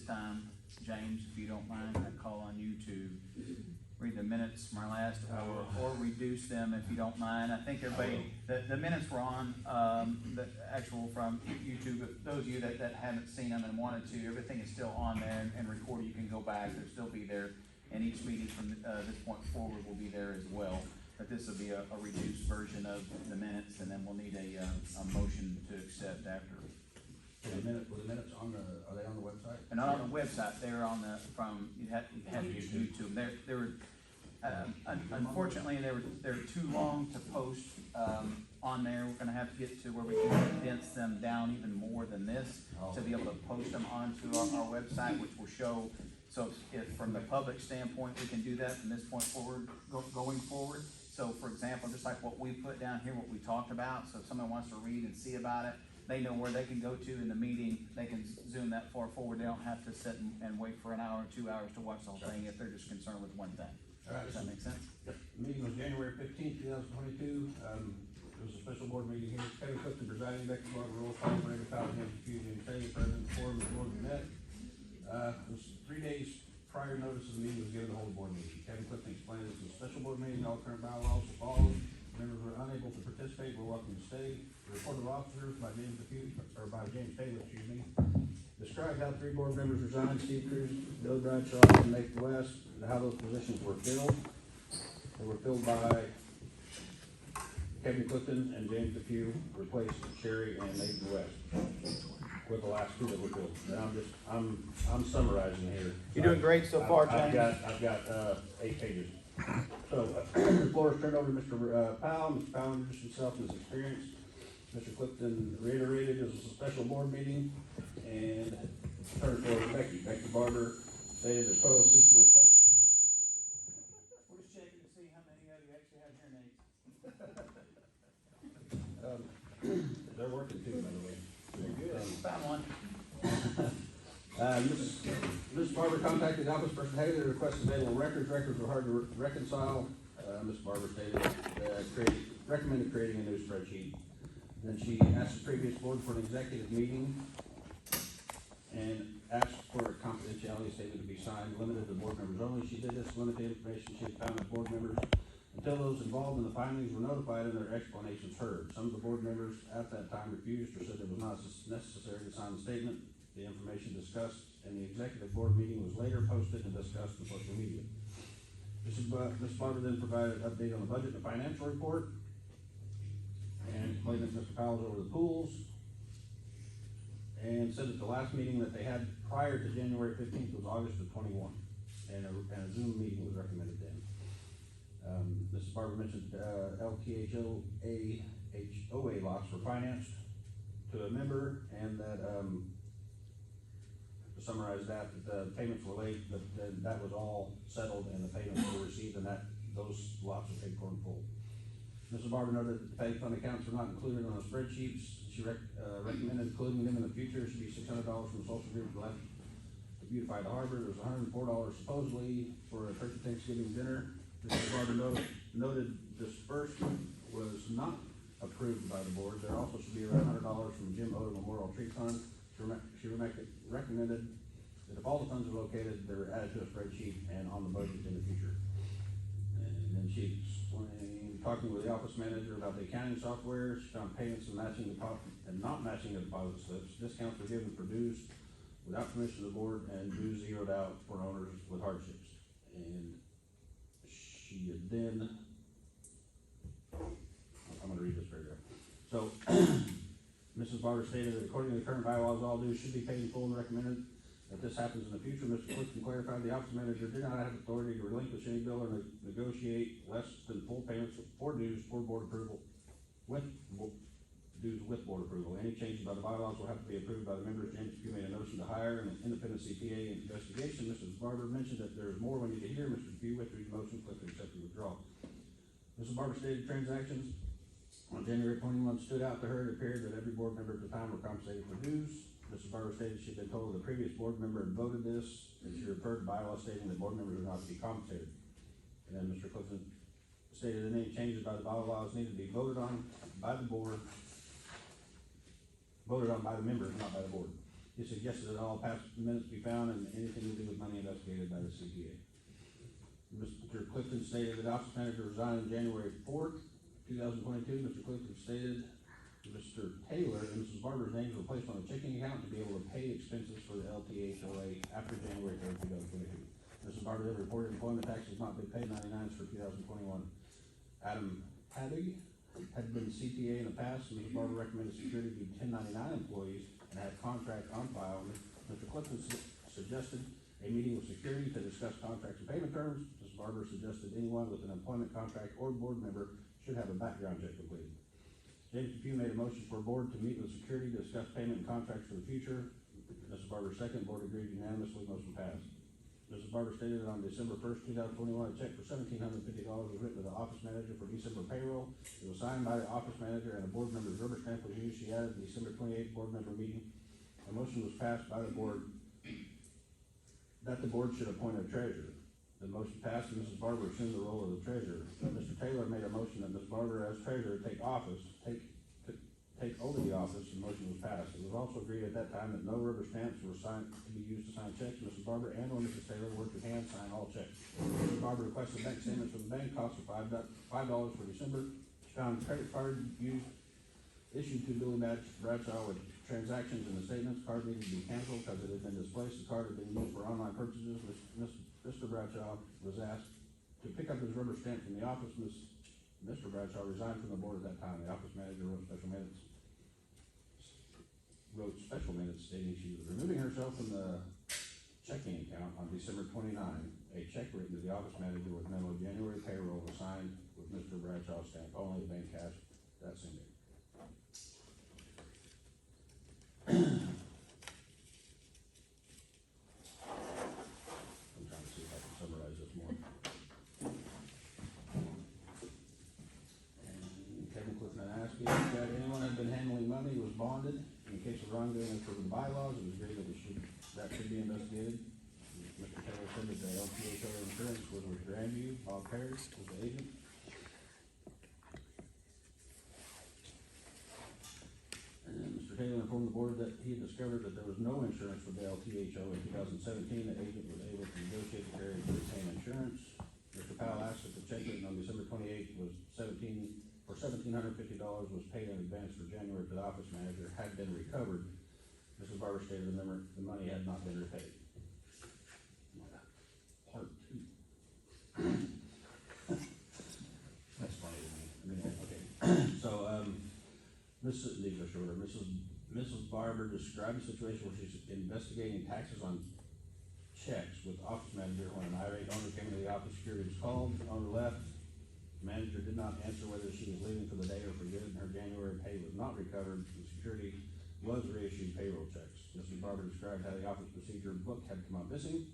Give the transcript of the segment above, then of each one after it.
time, James, if you don't mind, I call on you to read the minutes from our last hour, or reduce them if you don't mind. I think everybody, the minutes were on, the actual from YouTube, but those of you that haven't seen them and wanted to, everything is still on there and recorded. You can go back, they'll still be there, and each meeting from this point forward will be there as well. But this will be a reduced version of the minutes, and then we'll need a motion to accept after. Were the minutes on are they on the website? And not on the website, they're on the, you had to use YouTube. They were, unfortunately, they're too long to post, on there. We're gonna have to get to where we can condense them down even more than this to be able to post them onto our website, which will show, so if from the public standpoint, we can do that from this point forward, going forward. So for example, just like what we put down here, what we talked about, so if someone wants to read and see about it, they know where they can go to in the meeting. They can zoom that far forward. They don't have to sit and wait for an hour or 2 hours to watch the whole thing if they're just concerned with one thing. All right, Does that make sense? Yep. The meeting was January 15th, 2022. It was a special board meeting here. Kevin Clifton presiding, Becky Barber, roll call, Brandon Powell, James Fusion, Taylor, President, forum, the board met. It was 3 days prior notice of the meeting was given to hold a board meeting. Kevin Clifton explained this was a special board meeting, all current bylaws were followed. Members were unable to participate, were welcome to stay. The report of officers by James Taylor, described how 3 board members resigned: Steve Cruz, Bill Bradshaw, and Nathan West, and how those positions were filled. They were filled by Kevin Clifton and James Depew, replaced Sherry and Nathan West, with the last 2 that were filled. And I'm summarizing here. You're doing great so far, James. I've got 8 pages. So, the floor is turned over to Mr. Powell. Mr. Powell introduced himself and his experience. Mr. Clifton reiterated this was a special board meeting, and turned it over to Becky. Becky Barber stated that Pro seeks to replace. We're just checking to see how many of you actually have hearing aids. They're working too, by the way. They're good. Found one. Ms. Barber contacted Office Person Haley to request available records. Records were hard to reconcile. Ms. Barber stated recommended creating a new spreadsheet. Then she asked the previous board for an executive meeting and asked for a confidentiality statement to be signed, limited to board members only. She did this, limit the information she had found to board members until those involved in the findings were notified and their explanations heard. Some of the board members at that time refused or said it was not necessary to sign the statement. The information discussed in the executive board meeting was later posted and discussed in social media. Ms. Barber then provided an update on the budget and the financial report, and explained that Mr. Powell was over the pools, and said that the last meeting that they had prior to January 15th was August of 21, and a Zoom meeting was recommended then. Mrs. Barber mentioned LTHOA lots were financed to a member, and that to summarize that the payments were late, but that was all settled and the payments were received, and that those lots were paid for in full. Mrs. Barber noted that the pay fund accounts were not included on the spreadsheets. She recommended including them in the future. It should be $600 from the social group left to beautify the harbor. There was $104 supposedly for a turkey Thanksgiving dinner. Mrs. Barber noted disbursement was not approved by the board. There also should be around $100 from Jim Odom Memorial Tree Fund. She recommended that if all the funds are located, they're added to a spreadsheet and on the budget in the future. And then she explained, talking with the office manager about the accounting software, she found payments and not matching the deposit slips. Discounts were given for dues without permission of the board, and dues zeroed out for owners with hardships. And she then, I'm going to read this paragraph. So, Mrs. Barber stated that according to the current bylaws, all dues should be paid in full, and recommended that this happens in the future. Mr. Clifton clarified the office manager did not have authority to relinquish any bill or negotiate less than full payments for dues for board approval, with board approval. Any changes by the bylaws will have to be approved by the members. James Depew made a motion to hire an independent CPA investigation. Mrs. Barber mentioned that there is more we need to hear. Mr. Depew withdrew the motion. Clifton accepted withdrawal. Mrs. Barber stated transactions on January 21 stood out to her. It appeared that every board member at the time were compensated for dues. Mrs. Barber stated she'd been told the previous board member had voted this, and she referred to bylaw stating that board members were not to be compensated. And then Mr. Clifton stated that any changes by the bylaws needed to be voted on by the board, voted on by the members, not by the board. He suggested that all past minutes be found and anything to do with money investigated by the CPA. Mr. Clifton stated that office manager resigned on January 4th, 2022. Mr. Clifton stated Mr. Taylor and Mrs. Barber's names were placed on a checking account to be able to pay expenses for the LTHOA after January 3rd, 2022. Mrs. Barber had reported employment taxes not been paid 99s for 2021. Adam Haddock had been CPA in the past, and Mrs. Barber recommended security be 1099 employees and had contract on file. Mr. Clifton suggested a meeting with security to discuss contracts and payment terms. Mrs. Barber suggested anyone with an employment contract or board member should have a background check completed. James Depew made a motion for a board to meet with security to discuss payment and contracts for the future. Mrs. Barber second, board agreed unanimously, motion passed. Mrs. Barber stated that on December 1st, 2021, a check for $1,750 was written to the office manager for December payroll. It was signed by the office manager and a board member's rubber stamp was used. She added the December 28th board member meeting. A motion was passed by the board that the board should appoint a treasurer. The motion passed and Mrs. Barber assumed the role of the treasurer. Mr. Taylor made a motion that Ms. Barber as treasurer take over the office, and the motion was passed. It was also agreed at that time that no rubber stamps were signed to be used to sign checks. Mrs. Barber and or Mrs. Taylor were to hand sign all checks. Mrs. Barber requested bank statements from the bank, cost of $5 for December. She found credit card used issued to Billy Bradshaw with transactions in the statements. Card needed to be canceled because it had been displaced. The card had been used for online purchases. Mr. Bradshaw was asked to pick up his rubber stamp from the office. Mr. Bradshaw resigned from the board at that time. The office manager wrote special minutes stating she was removing herself from the checking account on December 29. A check written to the office manager with memo January payroll was signed with Mr. Bradshaw's stamp. Only the bank cashed that same day. I'm trying to see if I can summarize this more. And Kevin Clifton asked me if anyone had been handling money was bonded in case of wrongdoing for the bylaws. It was agreed that should be investigated. Mr. Taylor said that the LTHOA insurance was with Grandview. Bob Perry was the agent. And Mr. Taylor informed the board that he had discovered that there was no insurance for the LTHO in 2017. The agent was able to negotiate the carrier to retain insurance. Mr. Powell asked if the check written on December 28th was $1,750 was paid in advance for January to the office manager had been recovered. Mrs. Barber stated the money had not been repaid. Part two. That's funny to me. I mean, okay. So, these are shorter. Mrs. Barber described the situation where she's investigating taxes on checks with office manager when an irate owner came into the office. Security was called. The owner left. The manager did not answer whether she was leaving for the day or for good, and her January pay was not recovered. The security was reissued payroll checks. Mrs. Barber described how the office procedure book had come up missing,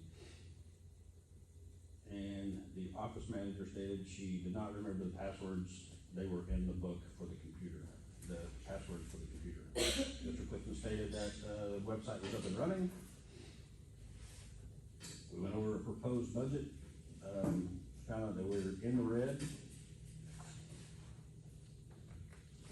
and the office manager stated she did not remember the passwords. They were in the book for the computer, the passwords for the computer. Mr. Clifton stated that the website was up and running. We went over a proposed budget, found out that we were in the red,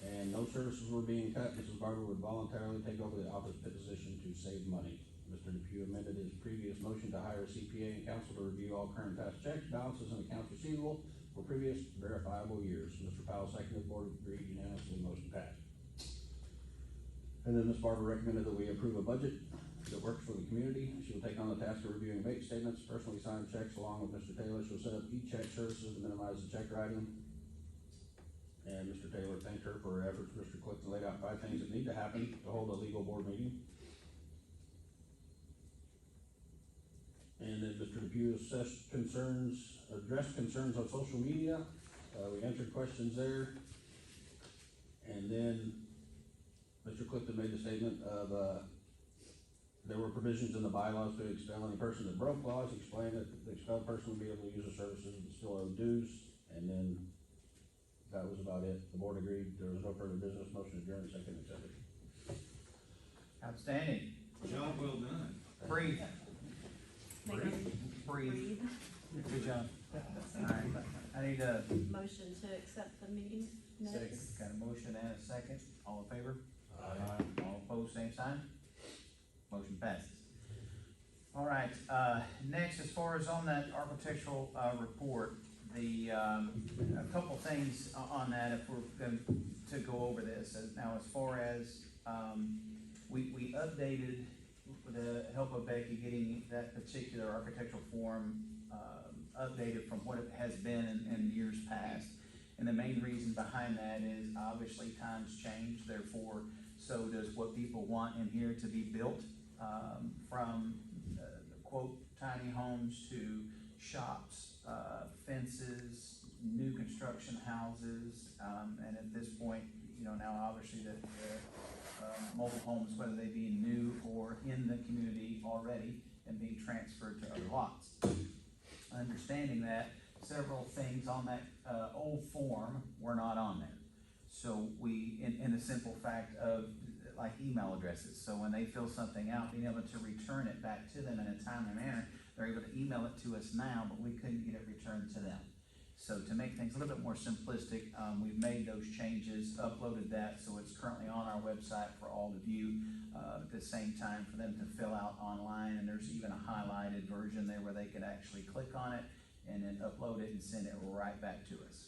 and no services were being cut. Mrs. Barber would voluntarily take over the office position to save money. Mr. Depew amended his previous motion to hire a CPA and counsel to review all current past checks, balances, and accounts receivable for previous verifiable years. Mr. Powell seconded, the board agreed unanimously, motion passed. And then Ms. Barber recommended that we approve a budget that works for the community. She will take on the task of reviewing bank statements, personally signed checks along with Mr. Taylor. She'll set up e-check services to minimize the check writing. And Mr. Taylor thanked her for her efforts. Mr. Clifton laid out 5 things that need to happen to hold a legal board meeting. And then Mr. Depew addressed concerns on social media. We answered questions there. And then Mr. Clifton made the statement of there were provisions in the bylaws to expel any person that broke laws. He explained that the expelled person would be able to use the services but still owe dues. And then that was about it. The board agreed. There was no further business. Motion adjourned. Second accepted. Outstanding. Job well done. Breathe. Breathe. Good job. Alright, I need a Motion to accept the meeting minutes. got a motion and a second. All in favor? Aye. All opposed, same sign. Motion passes. All right, next, as far as on that architectural, report, a couple things on that, if we're going to go over this. Now, as far as, we updated, with the help of Becky, getting that particular architectural form, updated from what it has been in years past. And the main reason behind that is obviously times change, therefore, so does what people want in here to be built, from, quote, tiny homes to shops, fences, new construction houses, and at this point, now obviously the mobile homes, whether they be new or in the community already and being transferred to other lots. Understanding that, several things on that old form were not on there. So we, in the simple fact of like email addresses, so when they fill something out, being able to return it back to them in a timely manner, they're able to email it to us now, but we couldn't get it returned to them. So to make things a little bit more simplistic, we've made those changes, uploaded that, so it's currently on our website for all to view. At the same time, for them to fill out online, and there's even a highlighted version there where they could actually click on it and then upload it and send it right back to us.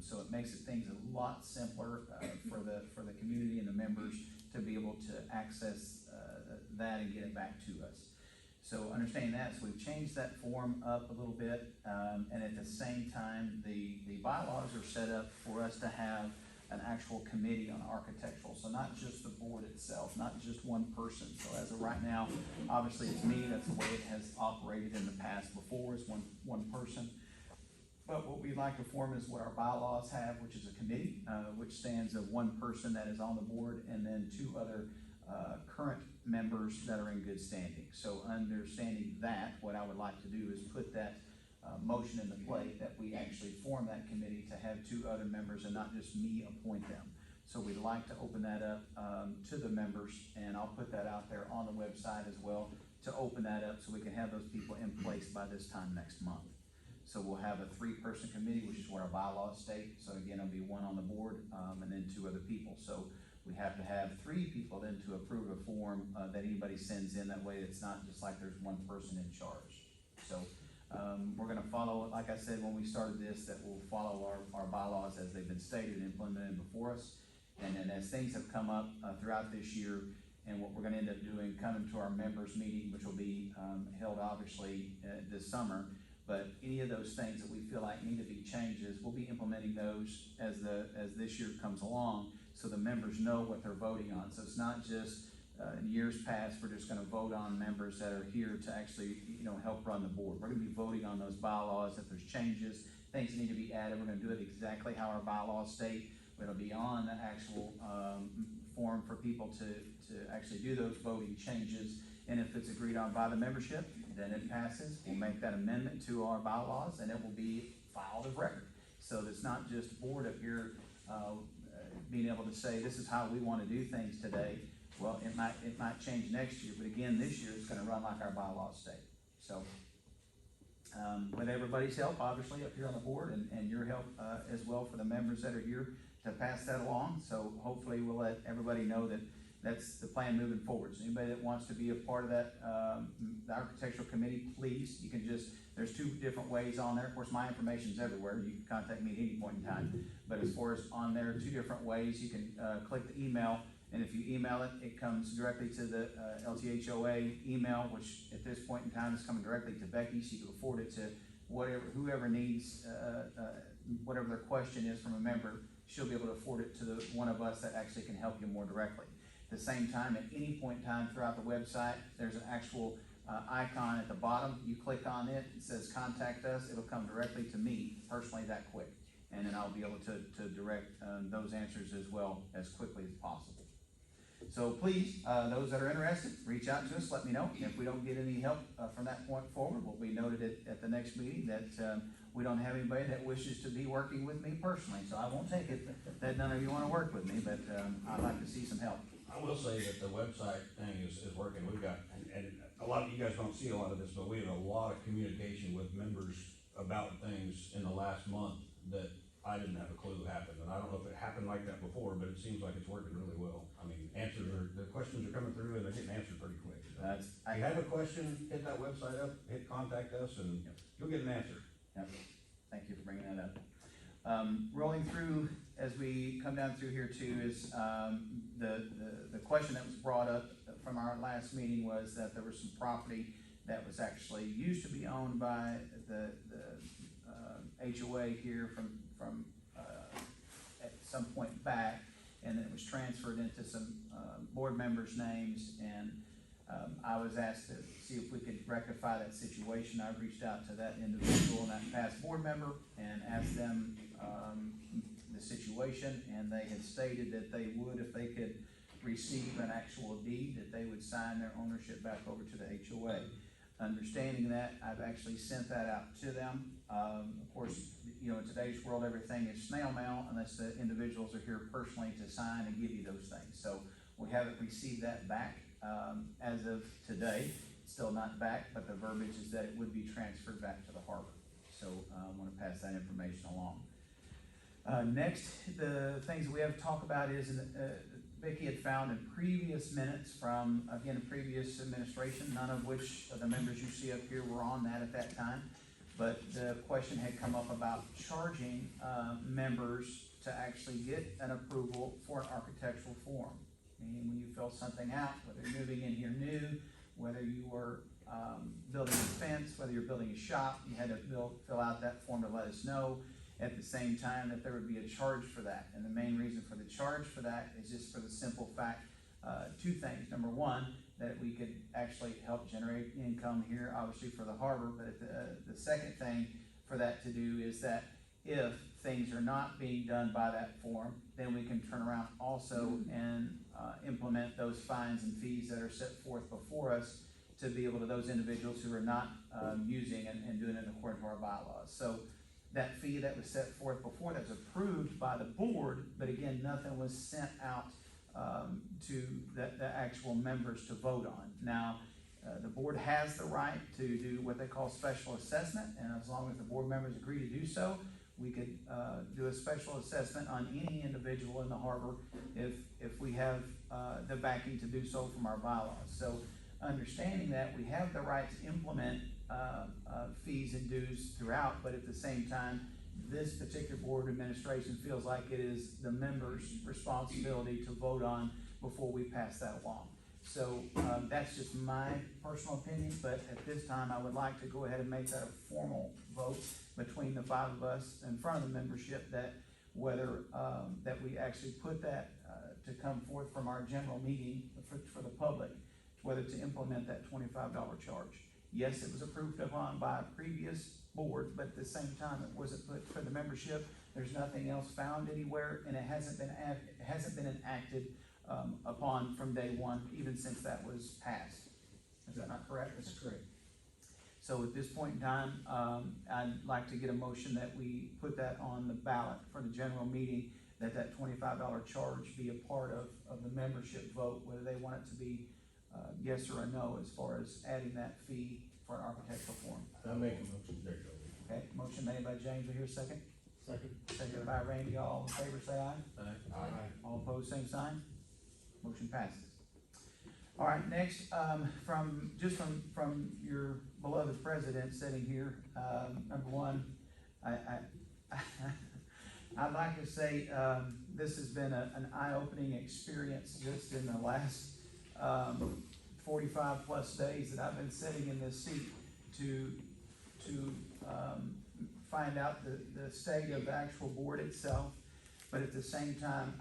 So it makes things a lot simpler for the community and the members to be able to access that and get it back to us. So understanding that, so we've changed that form up a little bit, and at the same time, the bylaws are set up for us to have an actual committee on architectural, so not just the board itself, not just one person. So as of right now, obviously it's me, that's the way it has operated in the past before, is one person. But what we'd like to form is what our bylaws have, which is a committee, which stands of one person that is on the board, and then two other current members that are in good standing. So understanding that, what I would like to do is put that motion into play, that we actually form that committee to have two other members and not just me appoint them. So we'd like to open that up to the members, and I'll put that out there on the website as well, to open that up so we can have those people in place by this time next month. So we'll have a 3-person committee, which is what our bylaws state. So again, it'll be one on the board, and then 2 other people. So we have to have 3 people then to approve a form that anybody sends in. That way it's not just like there's one person in charge. So we're gonna follow, like I said, when we started this, that we'll follow our bylaws as they've been stated and implemented before us. And then as things have come up throughout this year, and what we're gonna end up doing, coming to our members meeting, which will be held obviously this summer, but any of those things that we feel like need to be changes, we'll be implementing those as this year comes along, so the members know what they're voting on. So it's not just in years past, we're just gonna vote on members that are here to actually, help run the board. We're gonna be voting on those bylaws. If there's changes, things that need to be added, we're gonna do it exactly how our bylaws state. It'll be on the actual form for people to actually do those voting changes. And if it's agreed on by the membership, then it passes. We'll make that amendment to our bylaws, and it will be filed of record. So it's not just board up here being able to say, this is how we want to do things today. Well, it might change next year, but again, this year it's gonna run like our bylaws state. So with everybody's help, obviously, up here on the board, and your help as well for the members that are here to pass that along. So hopefully we'll let everybody know that that's the plan moving forward. So anybody that wants to be a part of that, the architectural committee, please, you can just, there's 2 different ways on there. Of course, my information's everywhere. You can contact me at any point in time. But as far as on there, 2 different ways. You can click the email, and if you email it, it comes directly to the LTHOA email, which at this point in time is coming directly to Becky. She can forward it to whoever needs, whatever their question is from a member. She'll be able to forward it to one of us that actually can help you more directly. At the same time, at any point in time throughout the website, there's an actual icon at the bottom. You click on it, it says contact us. It'll come directly to me personally that quick. And then I'll be able to direct those answers as well as quickly as possible. So please, those that are interested, reach out to us, let me know. If we don't get any help from that point forward, we'll be noted at the next meeting that we don't have anybody that wishes to be working with me personally. So I won't take it that none of you want to work with me, but I'd like to see some help. I will say that the website thing is working. We've got, and a lot of you guys don't see a lot of this, but we have a lot of communication with members about things in the last month that I didn't have a clue happened, and I don't know if it happened like that before, but it seems like it's working really well. I mean, the questions are coming through and they're getting answered pretty quick. So That's, if you have a question, hit that website up, hit contact us, and you'll get an answer. Yep, thank you for bringing that up. Rolling through, as we come down through here too, is, the question that was brought up from our last meeting was that there was some property that was actually used to be owned by the HOA here from at some point back, and then it was transferred into some, board members' names, and, I was asked to see if we could rectify that situation. I reached out to that individual and that past board member and asked them, the situation, and they had stated that they would, if they could receive an actual deed, that they would sign their ownership back over to the HOA. Understanding that, I've actually sent that out to them. Of course, you know, in today's world, everything is snail mail unless the individuals are here personally to sign and give you those things. So we haven't received that back as of today. It's still not back, but the verbiage is that it would be transferred back to the harbor. So I want to pass that information along. Next, the things that we have to talk about is, Vicki had found in previous minutes from, again, a previous administration, none of which of the members you see up here were on that at that time, but the question had come up about charging members to actually get an approval for an architectural form. Meaning when you fill something out, whether you're moving in here new, whether you were building a fence, whether you're building a shop, you had to fill out that form to let us know. At the same time, that there would be a charge for that. And the main reason for the charge for that is just for the simple fact, two things. Number one, that we could actually help generate income here, obviously for the harbor, but the second thing for that to do is that if things are not being done by that form, then we can turn around also and implement those fines and fees that are set forth before us to be able to those individuals who are not using and doing it according to our bylaws. So that fee that was set forth before, that was approved by the board, but again, nothing was sent out to the actual members to vote on. Now, the board has the right to do what they call special assessment, and as long as the board members agree to do so, we could do a special assessment on any individual in the harbor if we have the backing to do so from our bylaws. So understanding that, we have the right to implement fees and dues throughout, but at the same time, this particular board administration feels like it is the members' responsibility to vote on before we pass that along. So that's just my personal opinion, but at this time, I would like to go ahead and make that a formal vote between the five of us in front of the membership, that whether that we actually put that to come forth from our general meeting for the public, whether to implement that $25 charge. Yes, it was approved upon by a previous board, but at the same time, it wasn't put for the membership. There's nothing else found anywhere, and it hasn't been enacted upon from day one, even since that was passed. Is that not correct? That's correct. So at this point in time, I'd like to get a motion that we put that on the ballot for the general meeting, that $25 charge be a part of the membership vote, whether they want it to be yes or a no, as far as adding that fee for an architectural form. I make a motion. There you go. Okay, motion made by James, we hear a second. Second. Seconded by Randy, all in favor say aye. Aye. All opposed, same sign. Motion passes. All right, next, from your beloved president sitting here, number one, I'd like to say, this has been an eye-opening experience just in the last 45 plus days that I've been sitting in this seat to find out the state of the actual board itself. But at the same time,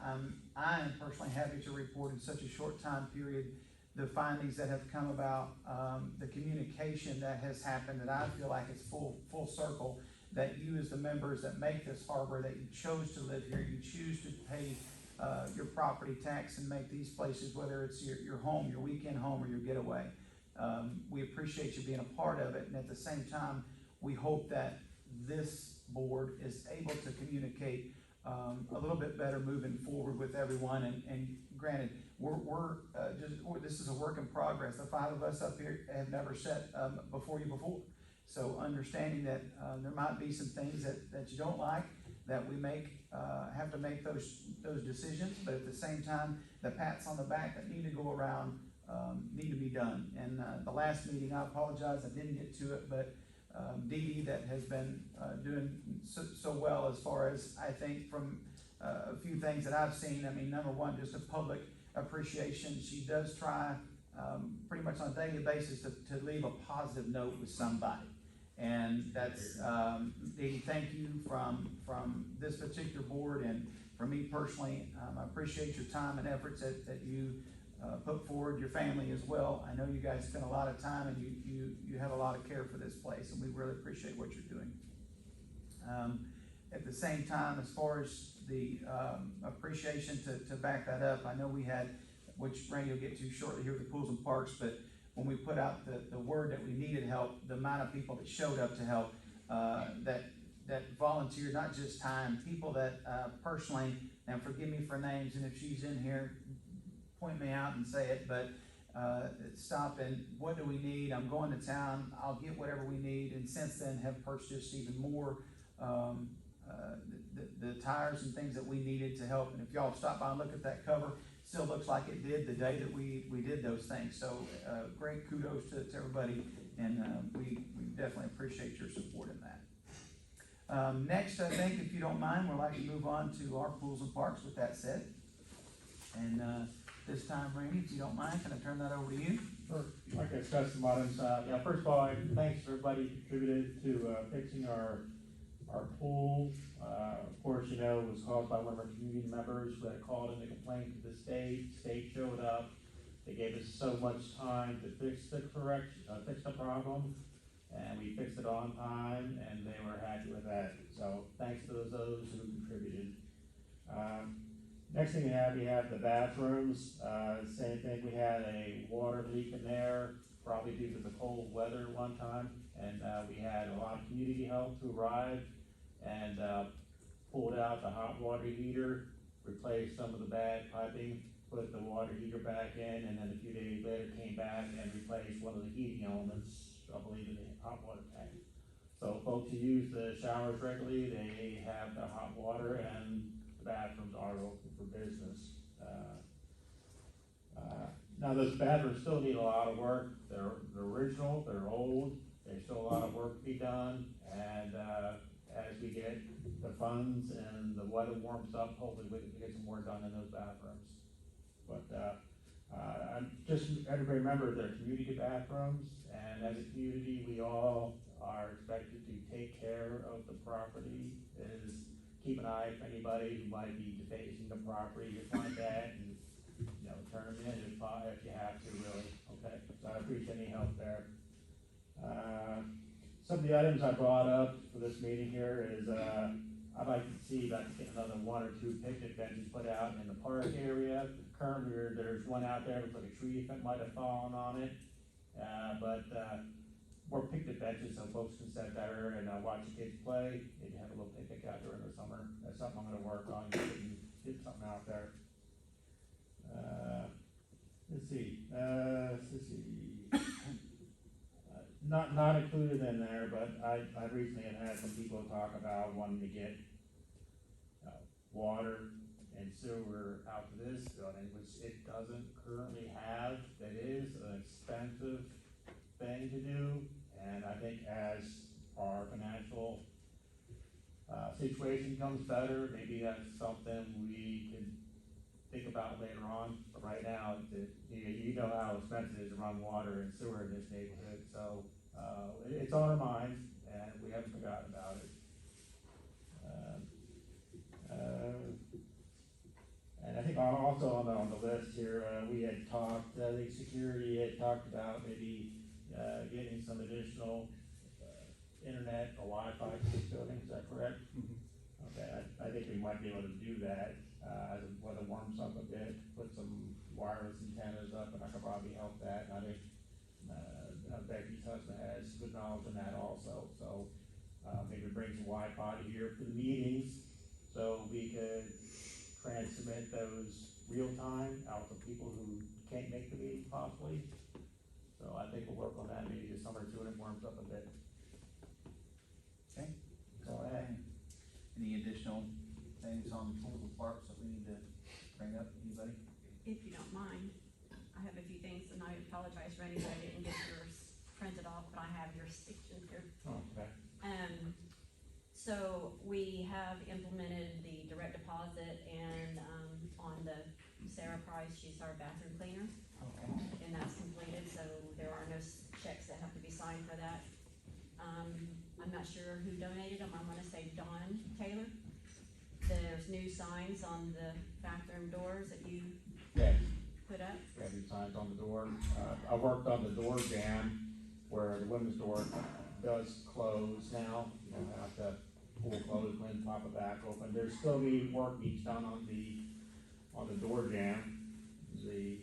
I am personally happy to report in such a short time period the findings that have come about, the communication that has happened, that I feel like it's full circle, that you as the members that make this harbor, that you chose to live here, you choose to pay your property tax and make these places, whether it's your home, your weekend home, or your getaway. We appreciate you being a part of it, and at the same time, we hope that this board is able to communicate a little bit better moving forward with everyone. And granted, this is a work in progress. The five of us up here have never sat before you before. So understanding that there might be some things that you don't like, that we have to make those decisions, but at the same time, the pats on the back that need to go around, need to be done. And, the last meeting, I apologize, I didn't get to it, but, Dee Dee that has been, doing so well as far as, I think, from, a few things that I've seen. I mean, number one, just a public appreciation. She does try, pretty much on a daily basis to leave a positive note with somebody. And that's, Dee Dee, thank you from this particular board and for me personally. I appreciate your time and efforts that you put forward, your family as well. I know you guys spend a lot of time and you have a lot of care for this place, and we really appreciate what you're doing. At the same time, as far as the appreciation to back that up, I know we had, which Randy will get to shortly here with the pools and parks, but when we put out the word that we needed help, the amount of people that showed up to help, that volunteered, not just time, people that personally, and forgive me for names, and if she's in here, point me out and say it, but stop and what do we need? I'm going to town, I'll get whatever we need, and since then have purchased even more the tires and things that we needed to help. And if y'all stop by and look at that cover, still looks like it did the day that we did those things. So great kudos to everybody, and we definitely appreciate your support in that. Next, I think, if you don't mind, we'd like to move on to our pools and parks with that said. And this time, Randy, if you don't mind, can I turn that over to you? Sure. Like I discussed some items, first of all, thanks to everybody who contributed to fixing our pool. Of course, it was caused by one of our community members who had called in a complaint to the state. State showed up. They gave us so much time to fix the problem, and we fixed it on time, and they were happy with that. So thanks to those who contributed. Next thing we have the bathrooms. Same thing, we had a water leak in there, probably due to the cold weather one time, and we had a lot of community help who arrived and pulled out the hot water heater, replaced some of the bad piping, put the water heater back in, and then a few days later came back and replaced one of the heating elements, I believe, in the hot water tank. So folks who use the showers regularly, they have the hot water, and the bathrooms are open for business. Now those bathrooms still need a lot of work. They're original, they're old, there's still a lot of work to be done, and as we get the funds and the weather warms up, hopefully we can get some more done in those bathrooms. But just everybody remember they're community bathrooms, and as a community, we all are expected to take care of the property. Is keep an eye for anybody who might be defacing the property, you find that, and turn them in if you have to, really. Okay, so I appreciate any help there. Some of the items I brought up for this meeting here is I'd like to see if I can get another 1 or 2 picnic benches put out in the park area. Currently, there's one out there with like a tree that might have fallen on it, but more picnic benches so folks can sit there and watch the kids play. Maybe have a little picnic out there in the summer. That's something I'm going to work on, get something out there. Let's see. Not included in there, but I recently have had some people talk about wanting to get water and sewer out to this building, which it doesn't currently have. That is an expensive thing to do, and I think as our financial situation comes better, maybe that's something we could think about later on. But right now, you know how expensive it is to run water and sewer in this neighborhood, so it's on our minds, and we haven't forgotten about it. And I think also on the list here, we had talked, I think security had talked about maybe getting some additional internet or Wi-Fi to this building. Is that correct? Mm-hmm. Okay, I think we might be able to do that as the weather warms up a bit, put some wireless antennas up, and I could probably help that. And I think Becky's husband has good knowledge in that also, so maybe bring some Wi-Fi here for the meetings, so we could transmit those real time out to people who can't make the meeting possibly. So I think we'll work on that maybe this summer too, when it warms up a bit. Okay. So Any additional issues on pool parks that we need to bring up, anybody? If you don't mind, I have a few things, and I apologize for anybody that didn't get yours printed off, but I have your section here. Oh, okay. So we have implemented the direct deposit and, on the Sarah Price, she's our bathroom cleaner, Okay. and that's completed, so there are no checks that have to be signed for that. I'm not sure who donated them, I wanna say Don Taylor. There's new signs on the bathroom doors that you Yeah, put up. got new signs on the door. I worked on the door jam where the women's door does close now. You know, have to pull close when pop it back open. There's still work needs done on the door jam. The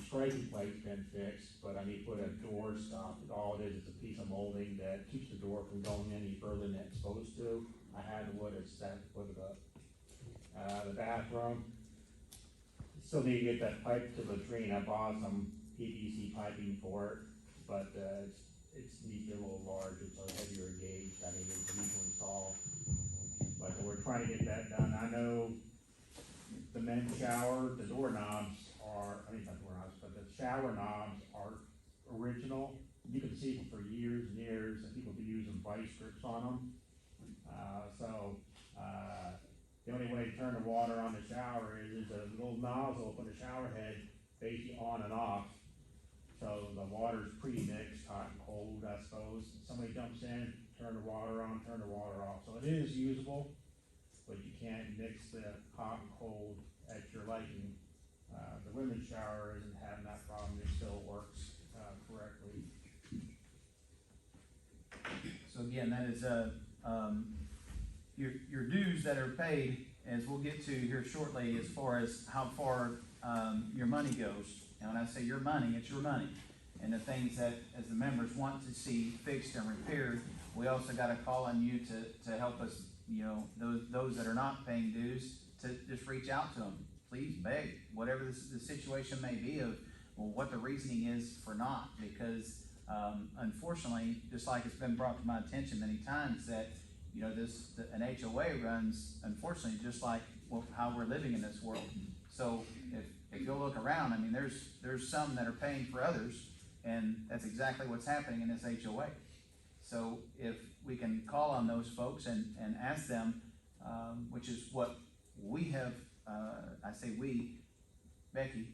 striking plate's been fixed, but I need to put a door stop. All it is a piece of molding that keeps the door from going any further than it's supposed to. I had the wood, it's set to put it up. The bathroom, still need to get that pipe to the latrine. I bought some PVC piping for it, but, it's needs to be a little large. It's a heavier gauge that I need to install. But we're trying to get that done. I know the men's shower, the doorknobs are, I mean, not doorknobs, but the shower knobs are original. You can see them for years and years, and people be using vice grips on them. The only way to turn the water on the shower is a little nozzle up on the shower head, basically on and off. So the water's pre-mixed, hot and cold, I suppose. Somebody jumps in, turn the water on, turn the water off. So it is usable, but you can't mix the hot and cold at your liking. The women's shower isn't having that problem, it still works, correctly. So again, that is, your dues that are paid, as we'll get to here shortly, as far as how far, your money goes. And when I say your money, it's your money. And the things that, as the members want to see fixed and repaired, we also gotta call on you to help us, you know, those that are not paying dues, to just reach out to them. Please beg, whatever the situation may be of, well, what the reasoning is for not, because, unfortunately, just like it's been brought to my attention many times, that, you know, an HOA runs, unfortunately, just like how we're living in this world. So if you go look around, I mean, there's some that are paying for others, and that's exactly what's happening in this HOA. So if we can call on those folks and ask them, which is what we have, I say we, Becky,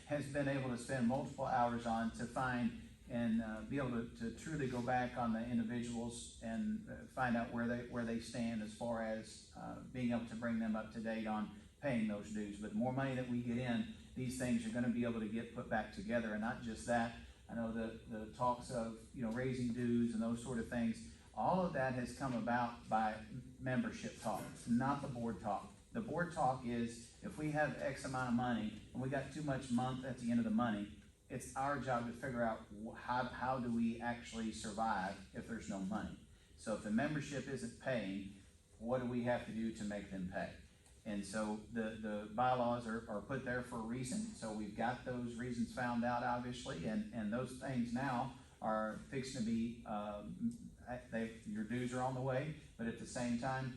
has been able to spend multiple hours on to find and be able to truly go back on the individuals and find out where they stand as far as being able to bring them up to date on paying those dues. But the more money that we get in, these things are gonna be able to get put back together. And not just that, I know the talks of, you know, raising dues and those sort of things, all of that has come about by membership talk, not the board talk. The board talk is, if we have X amount of money and we got too much month at the end of the money, it's our job to figure out how do we actually survive if there's no money. So if the membership isn't paying, what do we have to do to make them pay? And so the bylaws are put there for a reason. So we've got those reasons found out, obviously, and those things now are fixed to be, your dues are on the way, but at the same time,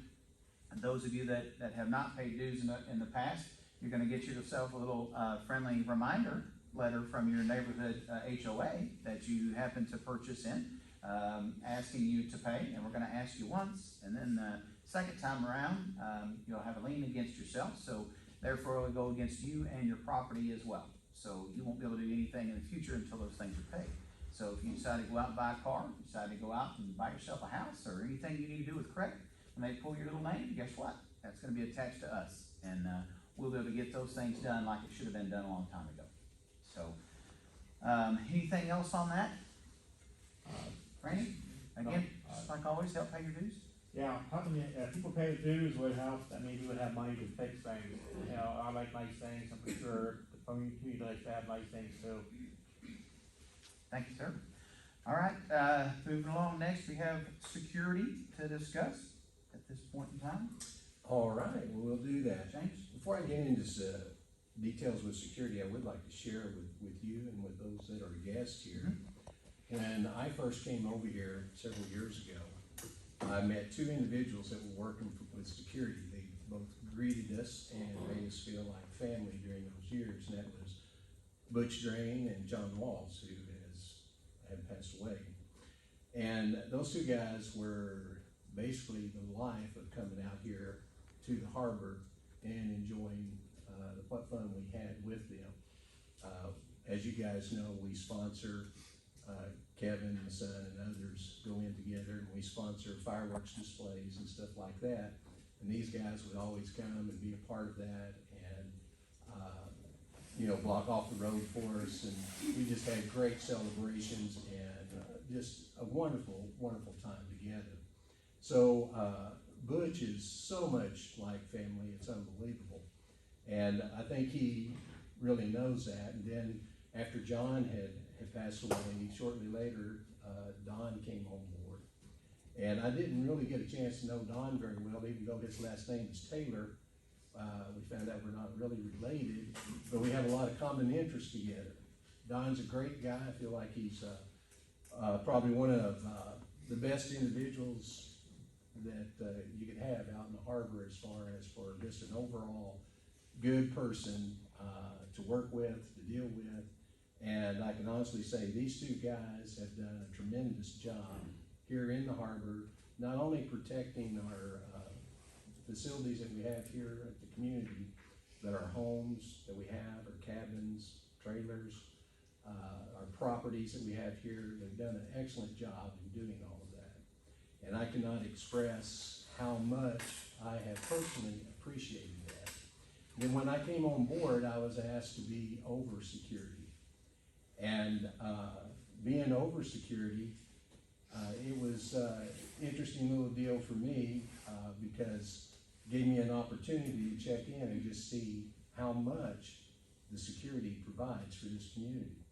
those of you that have not paid dues in the past, you're gonna get yourself a little friendly reminder letter from your neighborhood HOA that you happen to purchase in, asking you to pay, and we're gonna ask you once, and then second time around, you'll have a lien against yourself, so therefore it'll go against you and your property as well. So you won't be able to do anything in the future until those things are paid. So if you decide to go out and buy a car, decide to go out and buy yourself a house, or anything you need to do with credit, when they pull your little name, guess what? That's gonna be attached to us, and we'll be able to get those things done like it should have been done a long time ago. So, anything else on that? Randy, again, just like always, help pay your dues? Yeah, helping people pay the dues would help. That means you would have money to fix things. You know, I like nice things. I'm pretty sure the community likes to have nice things too. Thank you, sir. All right, moving along, next we have security to discuss at this point in time. All right, we'll do that. James? Before I get into details with security, I would like to share with you and with those that are guests here. When I first came over here several years ago, I met two individuals that were working with security. They both greeted us and made us feel like family during those years, and that was Butch Drain and John Walls, who had passed away. And those two guys were basically the life of coming out here to the harbor and enjoying what fun we had with them. As you guys know, we sponsor Kevin, the son, and others go in together, and we sponsor fireworks displays and stuff like that. And these guys would always come and be a part of that, and block off the road for us. And we just had great celebrations and just a wonderful, wonderful time together. So Butch is so much like family; it's unbelievable. And I think he really knows that. And then after John had passed away, shortly later, Don came on board. And I didn't really get a chance to know Don very well, even though his last name is Taylor. We found out we're not really related, but we have a lot of common interests together. Don's a great guy. I feel like he's probably one of the best individuals that you could have out in the harbor, as far as for just an overall good person to work with, to deal with. And I can honestly say these two guys have done a tremendous job here in the harbor, not only protecting our facilities that we have here at the community, but our homes that we have, our cabins, trailers, our properties that we have here. They've done an excellent job in doing all of that. And I cannot express how much I have personally appreciated that. Then when I came on board, I was asked to be over security. And being over security, it was an interesting little deal for me because it gave me an opportunity to check in and just see how much the security provides for this community,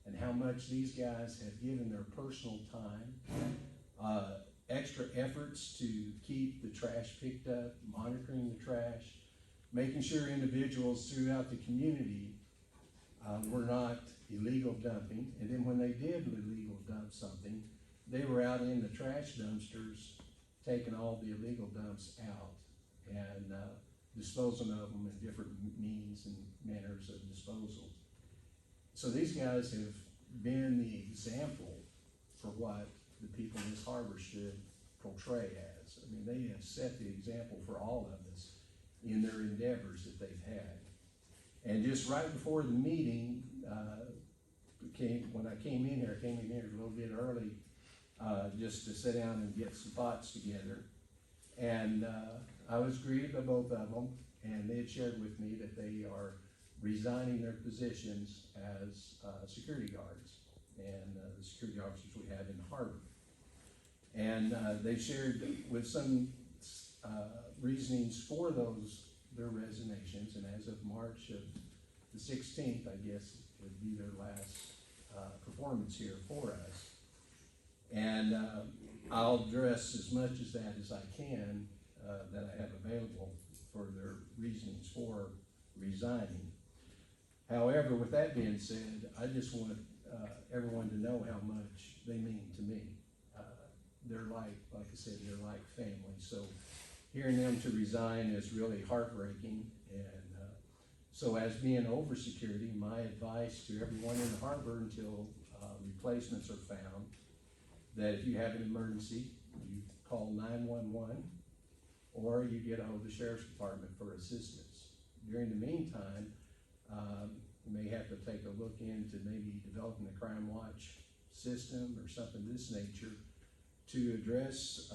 and how much these guys have given their personal time, extra efforts to keep the trash picked up, monitoring the trash, making sure individuals throughout the community were not illegal dumping. And then when they did illegal dump something, they were out in the trash dumpsters taking all the illegal dumps out and disposing of them in different means and manners of disposal. So these guys have been the example for what the people in this harbor should portray as. I mean, they have set the example for all of us in their endeavors that they've had. And just right before the meeting, when I came in here a little bit early, just to sit down and get some thoughts together. And I was greeted by both of them, and they had shared with me that they are resigning their positions as security guards and the security officers we have in the harbor. And they shared with some reasonings for their resignations, and as of March of the 16th, I guess, would be their last performance here for us. And I'll address as much as that as I can that I have available for their reasonings for resigning. However, with that being said, I just want everyone to know how much they mean to me. They're like I said, they're like family. So hearing them to resign is really heartbreaking. And so as being over security, my advice to everyone in the harbor until replacements are found, that if you have an emergency, you call 911 or you get ahold of the sheriff's department for assistance. During the meantime, you may have to take a look into maybe developing a crime watch system or something of this nature to address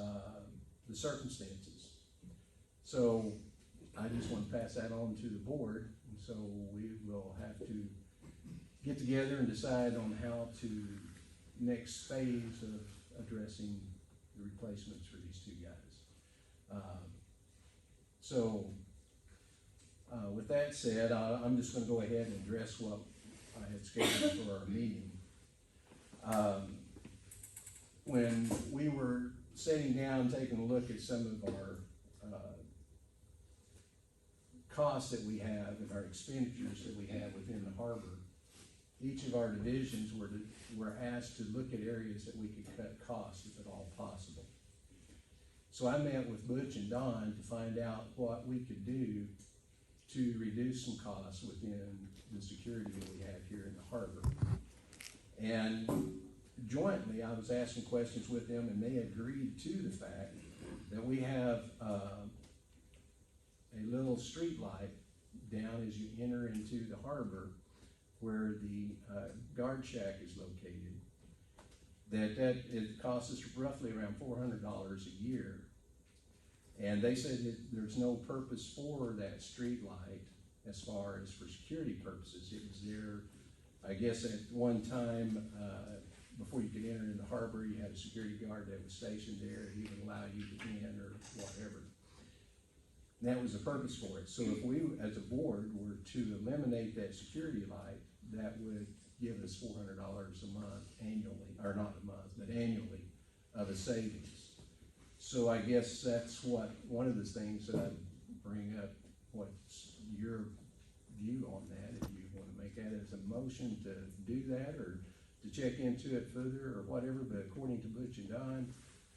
the circumstances. So I just want to pass that on to the board. And so we will have to get together and decide on how to next phase of addressing the replacements for these two guys. With that said, I'm just going to go ahead and address what I had scheduled for our meeting. When we were sitting down, taking a look at some of our costs that we have and our expenditures that we have within the harbor, each of our divisions were asked to look at areas that we could cut costs, if at all possible. So I met with Butch and Don to find out what we could do to reduce some costs within the security that we have here in the harbor. And jointly, I was asking questions with them, and they agreed to the fact that we have a little street light down as you enter into the harbor where the guard shack is located. That it costs us roughly around $400 a year. And they said that there's no purpose for that street light as far as for security purposes. It was there, I guess, at one time, before you could enter in the harbor, you had a security guard that was stationed there, and he would allow you to in or whatever. And that was the purpose for it. So if we, as a board, were to eliminate that security light, that would give us $400 a month annually, or not a month, but annually, of a savings. So I guess that's one of the things that I'd bring up. What's your view on that? If you want to make that as a motion to do that, or to check into it further, or whatever, but according to Butch and Don,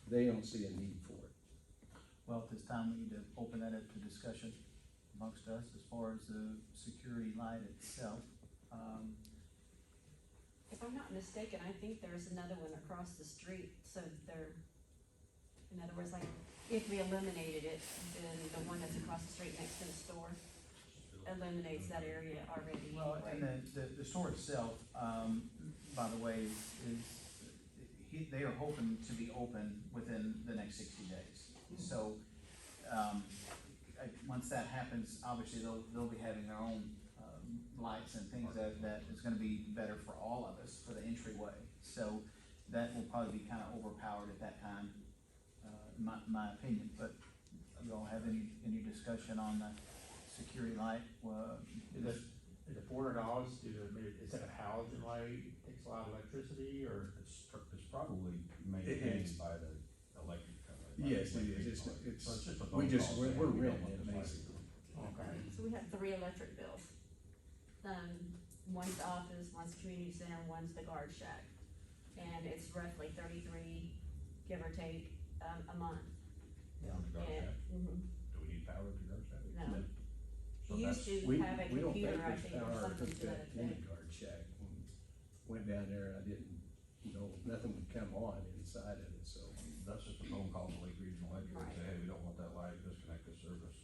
they don't see a need for it. Well, at this time, we need to open that up to discussion amongst us as far as the security light itself. If I'm not mistaken, I think there's another one across the street, so they're, in other words, like, if we eliminated it, then the one that's across the street next to the store eliminates that area already. Well, and the store itself, by the way, they are hoping to be open within the next 60 days. So, once that happens, obviously they'll be having their own lights and things that is gonna be better for all of us for the entryway. So that will probably be kind of overpowered at that time, in my opinion. But you all have any discussion on the security light? Is it $400 is that a halogen light, takes a lot of electricity, or? It's probably maintained by the electric company. Yes, it is. So it's just a We phone just, call we're saying we don't renting want it this light. basically. Okay. So we have 3 electric bills. One's the office, one's the community center, one's the guard shack. And it's roughly 33, give or take, a month. Down to guard And, shack. Do we need power to guard shack? no, So you used that's- to have a We don't computer, I there's think, or power something to hooked that up in the effect. guard shack. Went down there, and I didn't, nothing would come on inside of it, so. That's just a phone call to Lake Regional Electric and Right. say, hey, we don't want that light, disconnect the service.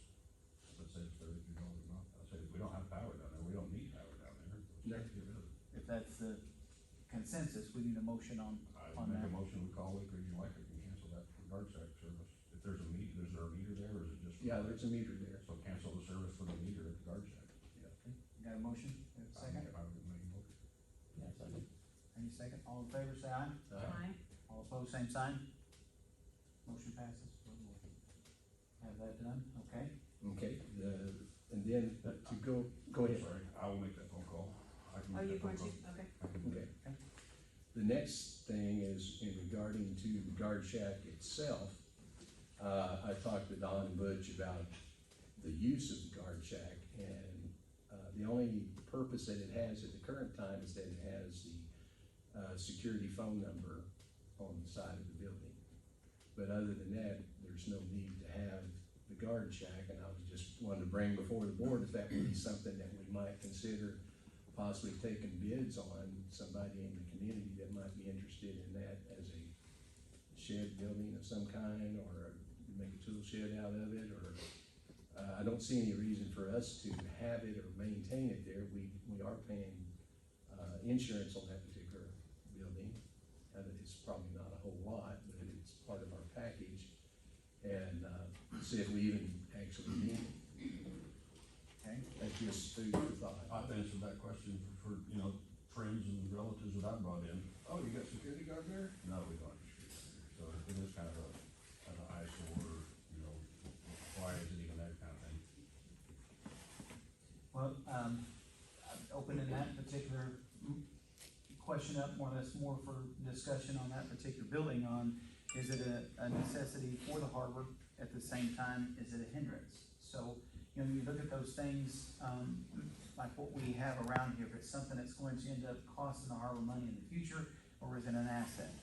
Let's say it's $33 a month. I say, we don't have power down there, we don't need power down there. Let's get rid of it. If that's the consensus, we need a motion on I on make that. a motion, we call Lake Regional Electric and cancel that guard shack service. If there's a meter, is there a meter there, or is it just? Yeah, there's a meter there. So cancel the service for the meter at the guard shack. Got a motion? We have a second? I would make a motion. Yeah, second. Any second? All in favor, say aye. Aye. All opposed, same sign. Motion passes. Have that done, okay? Okay, and then to go ahead. Sorry, I will make that phone call. I can Are make you that phone going to? call. Okay. I can do Okay. that. The next thing is in regarding to the guard shack itself. I talked to Don and Butch about the use of the guard shack, and the only purpose that it has at the current time is that it has the security phone number on the side of the building. But other than that, there's no need to have the guard shack, and I was just wanted to bring before the board if that would be something that we might consider possibly taking bids on, somebody in the community that might be interested in that as a shed building of some kind, or make a tool shed out of it, or I don't see any reason for us to have it or maintain it there. We are paying insurance on that particular building. It's probably not a whole lot, but it's part of our package, and see if we even actually need it. Okay. That's just food for thought. I've answered that question for friends and relatives that I brought in. Oh, you got security guard there? No, we don't have security guard there. So it is kind of an eyesore, why is it even that kind of thing? Well, opening that particular question up, more or less more for discussion on that particular building on, is it a necessity for the harbor? At the same time, is it a hindrance? So, you look at those things, like what we have around here, if it's something that's going to end up costing the harbor money in the future, or is it an asset?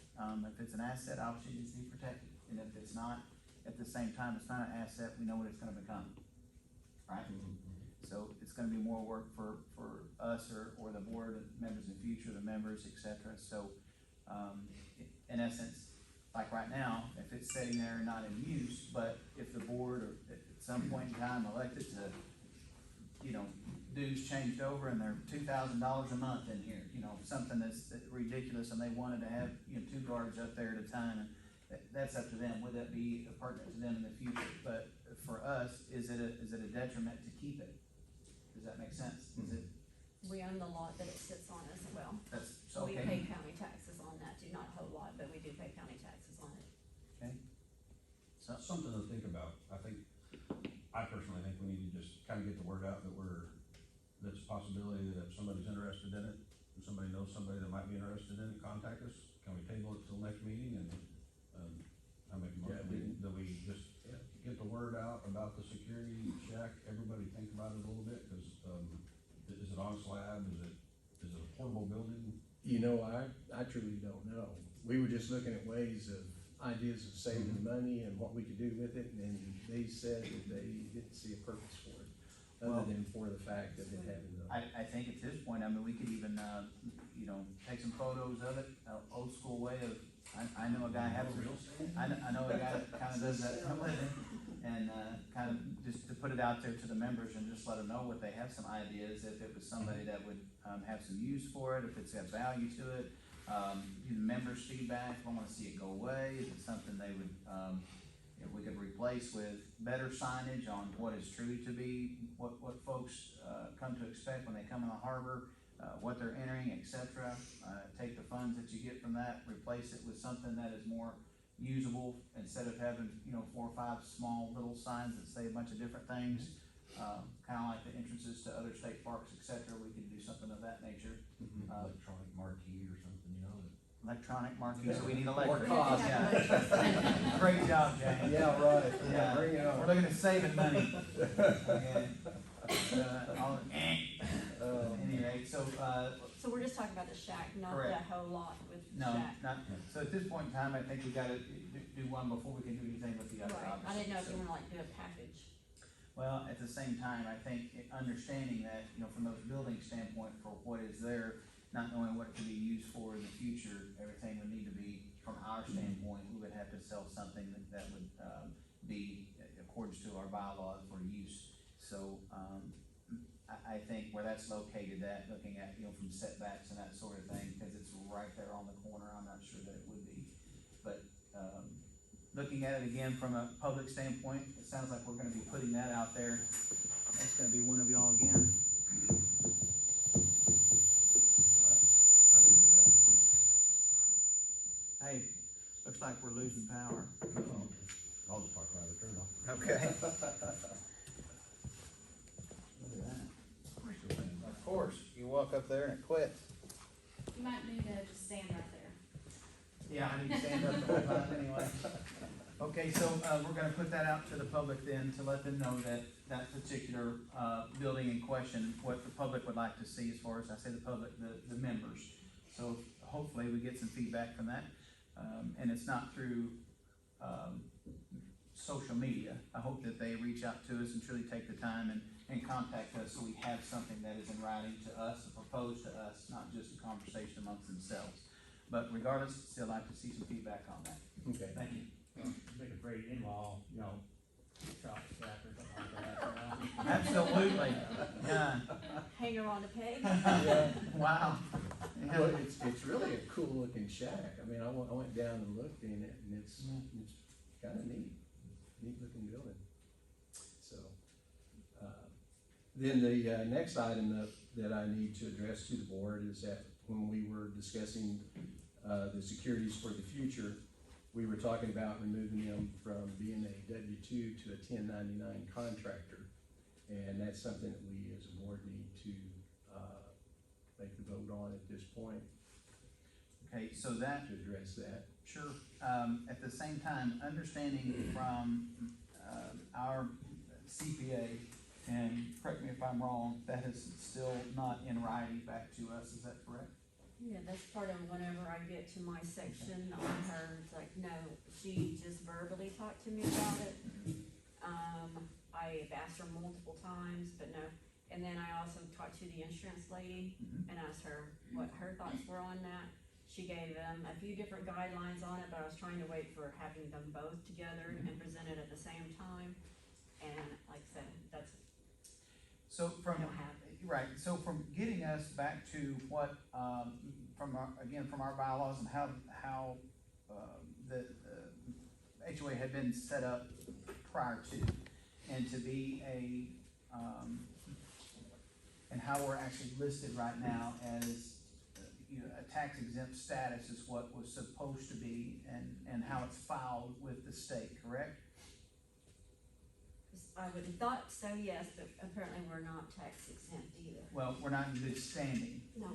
If it's an asset, obviously it needs to be protected, and if it's not, at the same time, it's not an asset, we know what it's gonna become, right? So it's gonna be more work for us or the board members in the future, the members, et cetera. So, in essence, like right now, if it's sitting there and not in use, but if the board or at some point in time elected to, you know, dues changed over and they're $2,000 a month in here, you know, something that's ridiculous, and they wanted to have, you know, 2 guards up there at a time, and that's up to them, would that be pertinent to them in the future? But for us, is it a detriment to keep it? Does that make sense? Is it, We own the lot that it sits on as well. that's, So we okay, pay county taxes on that too, not a whole lot, but we do pay county taxes on it. okay? So, Something to think about. I personally think we need to just kind of get the word out that that's a possibility that if somebody's interested in it, and somebody knows somebody that might be interested in it, contact us. Can we table it till next meeting, and, I make a motion that we just get the word out about the security shack, everybody think about it a little bit, cause, is it on slab, is it a portable building? You know, I truly don't know. We were just looking at ways of, ideas of saving money and what we could do with it, and they said that they didn't see a purpose for it, other Well, than for the fact of it having the. I think at this point, I mean, we could even, you know, take some photos of it, old school way of, I know a guy I know a guy that kinda does that for a living, and, kind of just to put it out there to the members and just let them know what they have, some ideas, if it was somebody that would, have some use for it, if it's got value to it. The members' feedback, if I wanna see it go away, is it something they would, if we could replace with better signage on what is truly to be, what folks, come to expect when they come in the harbor, what they're entering, et cetera. Take the funds that you get from that, replace it with something that is more usable, instead of having, you know, 4 or 5 small little signs that say a bunch of different things. Kinda like the entrances to other state parks, et cetera, we could do something of that nature. Electronic marquee or something, you know, Electronic marquee, so we need More electric. cost. Yeah. Great job, Jane. Yeah, right, Yeah. bring it We're on. looking at saving money. And, any rate, so, So we're just talking about the shack, not the Correct. whole lot with the no, shack. not, so at this point in time, I think we gotta do one before we can do anything with the other, Right, I obviously. didn't know if So- you wanna like do a package. Well, at the same time, I think understanding that, you know, from those building standpoint for what is there, not knowing what it could be used for in the future, everything would need to be, from our standpoint, we would have to sell something that would, be according to our bylaws for use. So, I think where that's located at, looking at, you know, from setbacks and that sort of thing, because it's right there on the corner, I'm not sure that it would be. But, looking at it again from a public standpoint, it sounds like we're gonna be putting that out there. That's gonna be one of y'all again. I didn't do that. Hey, looks like we're losing power. I'll just park around the turn off. Okay. Of course, you walk up there and it quits. You might need to just stand right there. Yeah, I need to stand up the whole time anyway. Okay, so, we're gonna put that out to the public then, to let them know that that particular, building in question, what the public would like to see, as far as, I say the public, the members. So hopefully we get some feedback from that, and it's not through, social media. I hope that they reach out to us and truly take the time and contact us, so we have something that is in writing to us, or proposed to us, not just a conversation amongst themselves. But regardless, still like to see some feedback on that. Okay. Thank you. Make a great in-law, you know, shop shack or something like that, you know? Absolutely, yeah, Hanger on a peg. Yeah. wow. Yeah. Well, it's really a cool looking shack. I mean, I went down and looked in it, and it's kinda neat looking building. So, then the next item that I need to address to the board is that when we were discussing, the securities for the future, we were talking about removing them from being a W-2 to a 1099 contractor. And that's something that we as a board need to, make the vote on at this point Okay, so that, to address that. sure, at the same time, understanding from, our CPA, and correct me if I'm wrong, that is still not in writing back to us, is that correct? Yeah, that's part of whenever I get to my section on her her, it's like, no, she just verbally talked to me about it. I've asked her multiple times, but no. And then I also talked to the insurance lady and asked her what her thoughts were on that. She gave them a few different guidelines on it, but I was trying to wait for having them both together and presented at the same time. And like I said, that's, So I from, don't have it. right, so from getting us back to what, from our, again, from our bylaws and how, the HOA had been set up prior to, and to be a, and how we're actually listed right now as, a tax exempt status is what was supposed to be, and how it's filed with the state, correct? I would have thought so, yes, but apparently we're not tax exempt either. Well, we're not in good standing. No.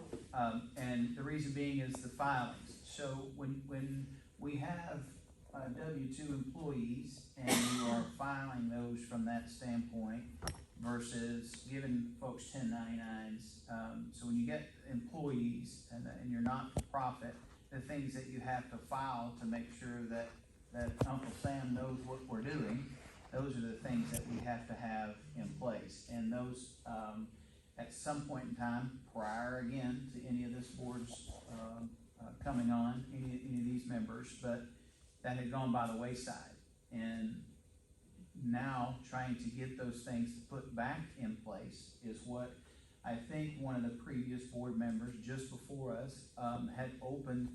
And the reason being is the filings. So when we have W-2 employees and you are filing those from that standpoint versus giving folks 1099s, so when you get employees and you're not for profit, the things that you have to file to make sure that Uncle Sam knows what we're doing, those are the things that we have to have in place. And those, at some point in time, prior again to any of this board's coming on, any of these members, but that had gone by the wayside. And now trying to get those things put back in place is what I think one of the previous board members just before us had opened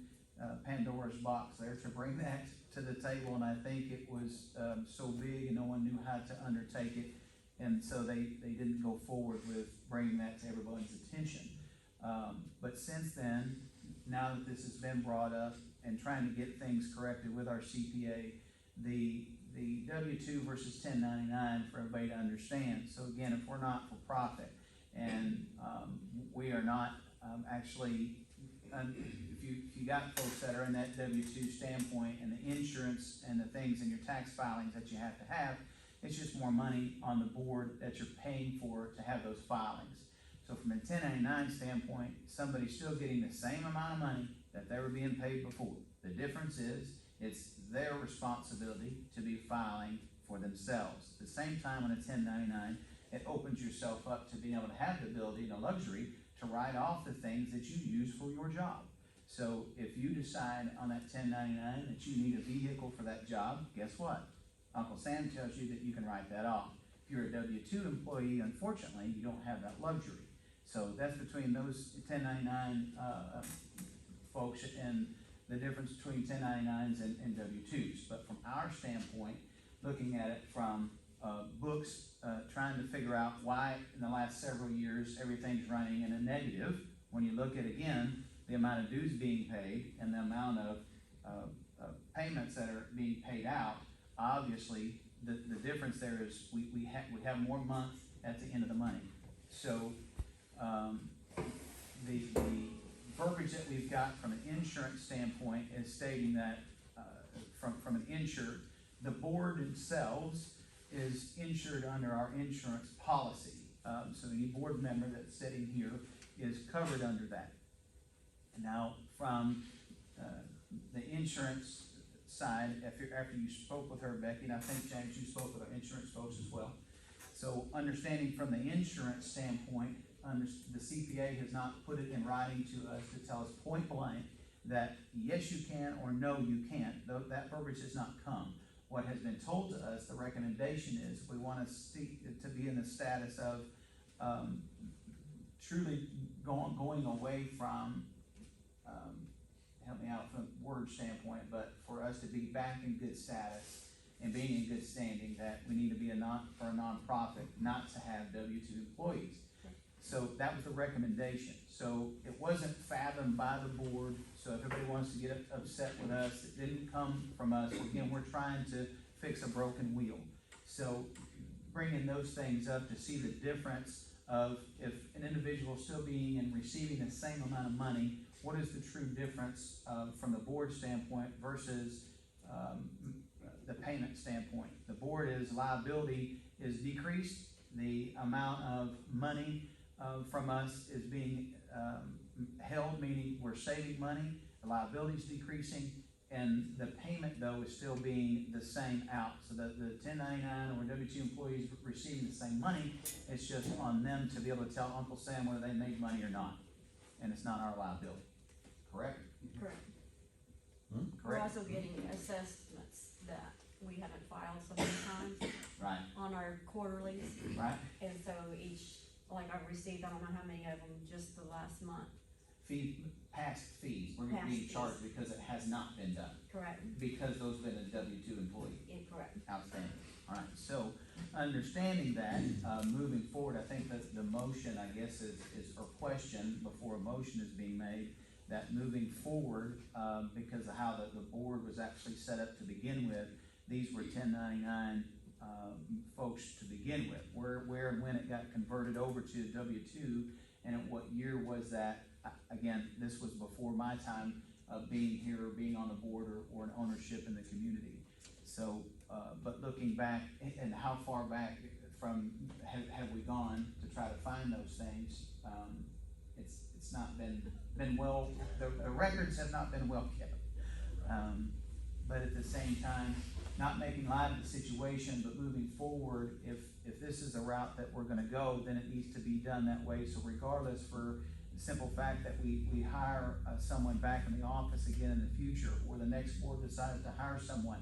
Pandora's box there to bring that to the table, and I think it was so big and no one knew how to undertake it, and so they didn't go forward with bringing that to everybody's attention. But since then, now that this has been brought up and trying to get things corrected with our CPA, the W-2 versus 1099 for everybody to understand. So again, if we're not for profit and we are not actually, if you got folks that are in that W-2 standpoint and the insurance and the things in your tax filings that you have to have, it's just more money on the board that you're paying for to have those filings. So from a 1099 standpoint, somebody's still getting the same amount of money that they were being paid before. The difference is it's their responsibility to be filing for themselves. At the same time, on a 1099, it opens yourself up to being able to have the ability and the luxury to write off the things that you use for your job. So if you decide on that 1099 that you need a vehicle for that job, guess what? Uncle Sam tells you that you can write that off. If you're a W-2 employee, unfortunately, you don't have that luxury. So that's between those 1099 folks and the difference between 1099s and W-2s. But from our standpoint, looking at it from books, trying to figure out why in the last several years everything's running in a negative, when you look at, again, the amount of dues being paid and the amount of payments that are being paid out, obviously the difference there is we have more month at the end of the money. So the verbiage that we've got from an insurance standpoint is stating that from an insured, the board themselves is insured under our insurance policy. So any board member that's sitting here is covered under that. Now, from the insurance side, after you spoke with her, Becky, and I think, James, you spoke with our insurance folks as well. So understanding from the insurance standpoint, the CPA has not put it in writing to us to tell us point blank that yes, you can, or no, you can't. That verbiage has not come. What has been told to us, the recommendation is we want to be in the status of truly going away from, help me out from a word standpoint, but for us to be back in good status and being in good standing, that we need to be for a nonprofit not to have W-2 employees. So that was the recommendation. So it wasn't fathomed by the board. So if everybody wants to get upset with us, it didn't come from us. Again, we're trying to fix a broken wheel. So bringing those things up to see the difference of if an individual is still being and receiving the same amount of money, what is the true difference from the board standpoint versus the payment standpoint? The board liability is decreased. The amount of money from us is being held, meaning we're saving money. The liability is decreasing, and the payment though is still being the same out, so that the 1099 or W-2 employees receiving the same money, it's just on them to be able to tell Uncle Sam whether they made money or not, and it's not our liability, correct? Correct. Hmm? We're Correct, also getting assessments that we haven't filed so many times right, on our quarterlies, right, and so each, like I've received, I don't know how many of them, just the last month. past fees, we're Past being fees. charged because it has not been done, Correct. because those have been a W-2 employee. Incorrect. Outstanding. All right, so understanding that, moving forward, I think that the motion, I guess, is, or question before a motion is being made, that moving forward, because of how the board was actually set up to begin with, these were 1099, folks to begin with. Where and when it got converted over to W-2, and at what year was that? Again, this was before my time of being here, or being on the board, or an ownership in the community. So, but looking back, and how far back from have we gone to try to find those things? It's not been well, the records have not been well kept. But at the same time, not making light of the situation, but moving forward, if this is a route that we're gonna go, then it needs to be done that way. So regardless, for the simple fact that we hire someone back in the office again in the future, or the next board decides to hire someone,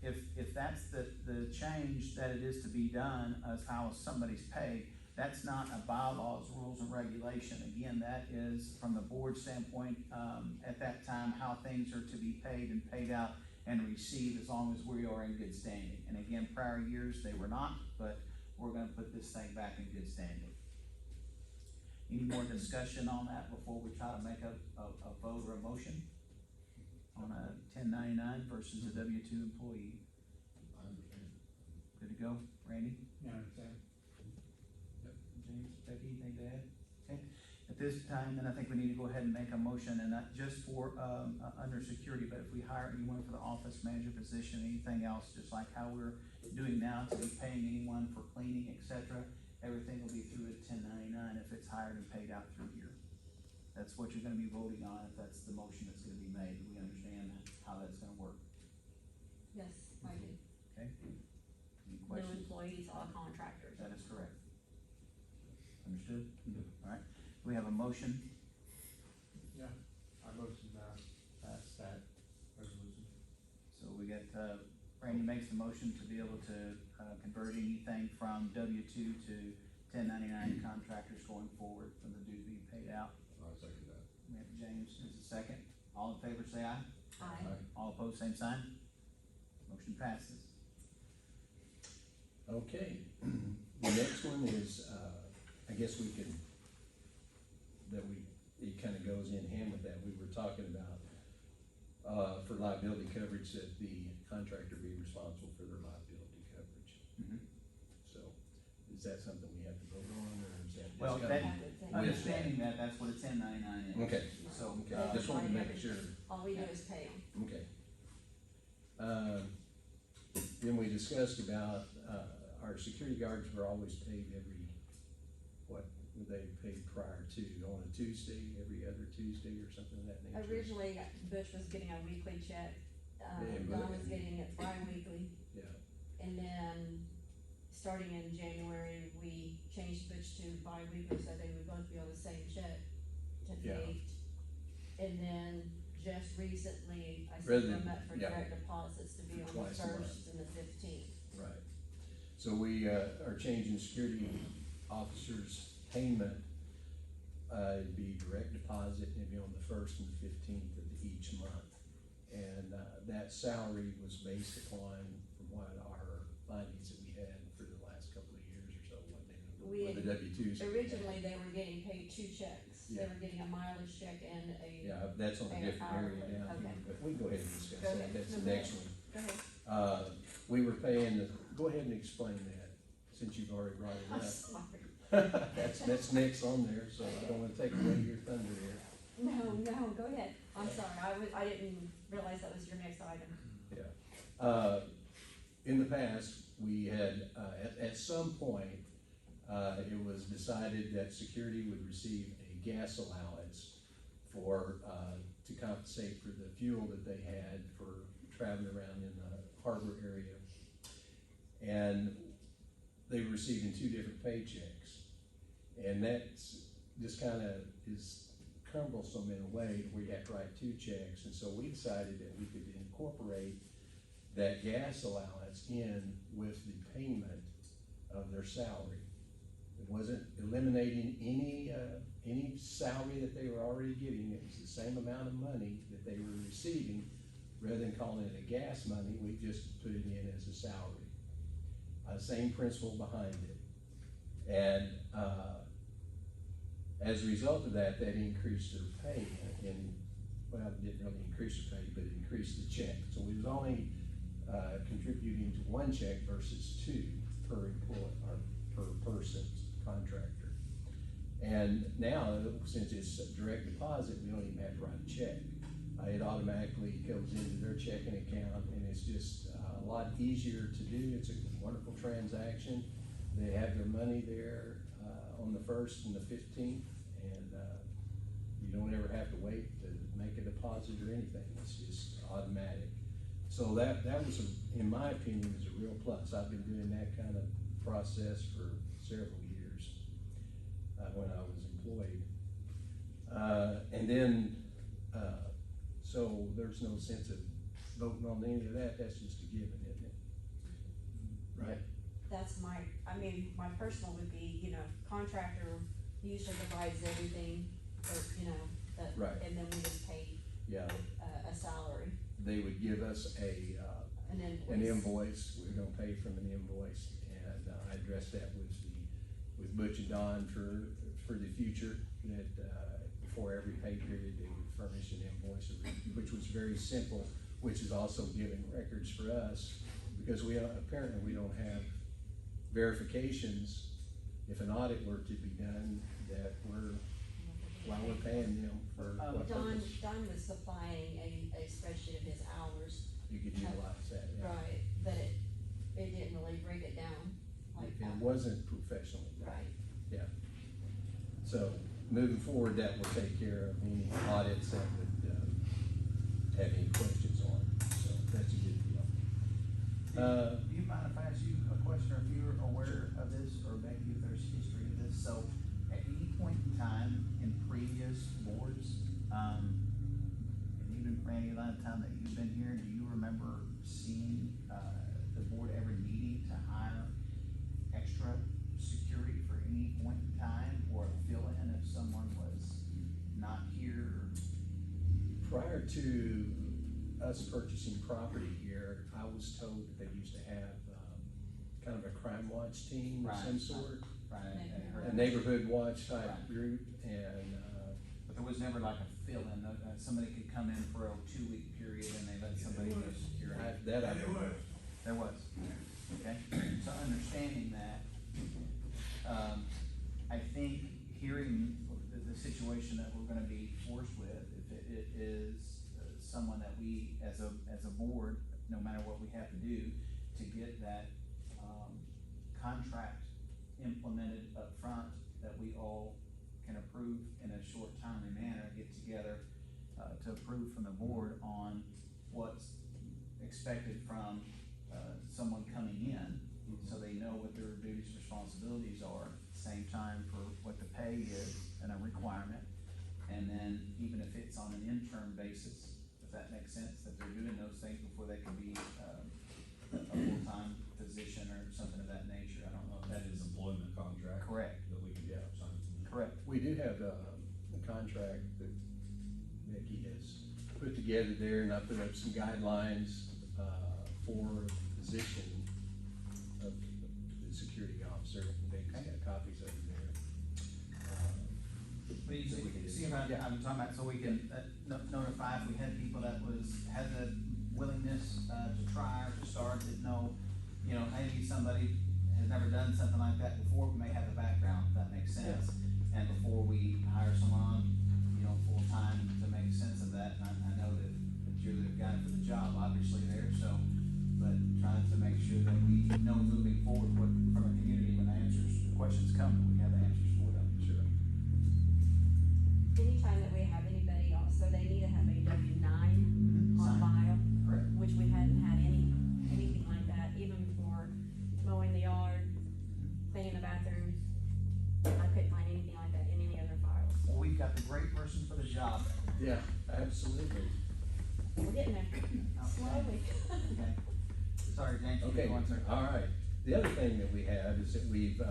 if that's the change that it is to be done as how somebody's paid, that's not a bylaws, rules and regulation. Again, that is from the board standpoint, at that time, how things are to be paid and paid out and received, as long as we are in good standing. And again, prior years, they were not, but we're gonna put this thing back in good standing. Any more discussion on that before we try to make a vote or a motion on a 1099 versus a W-2 employee? I understand. Good to go, Randy? Yeah, I understand. James, Becky, anything to add? Okay, at this time, then I think we need to go ahead and make a motion, and not just for, under security, but if we hire anyone for the office manager position, anything else, just like how we're doing now, to be paying anyone for cleaning, et cetera, everything will be through a 1099 if it's hired and paid out through here. That's what you're gonna be voting on, if that's the motion that's gonna be made. We understand how that's gonna work, Yes, I do. okay? Any No questions? employees, all contractors. That is correct. Understood? All right, we have a motion, Yeah, I motion, pass that resolution. so we got, Randy makes the motion to be able to, convert anything from W-2 to 1099 contractors going forward, from the dues being paid out. I second that. We have James is a second. All in favor, say aye. Aye. All opposed, same sign. Motion passes. Okay, the next one is, I guess we can, it kinda goes in hand with that, we were talking about, for liability coverage, that the contractor be responsible for their liability coverage. Mhm. So, is that something we have to vote on, or is that just? Well, kinda- that- Understanding that, that's what a 1099 is. Okay, So, okay, just wanted to make sure. All we do is pay them. Okay. Then we discussed about, our security guards were always paid what were they paid prior to, on a Tuesday, every other Tuesday or something of that nature? Originally, Butch was getting a weekly check, Yeah, Don but- was getting it bi-weekly, Yeah, and then, starting in January, we changed Butch to bi-weekly, so they would both be on the same check to Yeah. date. And then, just recently, I Rather set them than- up for yeah. direct deposits to be on the Twice a month. 1st and the 15th. right. So we, are changing security officers' payment, it'd be direct deposit, it'd be on the 1st and the 15th of each month. And, that salary was based upon, from what our findings that we had for the last couple of years or so, We with the W-2s. Originally, they were getting paid 2 checks, they Yeah. were getting a mileage check and a, Yeah, that's on a Pay different hourly, area now, okay. but we can go ahead and discuss Go that, ahead. that's No, the go next ahead. one. go ahead. We were paying, go ahead and explain that, since you've already brought it I'm up. sorry. That's next on there, so I don't wanna take away your thunder here. No, go ahead, I'm sorry, I didn't realize that was your next item. In the past, we had, at some point, it was decided that security would receive a gas allowance for, to compensate for the fuel that they had for traveling around in the harbor area. And they were receiving 2 different paychecks. And that's just kind of is cumbersome in a way where you have to write 2 checks. And so we decided that we could incorporate that gas allowance in with the payment of their salary. It wasn't eliminating any salary that they were already getting. It was the same amount of money that they were receiving. Rather than calling it a gas money, we just put it in as a salary. Same principle behind it. And as a result of that, that increased their pay. Well, it didn't really increase their pay, but it increased the check. So we was only contributing to 1 check versus 2 per employee or per person, contractor. And now, since it's a direct deposit, we don't even have to write a check. It automatically goes into their checking account, and it's just a lot easier to do. It's a wonderful transaction. They have their money there on the 1st and the 15th, and you don't ever have to wait to make a deposit or anything. It's just automatic. So that was, in my opinion, is a real plus. I've been doing that kind of process for several years when I was employed. And then, so there's no sense of voting on any of that. That's just a given, isn't it? Right? That's my personal would be, contractor usually provides everything, or, Right. and then we just pay Yeah. a salary, They would give us an invoice. an invoice. We're gonna pay from an invoice, and I addressed that with Butch and Don for the future, that before every pay period, they would furnish an invoice, which was very simple, which is also giving records for us, because apparently we don't have verifications. If an audit were to be done, that while we're paying them for what purpose, Don was supplying a spreadsheet of his hours. you could utilize that, yeah. Right, but it didn't really break it down like It that. wasn't professionally done. Right. Yeah. So, moving forward, that will take care of any audits that would have any questions on, so that's a good deal. Do you mind if I ask you a question, or if you're aware of this, or maybe if there's history of this? So, at any point in time in previous boards, and even for any amount of time that you've been here, do you remember seeing, the board ever needing to hire extra security for any point in time, or fill in if someone was not here? Prior to us purchasing property here, I was told that they used to have, kind of a crime watch team of some sort. Right. A neighborhood watch type Right. group, and, But there was never like a fill-in, somebody could come in for a 2-week period and they let somebody do security. that I don't know. There was, okay, so understanding that, I think hearing the situation that we're gonna be forced with, if it is someone that we, as a board, no matter what we have to do, to get that, contract implemented up front, that we all can approve in a short timely manner, get together, to approve from the board on what's expected from, someone coming in, so they know what their duties, responsibilities are, same time for what the pay is and a requirement. And then even if it's on an interim basis, if that makes sense, that they're doing those things before they can be, a full-time position or something of that nature. I don't know if That is employment contract. Correct. That we can sign. correct. We do have a contract that Nikki has put together there, and I put up some guidelines for the position of the security officer. Nikki's got copies of them there. Please, that we can see do. what Yeah. I'm talking about, so we can notify if we had people that had the willingness to try or to start, that know, maybe somebody has never done something like that before, we may have the background, if that makes sense. And before we hire someone, full-time, to make sense of that, and I know that you're the guy for the job, obviously there, so, but trying to make sure that we know moving forward what, from a community, when the questions come, that we have answers for them. Sure. Anytime that we have anybody also, they need to have a Yeah, absolutely. We're getting there, slowly. Okay. Sorry, James, keep Okay, going, sir. all right. The other thing that we have is that we've,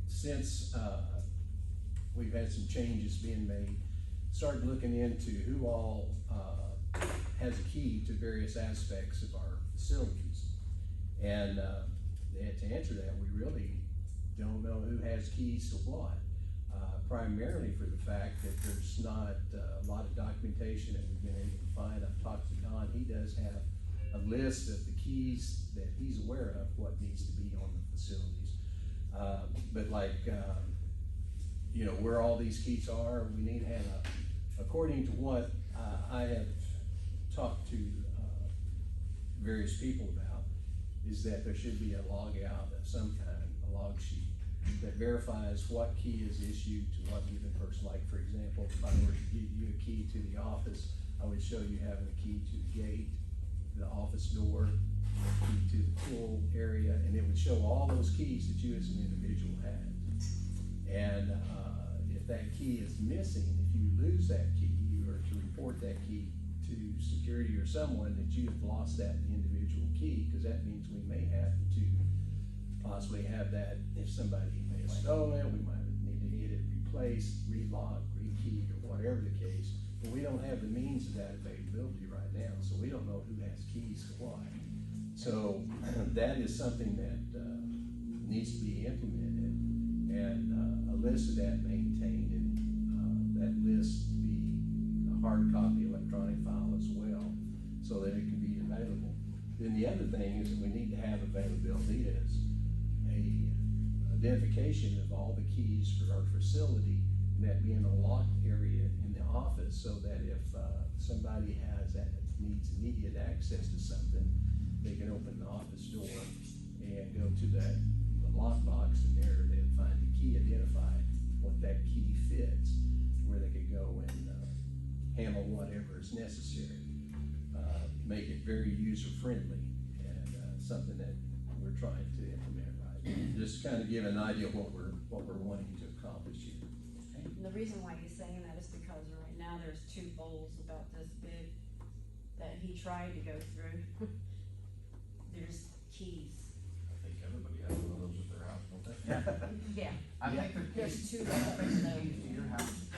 since, we've had some changes being made, started looking into who all, has a key to various aspects of our facilities. And, to answer that, we really don't know who has keys to what. Primarily for the fact that there's not a lot of documentation that we've been able to find. I've talked to Don, he does have a list of the keys that he's aware of, what needs to be on the facilities. But like, you know, where all these keys are, we need to have according to what I have talked to various people about, is that there should be a log out of some kind, a log sheet that verifies what key is issued to what given person. Like, for example, if I were to give you a key to the office, I would show you having a key to the gate, the office door, key to the pool area, and it would show all those keys that you as an individual had. And if that key is missing, if you lose that key, you are to report that key to security or someone that you have lost that individual key, because that means we may have to possibly have that, if somebody may have stolen it, we might need to get it replaced, relocked, rekeyed, or whatever the case. But we don't have the means of that availability right now, so we don't know who has keys to what. So that is something that needs to be implemented, and a list of that maintained, and that list be a hard copy electronic file as well, so that it can be available. Then the other thing is that we need to have availability as a identification of all the keys for our facility, and that be in a locked area in the office, so that if somebody needs immediate access to something, they can open the office door and go to the lockbox, and there they'd find the key identified, what that key fits, where they could go and handle whatever is necessary. Make it very user-friendly, and something that we're trying to implement right. Just kind of give an idea of what we're wanting to accomplish here. And the reason why he's saying that is because right now there's 2 bowls about this big that he tried to go through. There's keys. I think everybody has one of those at their house, don't they? Yeah. Yeah, I think there's keys 2 of them though. to your house.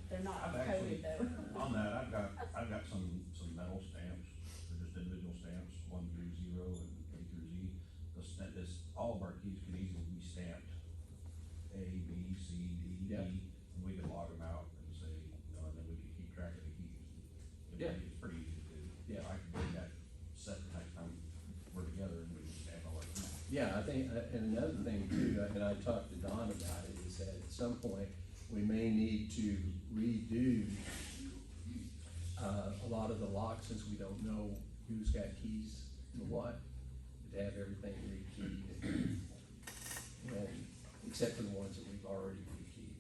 They're not I've actually- coded though. On that, I've got some metal stamps, they're just individual stamps, 1 through 0 and A through Z. All of our keys can easily be stamped, A, B, C, D, E, Yeah. and we can log them out and say, you know, and then we can keep track of the keys. Yeah. It's pretty easy to do. Yeah. I can bring that set the next time we're together and we can stamp all our keys. Yeah, I think, and another thing too, and I talked to Don about it, is that at some point, we may need to redo a lot of the locks, since we don't know who's got keys to what, to have everything rekeyed, and except for the ones that we've already rekeyed.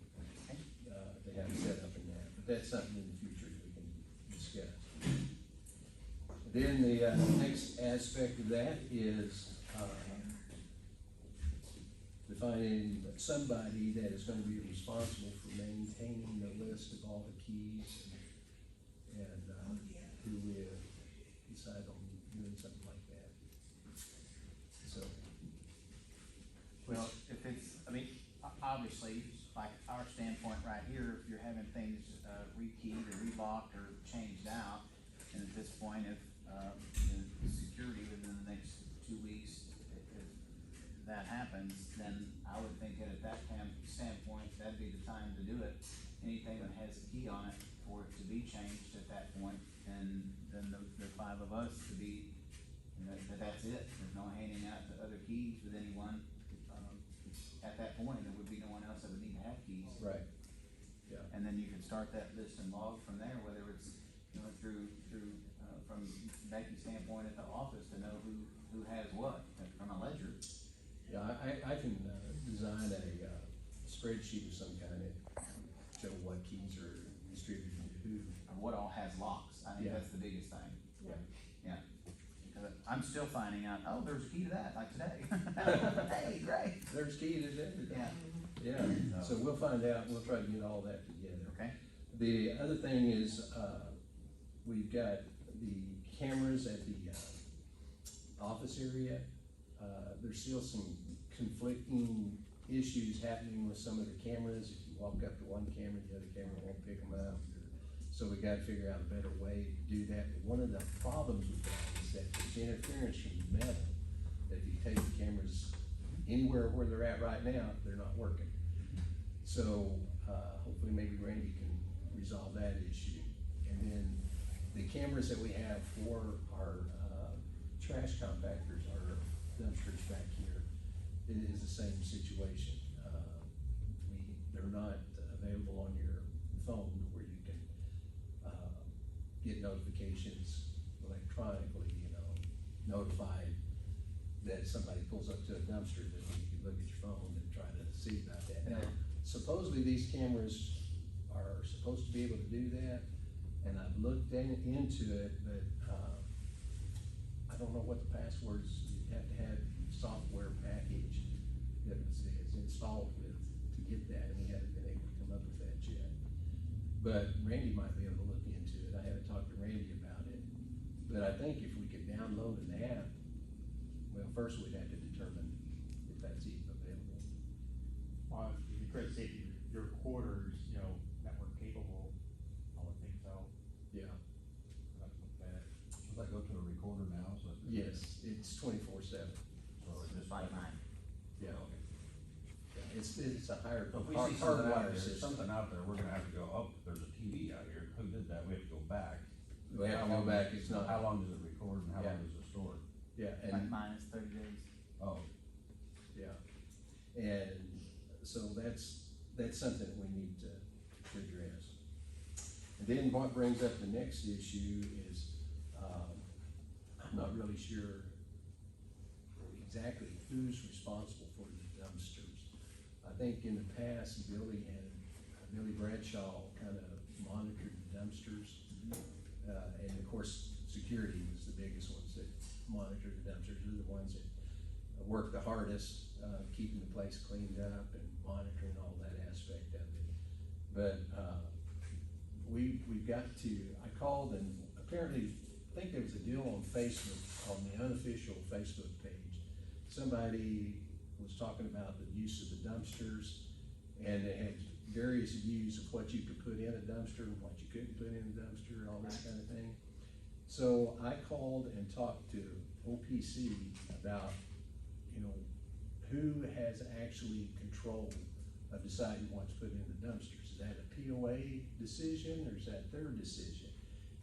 They have set up in that, but that's something in the future we can discuss. Then the next aspect of that is defining somebody that is gonna be responsible for maintaining the list of all the keys, and who we decide on doing something like that. So, Well, if it's, I mean, obviously, like our standpoint right here, if you're having things rekeyed or relocked or changed out, and at this point, if the security within the next 2 weeks, if that happens, then I would think that at that standpoint, that'd be the time to do it. Anything that has a key on it, for it to be changed at that point, and then the 5 of us to be, you know, that's it. There's no handing out the other keys with anyone. At that point, there would be no one else that would need to have keys. right, yeah. And then you can start that list and log from there, whether it's, you know, through from Becky's standpoint at the office to know who has what, from a ledger. Yeah, I can design a spreadsheet of some kind that show what keys are distributed to who. Or what all has locks. I think Yeah. that's the biggest thing. Yeah. Yeah. Because I'm still finding out, oh, there's a key to that, like today. Hey, great. There's keys everything. Yeah. Yeah, so we'll find out, we'll try to get all that together. Okay. The other thing is, we've got the cameras at the, office area. There's still some conflicting issues happening with some of the cameras. If you walk up to one camera, the other camera won't pick them up. So we gotta figure out a better way to do that. But one of the problems with that is that there's interference from metal. That if you take the cameras anywhere where they're at right now, they're not working. So, hopefully maybe Randy can resolve that issue. And then the cameras that we have for our, trash compactors, our dumpsters back here, it is the same situation. They're not available on your phone where you can, get notifications electronically, notified that somebody pulls up to a dumpster, that you can look at your phone and try to see about that. Now, supposedly these cameras are supposed to be able to do that, and I've looked into it, but, I don't know what the passwords, you have to have software package that is installed with to get that, and we haven't been able to come up with that yet. But Randy might be able to look into it. I haven't talked to Randy about it, but I think if we could download an app, well, first we'd have to determine if that's even available. Well, if you could say your recorders, network capable, I would think so. Yeah. That's not bad. Does that go to a recorder now, so? Yes, it's 24/7. So it's just Like mine. Yeah. Yeah, it's a higher, So if we see something out hardwired there, system. something out there, we're gonna have to go, oh, there's a TV out here, who did that, we have to go back. We have to go back, it's not. How long does it record and how Yeah. long does it store? Yeah, Like and, mine is 30 days. Oh, yeah, and so that's something that we need to address. And then what brings up the next issue is, I'm not really sure exactly who's responsible for the dumpsters. I think in the past, Billy Bradshaw kind of monitored the dumpsters. And of course, security was the biggest ones that monitor the dumpsters. They're the ones that work the hardest, keeping the place cleaned up and monitoring all that aspect of it. But, we've got to, I called and apparently, I think there was a deal on Facebook, on the unofficial Facebook page. Somebody was talking about the use of the dumpsters, and they had various views of what you could put in a dumpster and what you couldn't put in a dumpster, all this kind of thing. So I called and talked to OPC about, who has actually control of deciding what to put in the dumpsters. Is that a POA decision, or is that their decision?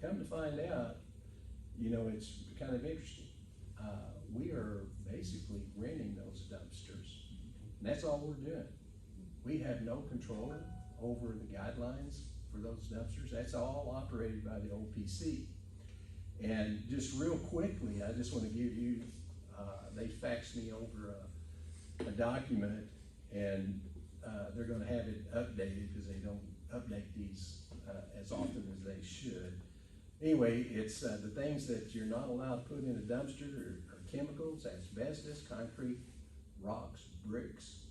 Come to find out, it's kind of interesting. We are basically renting those dumpsters, and that's all we're doing. We have no control over the guidelines for those dumpsters. That's all operated by the OPC. And just real quickly, I just want to give you, they faxed me over a document, and they're gonna have it updated because they don't update these as often as they should. Anyway, it's the things that you're not allowed to put in a dumpster are chemicals, asbestos, concrete, rocks, bricks,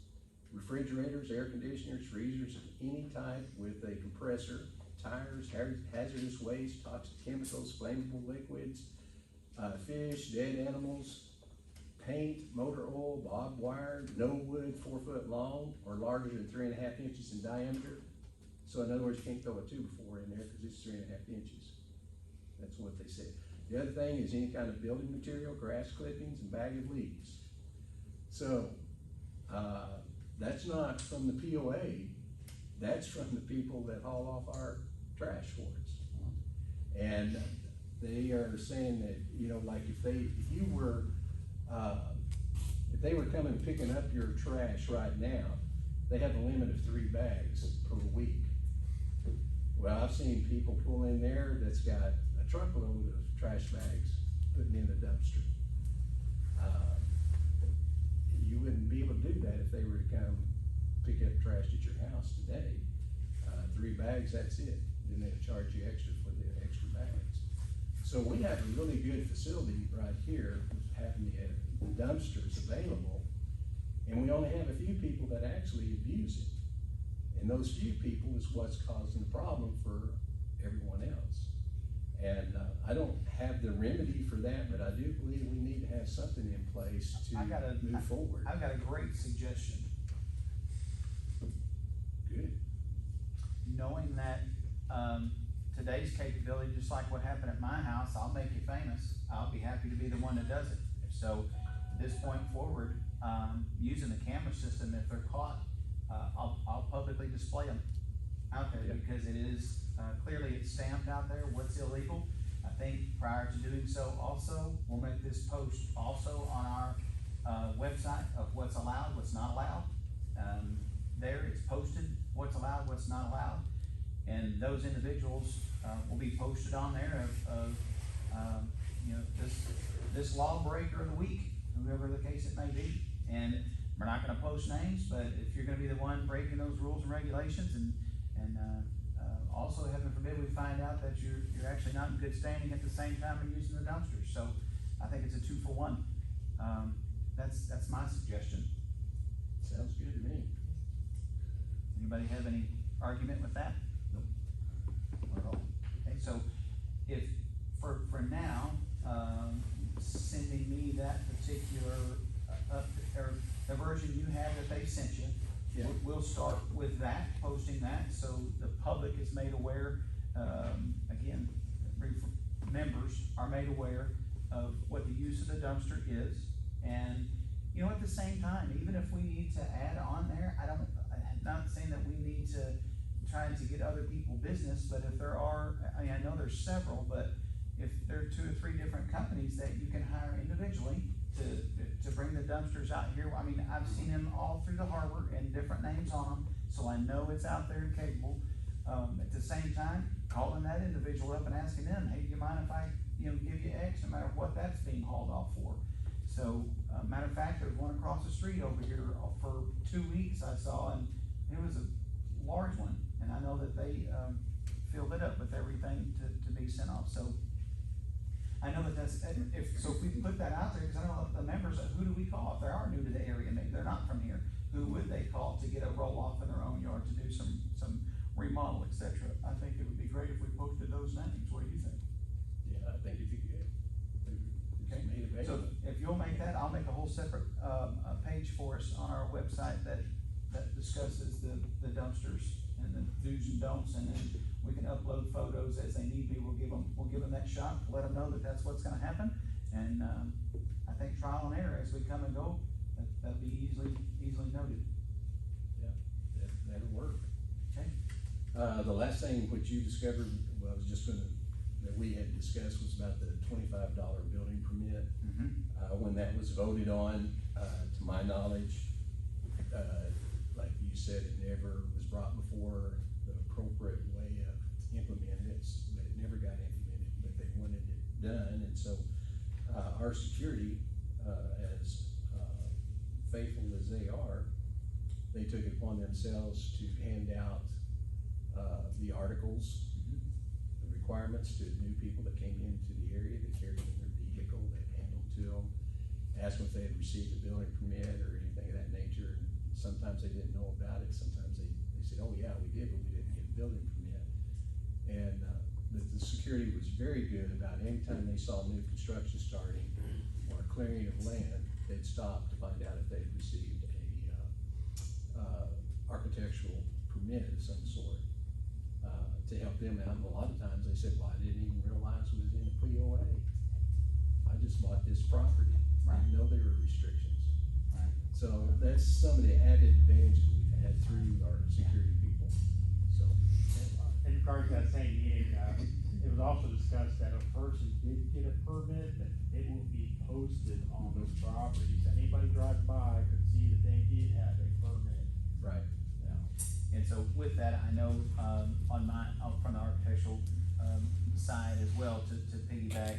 refrigerators, air conditioners, freezers of any type with a compressor, tires, hazardous waste, toxic chemicals, flammable liquids, fish, dead animals, paint, motor oil, barbed wire, no wood 4 foot long or larger than 3.5 inches in diameter. So in other words, you can't throw a 2x4 in there because it's 3.5 inches. That's what they said. The other thing is any kind of building material, grass clippings, and bag of leaves. So, that's not from the POA, that's from the people that haul off our trash for us. And they are saying that, like if they were coming and picking up your trash right now, they have a limit of 3 bags per week. Well, I've seen people pull in there that's got a truckload of trash bags putting in a dumpster. You wouldn't be able to do that if they were to come pick up trash at your house today. 3 bags, that's it. Then they'd charge you extra for the extra bags. So we have a really good facility right here, having the dumpsters available, and we only have a few people that actually abuse it. And those few people is what's causing the problem for everyone else. And I don't have the remedy for that, but I do believe we need to have something in place to move forward. I've got a great suggestion. Good. Knowing that, today's capability, just like what happened at my house, I'll make you famous. I'll be happy to be the one that does it. So, this point forward, using the camera system, if they're caught, I'll publicly display them out there, Yeah. because it is, clearly it's stamped out there, what's illegal. I think prior to doing so also, we'll make this post also on our, website of what's allowed, what's not allowed. There it's posted, what's allowed, what's not allowed. And those individuals, will be posted on there of, you know, this lawbreaker of the week, whoever the case it may be. And we're not gonna post names, but if you're gonna be the one breaking those rules and regulations, and also, heaven forbid, we find out that you're actually not in good standing at the same time of using the dumpsters. So I think it's a 2-for-1. That's my suggestion. Sounds good to me. Anybody have any argument with that? Nope. Not at all. Okay, so if, for now, sending me that particular, or the version you have that they sent you, Yeah. we'll start with that, posting that, so the public is made aware, again, members are made aware of what the use of the dumpster is. And, you know, at the same time, even if we need to add on there, I'm not saying that we need to try to get other people business, but if there are, I mean, I know there's several, but if there are 2 or 3 different companies that you can hire individually to bring the dumpsters out here, I mean, I've seen them all through the harbor and different names on them, so I know it's out there and capable. At the same time, calling that individual up and asking them, hey, do you mind if I, you know, give you X, no matter what that's being hauled off for? So, matter of fact, there's one across the street over here for 2 weeks I saw, and it was a large one, and I know that they, filled it up with everything to be sent off, so. I know that if we put that out there, because I know the members, who do we call if they are new to the area, maybe they're not from here, who would they call to get a roll-off in their own yard to do some remodel, et cetera? I think it would be great if we posted those names. What do you think? Yeah, I think if you could, Okay. made So available. if you'll make that, I'll make a whole separate, page for us on our website that discusses the dumpsters and the do's and don'ts, and then we can upload photos as they need be. We'll give them that shot, let them know that that's what's gonna happen. And, I think trial and error as we come and go, that'll be easily noted. Yeah, that'll work. Okay? The last thing which you discovered, well, I was just that we had discussed was about the $25 building permit. Mm-hmm. When that was voted on, to my knowledge, like you said, it never was brought before the appropriate way of implementing it, but it never got implemented, but they wanted it done. And so, our security, as faithful as they are, they took it upon themselves to hand out the articles, the requirements to new people that came into the area, that carried in their vehicle, that handled to them, asked them if they had received a building permit or anything of that nature. And sometimes they didn't know about it, sometimes they said, oh yeah, we did, but we didn't get a building permit. And the security was very good about anytime they saw new construction starting or clearing of land, they'd stop to find out if they'd received a architectural permit of some sort, to help them out. And a lot of times they said, well, I didn't even realize it was in a POA. I just bought this property. I didn't know there were restrictions. Right. So that's some of the added advantages we've had through our security people, so. In regards to that same meeting, it was also discussed that a person did get a permit, that it will be posted on those properties. Anybody driving by could see that they did have a permit. Right. Yeah. And so with that, I know, from the architectural, side as well, to piggyback,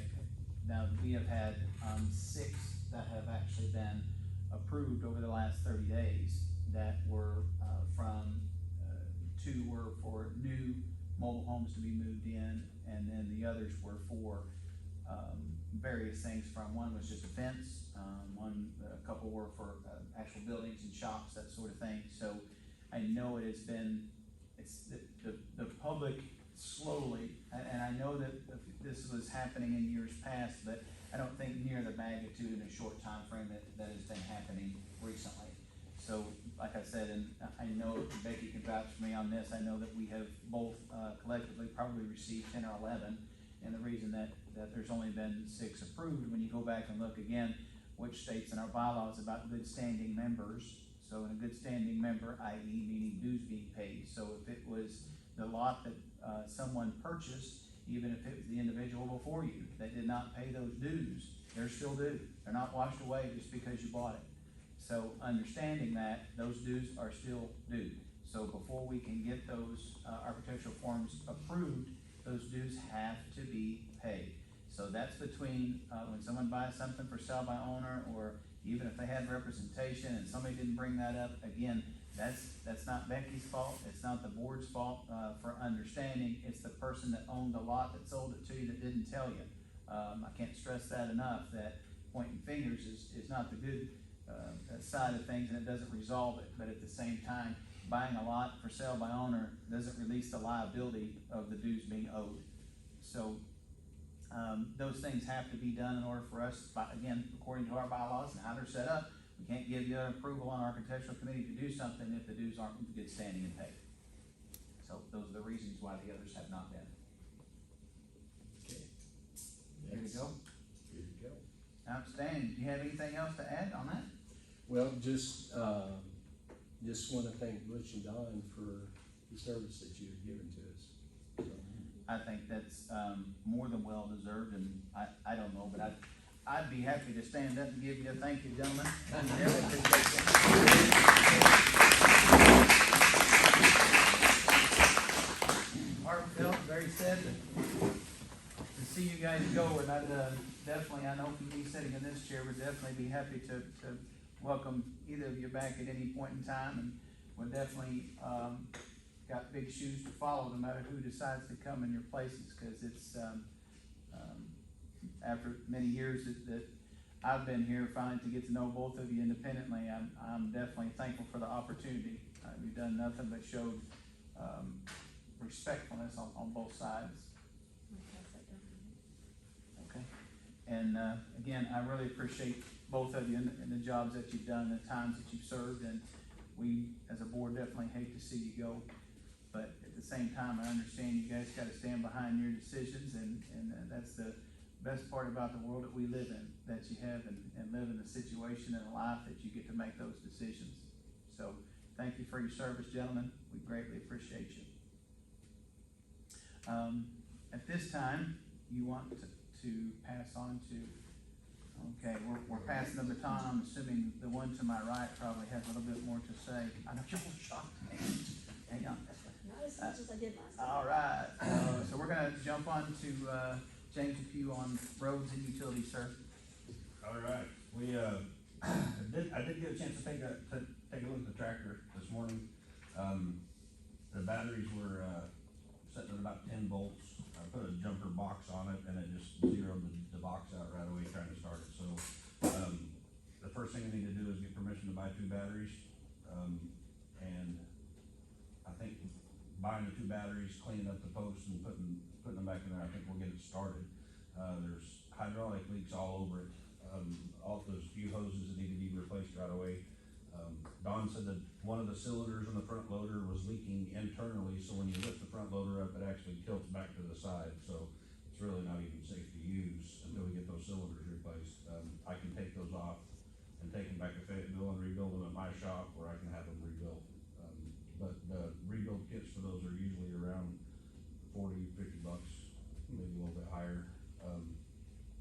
now, we have had, 6 that have actually been approved over the last 30 days that were, from, 2 were for new mobile homes to be moved in, and then the others were for, various things from, one was just a fence, a couple were for, actual buildings and shops, that sort of thing. So, I know it has been, it's the public slowly, and I know that this was happening in years past, but I don't think near the magnitude in a short time frame that has been happening recently. So, like I said, and I know Becky can vouch for me on this, I know that we have both collectively probably received 10 or 11, and the reason that there's only been 6 approved, when you go back and look again, which states in our bylaws about good standing members. So in a good standing member, i.e. meaning dues being paid. So if it was the lot that someone purchased, even if it was the individual before you that did not pay those dues, they're still due. They're not washed away just because you bought it. So understanding that, those dues are still due. So before we can get those architectural forms approved, those dues have to be paid. So that's between when someone buys something for sale by owner, or even if they had representation and somebody didn't bring that up, again, that's not Becky's fault, it's not the board's fault for understanding, it's the person that owned the lot that sold it to you that didn't tell you. I can't stress that enough, that pointing fingers is not the good side of things, and it doesn't resolve it, but at the same time, buying a lot for sale by owner doesn't release the liability of the dues being owed. So those things have to be done in order for us, again, according to our bylaws and how they're set up. We can't give you an approval on architectural committee to do something if the dues aren't in good standing and paid. So those are the reasons why the others have not been. Okay. Here to go. Here to go. Outstanding. Do you have anything else to add on that? Well, just want to thank Butch and Don for the service that you have given to us. So, I think that's more than well deserved, and I don't know, but I'd be happy to stand up and give you a thank you, gentlemen. I really appreciate it. Heartfelt, very sad to see you guys go, and I'd definitely, I know from me sitting in this chair, would definitely be happy to welcome either of you back at any point in time, and would definitely got big shoes to follow no matter who decides to come in your places, because it's after many years that I've been here, finally to get to know both of you independently, I'm definitely thankful for the opportunity. You've done nothing but showed respectfulness on both sides. Okay, and again, I really appreciate both of you and the jobs that you've done, the times that you've served, and we as a board definitely hate to see you go. But at the same time, I understand you guys gotta stand behind your decisions, and that's the best part about the world that we live in, that you have and live in a situation and a life that you get to make those decisions. So thank you for your service, gentlemen. We greatly appreciate you. At this time, you want to pass on to, okay, we're passing the baton. I'm assuming the one to my right probably has a little bit more to say. I know you're shocked, man. Hang on. Not as much as I did last time. All right, so we're gonna jump on to James Pugh on roads and utilities, sir. All right, we, I did get a chance to take a look at the tractor this morning. The batteries were, sitting at about 10 volts. I put a jumper box on it and it just zeroed the box out right away trying to start it. So, the first thing I need to do is get permission to buy 2 batteries. And I think buying the 2 batteries, cleaning up the posts and putting them back in there, I think we'll get it started. There's hydraulic leaks all over it. All those few hoses that need to be replaced right away. Don said that one of the cylinders in the front loader was leaking internally, so when you lift the front loader up, it actually tilts back to the side. So it's really not even safe to use until we get those cylinders replaced. I can take those off and take them back to Fayetteville and rebuild them at my shop, or I can have them rebuilt. But the rebuild kits for those are usually around $40, $50, maybe a little bit higher,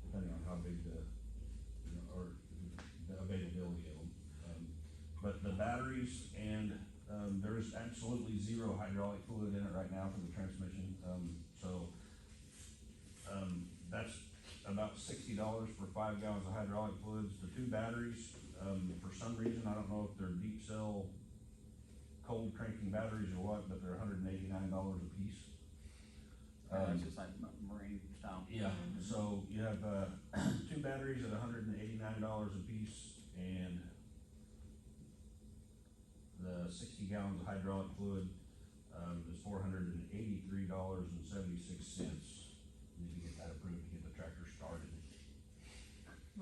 depending on how big or the availability of them. But the batteries, and there is absolutely zero hydraulic fluid in it right now for the transmission. That's about $60 for 5 gallons of hydraulic fluids. The 2 batteries, for some reason, I don't know if they're deep cell cold cranking batteries or what, but they're $189 a piece. It's just like marine style. Yeah, so you have 2 batteries at $189 a piece, and the the 60 gallons of hydraulic fluid, is $483.76. Need to get that approved to get the tractor started.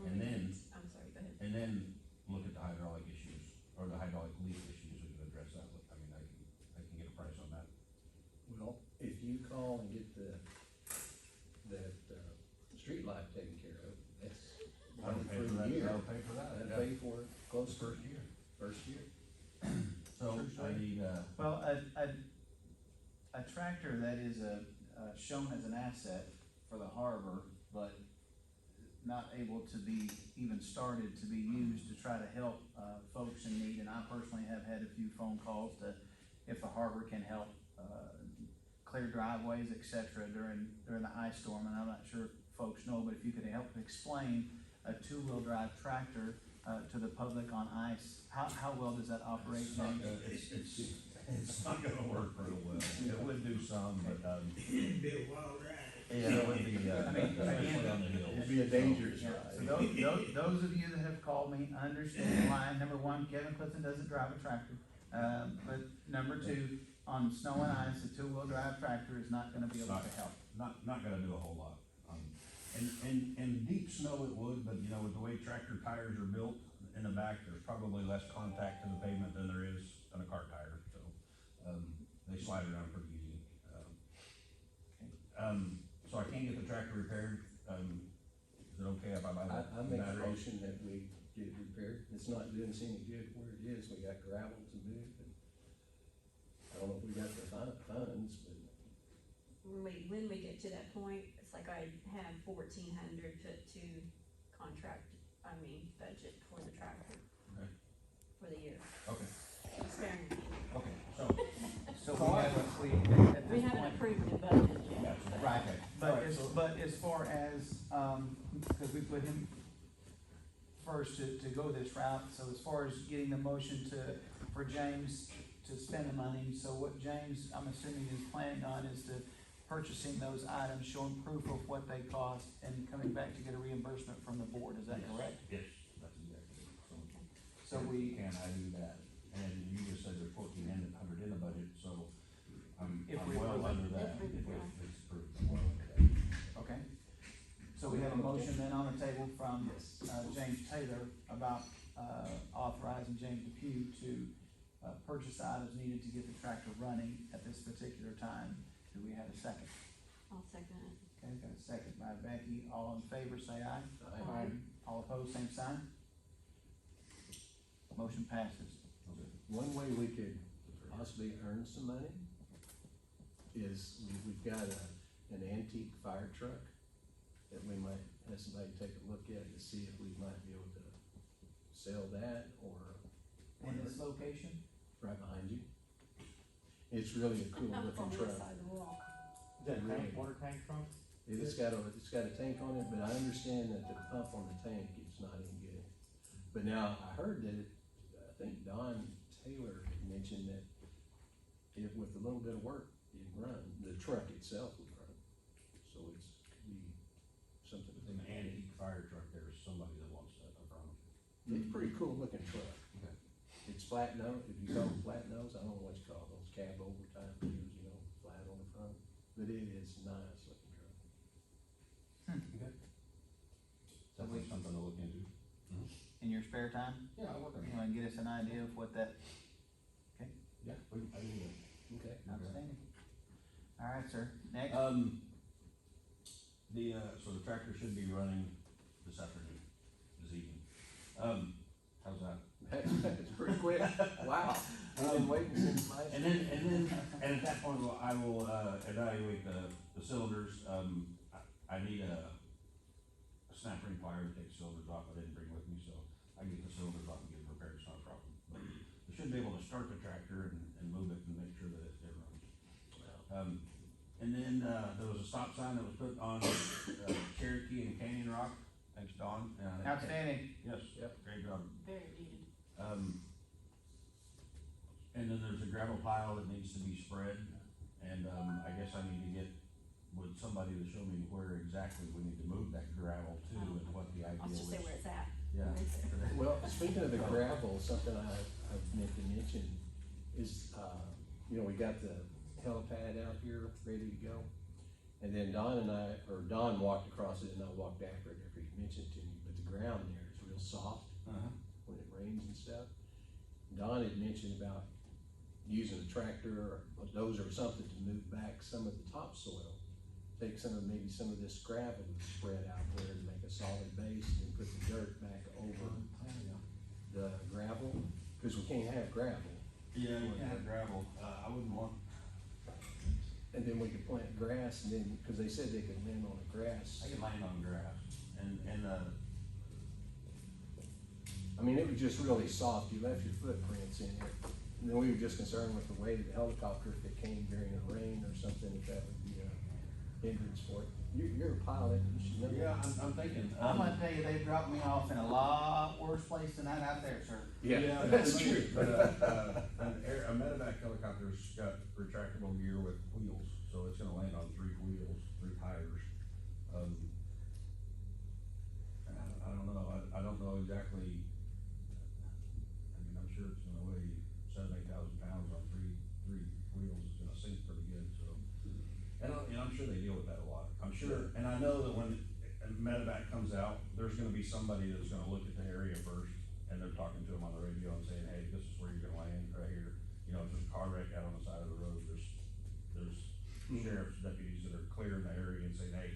And then, I'm sorry, go ahead. and then look at the hydraulic issues, or the hydraulic leak issues, we can address that with, I mean, I can get a price on that. Well, if you call and get street light taken care of, that's That'll pay for for the that, year. that'll pay for that, That'd yeah. pay for it close to First year. first year. So, I need, Well, a tractor that is shown as an asset for the harbor, but not able to be even started to be used to try to help, folks in need, and I personally have had a few phone calls to, if the harbor can help, clear driveways, et cetera, during the ice storm, and I'm not sure if folks know, but if you could help explain a two-wheel drive tractor, to the public on ice, how well does that operate? it's not gonna, it's not gonna work real well. It would do some, but, It'd be a wild ride. yeah, it would be, I mean, especially again, on the hills. It'd be a dangerous Yeah, ride. so those of you that have called me understand why, number one, Kevin Clifton doesn't drive a tractor. But number two, on snow and ice, a two-wheel drive tractor is not gonna be able to help. Not gonna do a whole lot. In deep snow it would, but you know, with the way tractor tires are built in the back, there's probably less contact to the pavement than there is on a car tire, so, they slide around pretty easy. So I can't get the tractor repaired, is it okay if I buy the I make a battery? motion that we get it repaired. It's not doing us any good where it is. We got gravel to move and I don't know if we got the funds, but When we get to that point, it's like I have 1,400 put to budget for the tractor. Okay. For the year, Okay, sparing me. okay, so, So we at We this haven't point, approved the budget yet. Gotcha. right, Alright, but as far as, cause we put him first to go this route, so as far as getting the motion for James to spend the money, so what James, I'm assuming is planning on is to purchasing those items, showing proof of what they cost, and coming back to get a reimbursement from the board, is that yes, correct? Yes, that's exactly it. So we, Can I do that? And you just said there's 1,400 in the budget, so I'm If we well approve it. under that. If we If approve it's approved, I'm well under that. okay, so we have a motion then on the table from, James Taylor about, authorizing James Depew to, purchase the items needed to get the tractor running at this particular time. Do we have a second? I'll second it. Okay, got a second by Becky, all in favor say aye. I, All opposed, same sign. Motion passes. one way we could possibly earn some money is we've got an antique fire truck that we might have somebody take a look at to see if we might be able to sell that or In this location, right behind you. It's really a cool On looking the truck. side of the wall. Is that Really? tank, water tank trunk? It's got a tank on it, but I understand that the pump on the tank is not any good. But now I heard that, I think Don Taylor had mentioned that if with a little bit of work, it'd run, the truck itself would run. So it's be something. It's an antique fire truck, there's somebody that wants that, I promise. It's a pretty cool looking truck. Okay. It's flat nose, if you call them flat nose, I don't know what you call those cab over type deals, you know, flat on the front. But it is nice looking truck. Okay. Definitely something to look into. in your spare time, Yeah, I'll work on you it. wanna get us an idea of what that, Yeah, I can do that. Okay. outstanding. All right, sir, next. So the tractor should be running this afternoon, this evening. How's that? That's pretty quick. Wow. We've been waiting since last. And at that point, I will, evaluate the cylinders. I need a snap ring plier to take the cylinders off, I didn't bring with me, so I can get the cylinders off and get them repaired, it's not a problem. But we should be able to start the tractor and move it and make sure that it runs. And then, there was a stop sign that was put on, Cherokee and Canyon Rock, thanks Don. Outstanding. Yes, Yep. great job. Very needed. And then there's a gravel pile that needs to be spread, and, I guess I need to get with somebody to show me where exactly we need to move that gravel to and what the I'll ideal just say is. where it's at. Yeah. Well, speaking of the gravel, something I meant to mention, is, you know, we got the helipad out here ready to go. And then Don walked across it and I walked after it after he mentioned it to me, but the ground there is real soft when it rains and stuff. Don had mentioned about using a tractor or a dozer or something to move back some of the topsoil. Take maybe some of this gravel and spread out there to make a solid base and then put the dirt back over the gravel, cause we can't have gravel. Yeah, you can have gravel, I wouldn't want. And then we could plant grass and then, cause they said they could land on the grass. I can land on grass, and, I mean, it was just really soft, you left your footprints in it. And then we were just concerned with the weight of the helicopter, if it came during the rain or something, if that would be a hindrance for it. You're a pilot, you should know. yeah, I'm thinking. I'm gonna tell you, they dropped me off in a lot worse place than that out there, sir. Yeah, that's true. But, a medevac helicopter's got retractable gear with wheels, so it's gonna land on 3 wheels, 3 tires. I don't know, I don't know exactly. I mean, I'm sure it's gonna weigh 7,000-8,000 pounds on three wheels, it's gonna sink pretty good, so. And I'm sure they deal with that a lot, I'm sure, and I know that when a medevac comes out, there's gonna be somebody that's gonna look at the area first, and they're talking to them on the radio and saying, hey, this is where you're gonna land, right here. You know, if there's a car wreck out on the side of the road, there's sheriff's deputies that are clearing the area and saying, hey,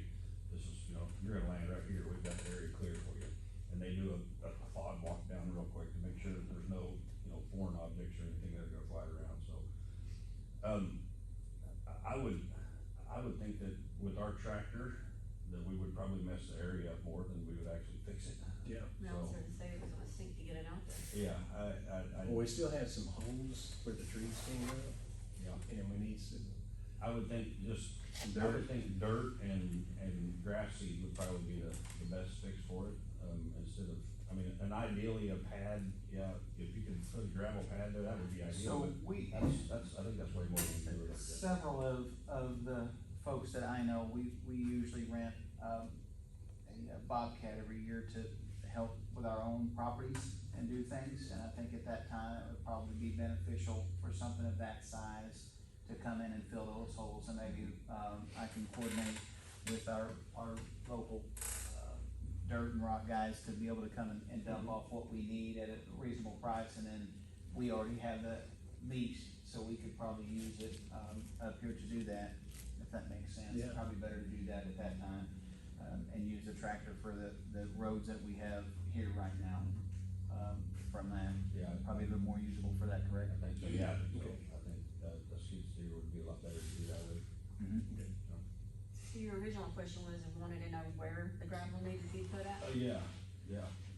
this is, you know, you're gonna land right here, we've got the area clear for you. And they do a fog walk down real quick to make sure that there's no, you know, foreign objects or anything that are gonna fly around, so. I would think that with our tractor, that we would probably mess the area up more than we would actually fix it. Yeah. Now, I was going to say it was gonna sink to get it out there. Yeah, Well, we still have some holes where the trees came up, yeah, and we need some, I would think dirt and grass seed would probably be the best fix for it, instead of, I mean, and ideally a pad, yeah, if you could put a gravel pad there, that would be ideal, So but that's, I think that's way more than we can do with it. Several of the folks that I know, we usually rent, a Bobcat every year to help with our own properties and do things, and I think at that time, it would probably be beneficial for something of that size to come in and fill those holes, and maybe, I can coordinate with our local, dirt and rock guys to be able to come and dump off what we need at a reasonable price, and then we already have the meat, so we could probably use it, up here to do that, if that makes sense. Yeah. Probably better to do that at that time, and use the tractor for the roads that we have here right now, from that. Yeah. Probably a little more usable for that, correct? I think so, yeah, I think, the skid steer would be a lot better to do that with. So your original question was, you wanted to know where the gravel needed to be put at? Yeah,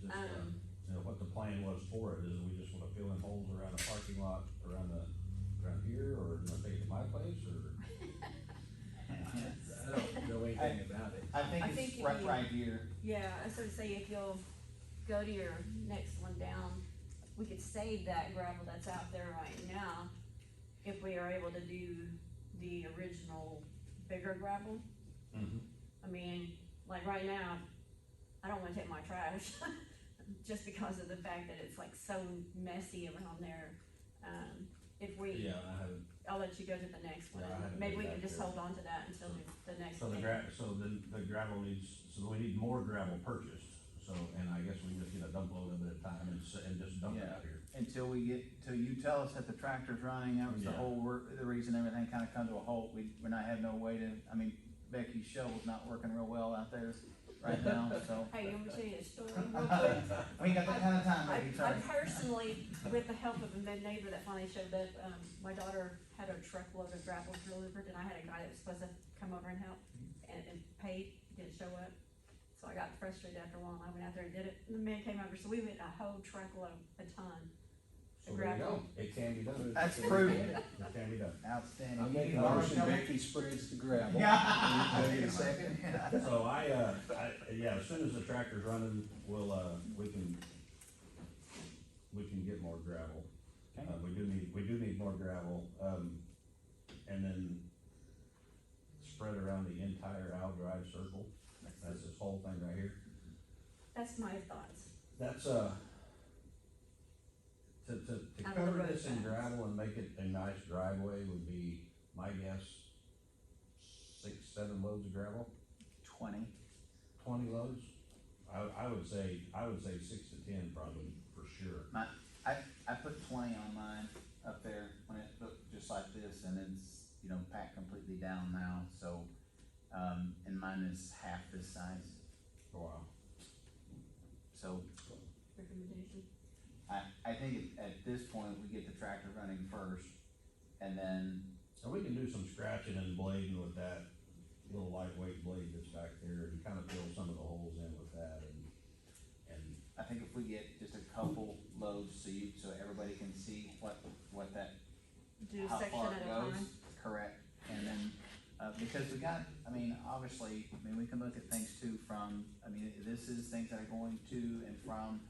just, Um, what the plan was for it, is we just wanna fill in holes around the parking lot, around here, or you wanna take it to my place, or? I don't know anything about it. I I think think it's if right, you- right here. Yeah, I was gonna say, if you'll go to your next one down, we could save that gravel that's out there right now if we are able to do the original bigger gravel. I mean, like right now, I don't wanna take my trash, just because of the fact that it's like so messy around there. If we, Yeah, I haven't, I'll let you go to the next one, Yeah, I haven't maybe we been can back just there. hold on to that until the next so meeting. so the gravel needs, so we need more gravel purchased, so, and I guess we just get a dump load of it at a time and just dump it Yeah. out here. Until you tell us that the tractor's running, that was the Yeah. the reason everything kinda come to a halt. When I have no way to, I mean, Becky's shovel's not working real well out there right now, so. Hey, you want me to tell you a story real quick? We ain't got that kinda time, Becky, I sorry. personally, with the help of a neighbor that finally showed up, my daughter had a truckload of gravel delivered, and I had a guy that was supposed to come over and help, and paid, didn't show up. So I got frustrated after a while, and I went out there and did it, and the man came over, so we went a whole truckload, a ton. So there you go, it can be done. That's proven. It can be done. Outstanding. I'm making You a wanna motion, tell me? Becky spreads the gravel. Yeah. Can I get a second? So yeah, as soon as the tractor's running, we'll, we can get more gravel. We do need more gravel, and then spread around the entire Al Drive circle. That's this whole thing right here. That's my thoughts. That's, To Out of the cover road this in fence. gravel and make it a nice driveway would be, my guess, 6, 7 loads of gravel, 20. 20 loads? I would say 6 to 10 probably, for sure. I put 20 on mine up there when it looked just like this, and it's, you know, packed completely down now, so, and mine is half this size, Wow. so Recommendation? I think at this point, we get the tractor running first, and then, And we can do some scratching and blading with that little lightweight blade that's back there, and kind of fill some of the holes in with that, and I think if we get just a couple loads, so everybody can see what that, Do a how section far at it a goes, time? correct, and then, because we got, I mean, obviously, I mean, we can look at things too from, I mean, this is things that are going to and from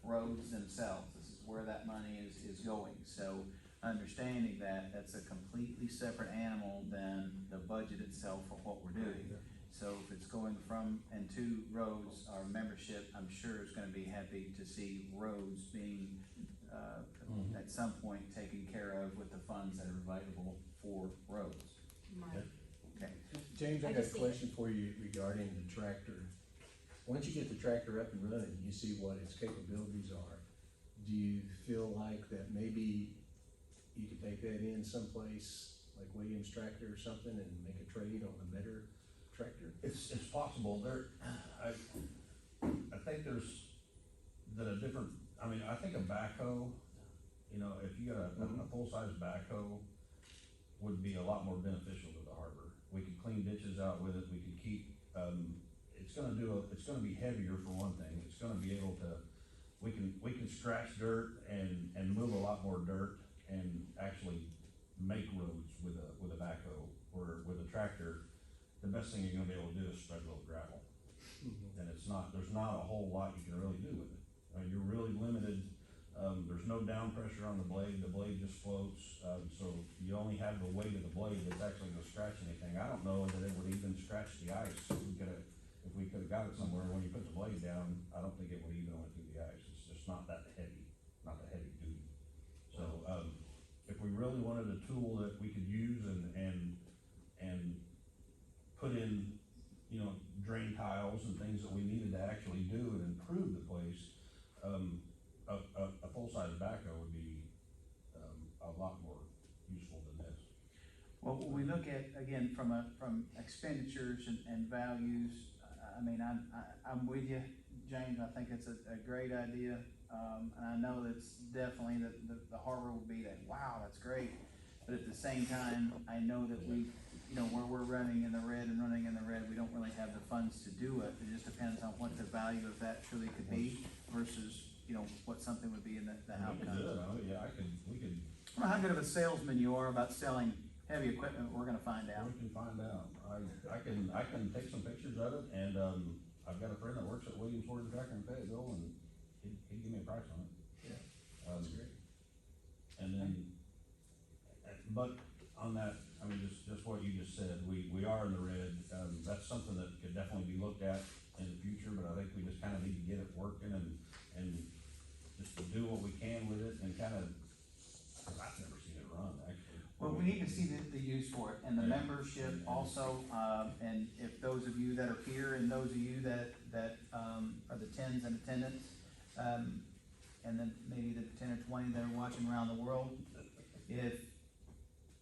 roads themselves, this is where that money is going, so understanding that, that's a completely separate animal than the budget itself for what we're doing. So if it's going from and to roads, our membership, I'm sure is gonna be happy to see roads being, at some point taken care of with the funds that are available for roads. Right. Okay, James, I I got a just see question for you regarding the tractor. Once you get the tractor up and running, you see what its capabilities are. Do you feel like that maybe you could take that in someplace like Williams Tractor or something and make a trade on a better tractor? it's possible, I think there's, a different, I mean, I think a backhoe, you know, if you got a full-size backhoe, would be a lot more beneficial to the harbor. We could clean ditches out with it, we could keep, it's gonna be heavier for one thing, it's gonna be able to, we can scratch dirt and move a lot more dirt and actually make roads with a backhoe, or with a tractor. The best thing you're gonna be able to do is spread a little gravel, and there's not a whole lot you can really do with it. You're really limited, there's no down pressure on the blade just floats, so you only have the weight of the blade that's actually gonna scratch anything. I don't know that it would even scratch the ice. If we could've got it somewhere, when you put the blade down, I don't think it would even went through the ice, it's just not that heavy duty. So, if we really wanted a tool that we could use and put in, you know, drain tiles and things that we needed to actually do and improve the place, a full-size backhoe would be, a lot more useful than this. well, when we look at, again, from expenditures and values, I mean, I'm with you, James, I think it's a great idea. And I know it's definitely the harbor will be that, wow, that's great. But at the same time, I know that we, you know, where we're running in the red, we don't really have the funds to do it. It just depends on what the value of that truly could be versus, you know, what something would be in the We could outcome. do it, yeah, we could, I don't know how good of a salesman you are about selling heavy equipment, we're gonna find out. we can find out. I can take some pictures of it, and, I've got a friend that works at Williams Ford Tractor in Fayetteville, and he'd give me a price on it. Yeah, That's great. And then, but on that, I mean, just what you just said, we are in the red, that's something that could definitely be looked at in the future, but I think we just kind of need to get it working and just to do what we can with it and kind of, I've never seen it run, actually. Well, we need to see the use for it and the Yeah. membership also, and if those of you that are here and those of you that, are the tens in attendance, and then maybe the 10 or 20 that are watching around the world, if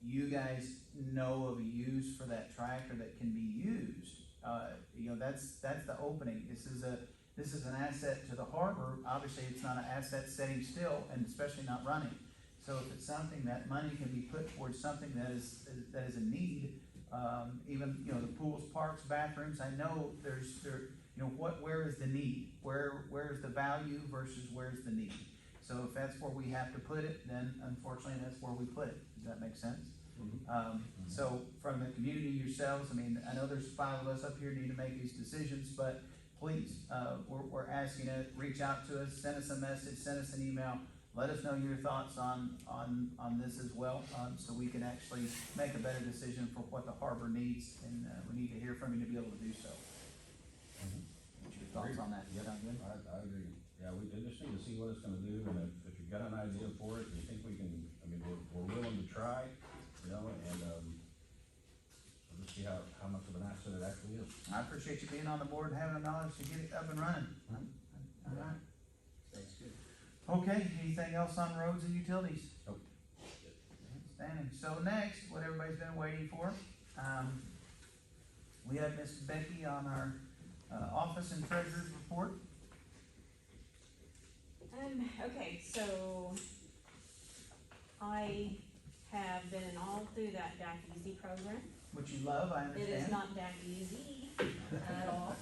you guys know of a use for that tractor that can be used, you know, that's the opening. This is an asset to the harbor. Obviously, it's not an asset sitting still, and especially not running. So if it's something that money can be put towards something that is a need, even, you know, the pools, parks, bathrooms, I know you know, where is the need? Where's the value versus where's the need? So if that's where we have to put it, then unfortunately, that's where we put it. Does that make sense? So from the community yourselves, I mean, I know there's 5 of us up here need to make these decisions, but please, we're asking you to reach out to us, send us a message, send us an email. Let us know your thoughts on this as well, so we can actually make a better decision for what the harbor needs, and we need to hear from you to be able to do so. What's your thoughts on that? Yeah, Sound good? I agree. Yeah, we just need to see what it's gonna do, and if you you've got an idea for it, you think we can, I mean, we're willing to try, you know, and, so let's see how much of an asset it actually is. I appreciate you being on the board and having the knowledge to get it up and running. All right. Thanks, good. Okay, anything else on roads and utilities? Nope. Outstanding. So next, what everybody's been waiting for, we have Miss Becky on our, office and treasurer's report. Okay, so I have been all through that DAC Easy program. Which you love, I It understand. is not DAC Easy at all.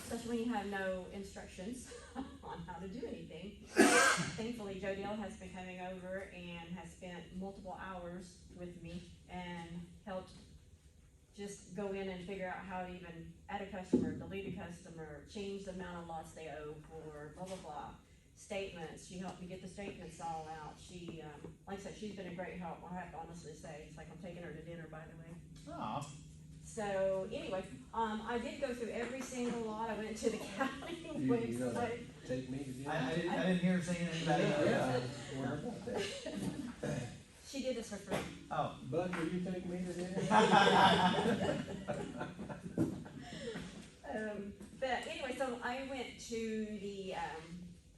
Especially when you have no instructions on how to do anything. Thankfully, Joe Dale has been coming over and has spent multiple hours with me and helped just go in and figure out how to even add a customer, delete a customer, change the amount of lots they owe for blah, blah, blah. Statements, she helped me get the statements all out. She, like I said, she's been a great help, I have to honestly say. It's like I'm taking her to dinner, by the way. Aw, So anyway, I did go through every single lot. I went to the county You know, website. take me to dinner. I didn't hear her saying anybody else. Yeah, wonder about that. She did this for free. Oh, Bud, will you take me to dinner? But anyway, so I went to the,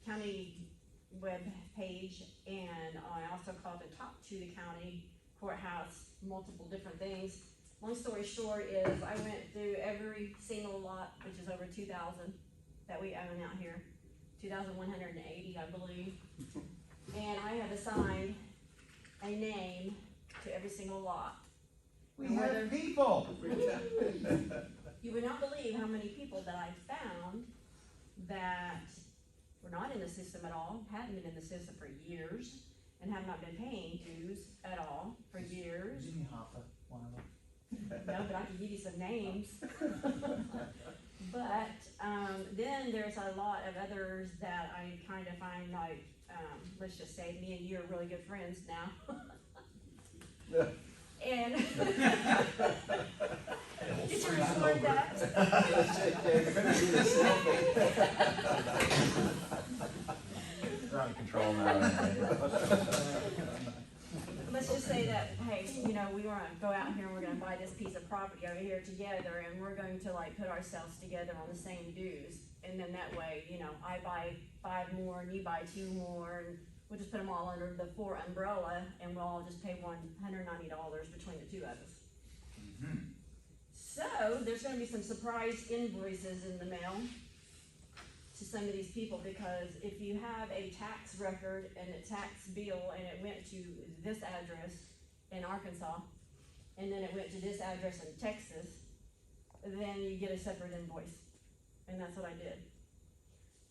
county web page and I also called and talked to the county courthouse, multiple different things. Long story short is I went through every single lot, which is over 2,000 that we own out here, 2,180, I believe. And I have assigned a name to every single lot. we have people. You would not believe how many people that I found that were not in the system at all, hadn't been in the system for years, and have not been paying dues at all for years. Jimmy Hoffa, one of them. No, but I can give you some names. But, then there's a lot of others that I kind of find like, let's just say me and you are really good friends now. And. Did you record that? They're out of control now. Let's just say that, hey, you know, we wanna go out here and we're gonna buy this piece of property over here together and we're going to like put ourselves together on the same dues. And then that way, you know, I buy 5 more and you buy 2 more and we'll just put them all under the 4 umbrella and we'll all just pay $190 between the 2 of us. Mhm. So, there's gonna be some surprise invoices in the mail to some of these people, because if you have a tax record and a tax bill and it went to this address in Arkansas, and then it went to this address in Texas, then you get a separate invoice. And that's what I did.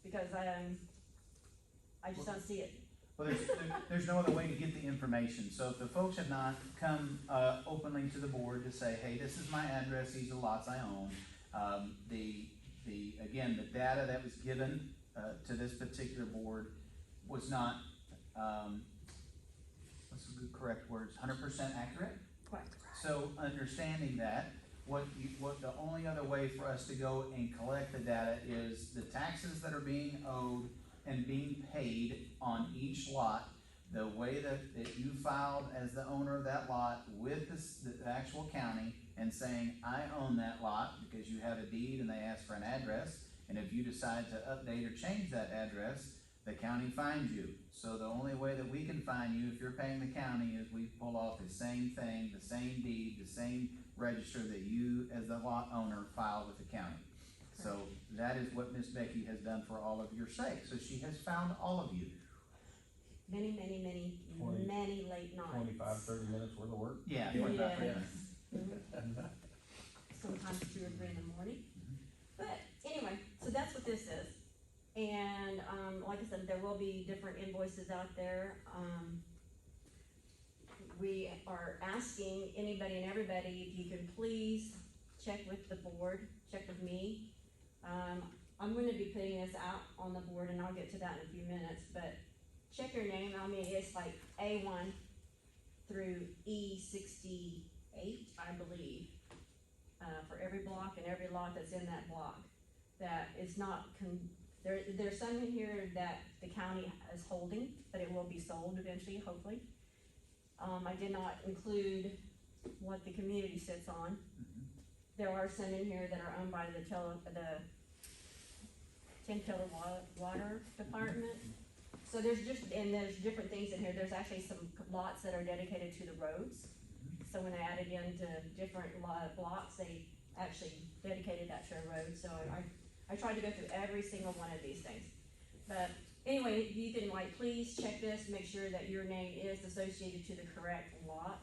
Because I just don't see it. Well, there's no other way to get the information, so if the folks have not come, openly to the board to say, hey, this is my address, these are lots I own, again, the data that was given, to this particular board was not, what's the good correct words, 100% accurate? Correct. So understanding that, what the only other way for us to go and collect the data is the taxes that are being owed and being paid on each lot, the way that you filed as the owner of that lot with the actual county and saying, I own that lot, because you have a deed and they ask for an address, and if you decide to update or change that address, the county finds you. So the only way that we can find you, if you're paying the county, is we pull off the same thing, the same deed, the same register that you as the lot owner filed with the county. So that is what Miss Becky has done for all of your sake. So she has found all of you. Many late nights. 25, 30 minutes worth of work. Yeah. Yes. 25 minutes. Sometimes 2 or 3 in the morning. But anyway, so that's what this is. And, like I said, there will be different invoices out there. We are asking anybody and everybody if you can please check with the board, check with me. I'm gonna be putting this out on the board and I'll get to that in a few minutes, but check your name. I mean, it's like A1 through E68, I believe, for every block and every lot that's in that block that is not There's some in here that the county is holding, but it will be sold eventually, hopefully. I did not include what the community sits on. There are some in here that are owned by the Tentilla Water Department. So there's different things in here. There's actually some lots that are dedicated to the roads. So when they added into different blocks, they actually dedicated that to a road. So I tried to go through every single one of these things. But anyway, you can please check this, make sure that your name is associated to the correct lot.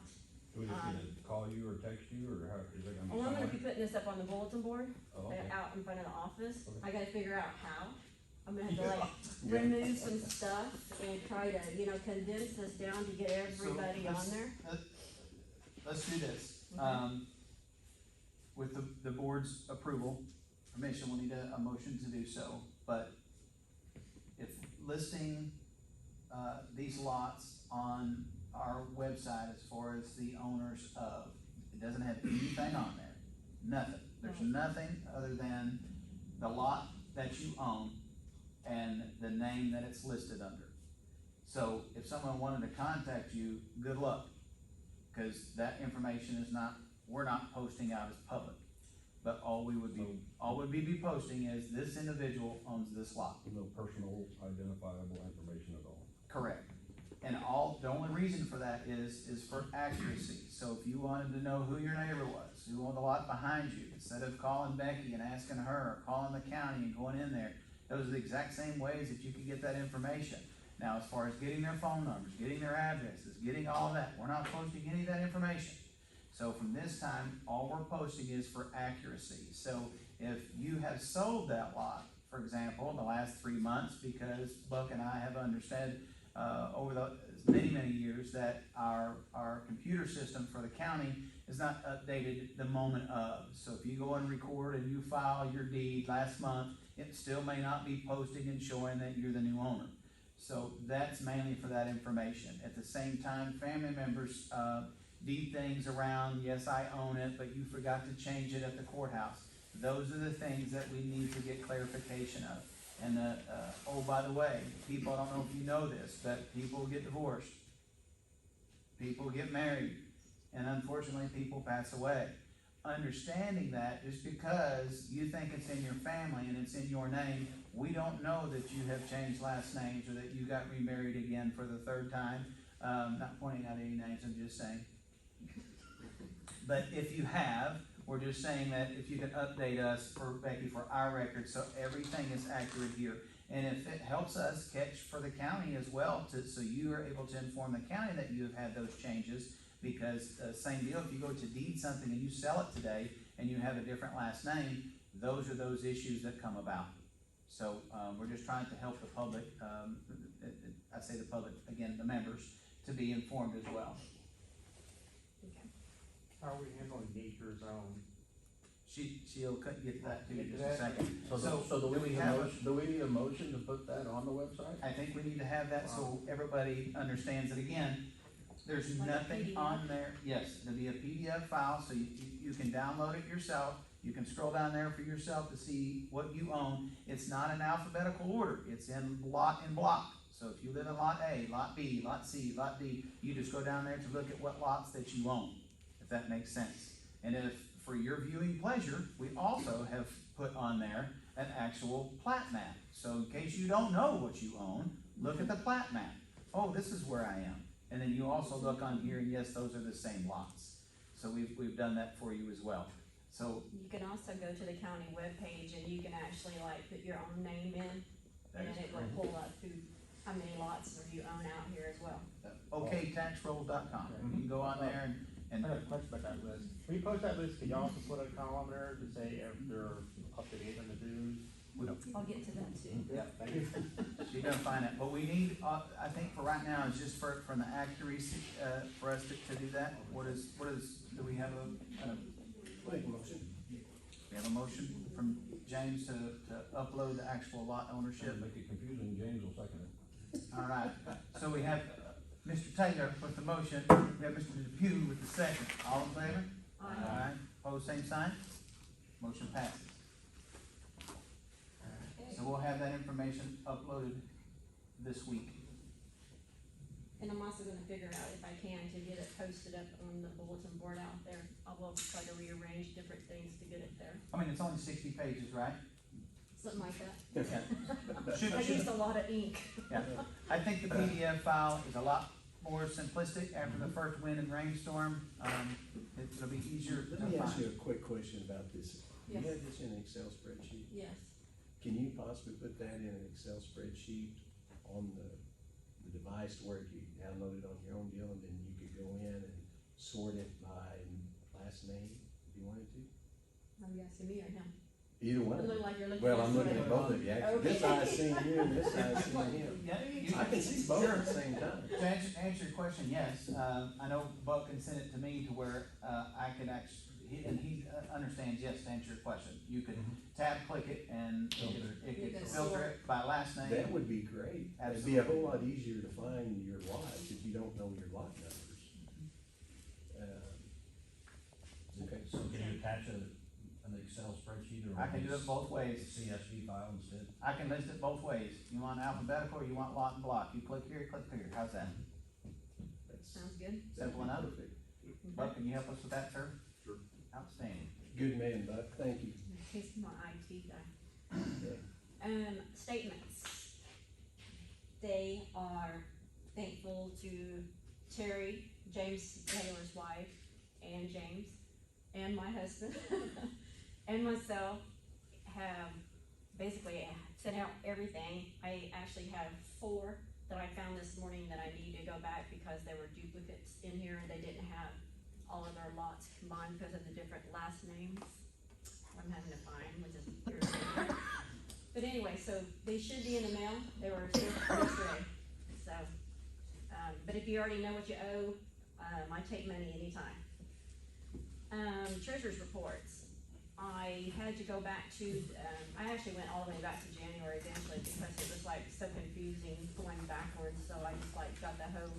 Do we just need to call you or text you, or how, is it gonna be? And I'm gonna be somewhere? putting this up on the bulletin board, Oh, okay. out in front of the office. Okay. I gotta figure out how. I'm gonna have to remove some stuff and try to, condense this down to get everybody So on let's- there. Let's do this. Okay. With the board's approval, permission, we'll need a motion to do so, but if listing, these lots on our website as far as the owners of, it doesn't have anything on there, nothing. There's Right. nothing other than the lot that you own and the name that it's listed under. So if someone wanted to contact you, good luck, cause that information is we're not posting out as public. But all we'd be posting is this individual owns this lot. No personal identifiable information at all. Correct. And the only reason for that is for accuracy. So if you wanted to know who your neighbor was, who owned the lot behind you, instead of calling Becky and asking her, or calling the county and going in there, those are the exact same ways that you can get that information. Now, as far as getting their phone numbers, getting their addresses, getting all of that, we're not posting any of that information. So from this time, all we're posting is for accuracy. So if you have sold that lot, for example, in the last 3 months, because Buck and I have understood over the many years that our computer system for the county is not updated the moment of. So if you go and record and you file your deed last month, it still may not be posting and showing that you're the new owner. So that's mainly for that information. At the same time, family members deed things around, yes, I own it, but you forgot to change it at the courthouse. Those are the things that we need to get clarification of. And oh, by the way, people, I don't know if you know this, but people get divorced. People get married. And unfortunately, people pass away. Understanding that, just because you think it's in your family and it's in your name, we don't know that you have changed last names or that you got remarried again for the 3rd time. Not pointing out any names, I'm just saying. But if you have, we're just saying that if you can update us for Becky for our records, so everything is accurate here. And if it helps us catch for the county as well, so you are able to inform the county that you have had those changes, because same deal, if you go to deed something and you sell it today and you have a different last name, those are those issues that come about. So we're just trying to help the public, I say the public, again, the members, to be informed as well. Okay. How are we handling nature zone? She'll get that to you in Get just a that. second. So do we need a motion to put that on the website? I think we need to have that so everybody understands it. Again, there's Like a nothing PDF? on there. Yes, it'll be a PDF file, so you can download it yourself. You can scroll down there for yourself to see what you own. It's not in alphabetical order. It's in lot and block. So if you live in lot A, lot B, lot C, lot D, you just go down there to look at what lots that you own, if that makes sense. And if, for your viewing pleasure, we also have put on there an actual plat map. So in case you don't know what you own, look at the plat map. Oh, this is where I am. And then you also look on here, and yes, those are the same lots. So we've done that for you as well. So You can also go to the county webpage and you can actually put your own name in, that and is it will pull up through how many lots you own out here as well. oktaxrolls.com. You can go on there I and got a question about that list. When you post that list, can you also put a column there to say if they're up to date on the dues? I'll get to that too. Yeah. Thank you. you're gonna find it. What we need, I think for right now, is just from the accuracy, for us to do that. Do we have Make a motion. we have a motion from James to upload the actual lot ownership? Make it confusing, James will second it. All right, so we have Mr. Taylor with the motion, we have Mr. Depew with the second. All in favor? Aye. Pose same sign. Motion passes. So we'll have that information uploaded this week. And I'm also gonna figure out if I can to get it posted up on the bulletin board out there. I will try to rearrange different things to get it there, I mean, it's only 60 pages, right? something like that. Yeah. Should, I should, used a lot of ink. yeah. I think the PDF file is a lot more simplistic after the first wind and rainstorm. It'll be easier to Let me ask you find. a quick question about this. You Yes. have this in an Excel spreadsheet? Yes, Can you possibly put that in an Excel spreadsheet on the device where you download it on your own deal, and then you could go in and sort it by last name if you wanted to? are you asking me or him? Either one. You look like you're looking Well, at I'm looking at somebody. both of you, actually. This Okay. eye's seeing you, and this eye's seeing him. Yeah, I can see both at the same time. To answer your question, yes, I know Buck can send it to me to where, I can and he understands, yes, to answer your question. You could tab click it and it You could can filter sort. it by last name. That would be great. It'd be a whole lot easier to find your lots if you don't know your lot numbers. Okay. So can you attach an Excel spreadsheet or? I can do it both ways. CSV file instead? I can list it both ways. You want alphabetical or you want lot and block? You click here, how's that? That's Sounds good. Simple enough. perfect. Buck, can you help us with that, sir? Sure. Outstanding. Good man, Buck, thank you. He's my IT guy. Okay. Statements. They are thankful to Terry, James Taylor's wife, and James, and my husband, and myself have basically sent out everything. I actually have 4 that I found this morning that I need to go back because there were duplicates in here and they didn't have all of their lots combined because of the different last names. I'm having to find, which is irritating. But anyway, so they should be in the mail. They were here yesterday. So, but if you already know what you owe, I take money anytime. Treasurer's reports. I had to go back to, I actually went all the way back to January eventually because it was like so confusing going backwards. So I just like got the whole,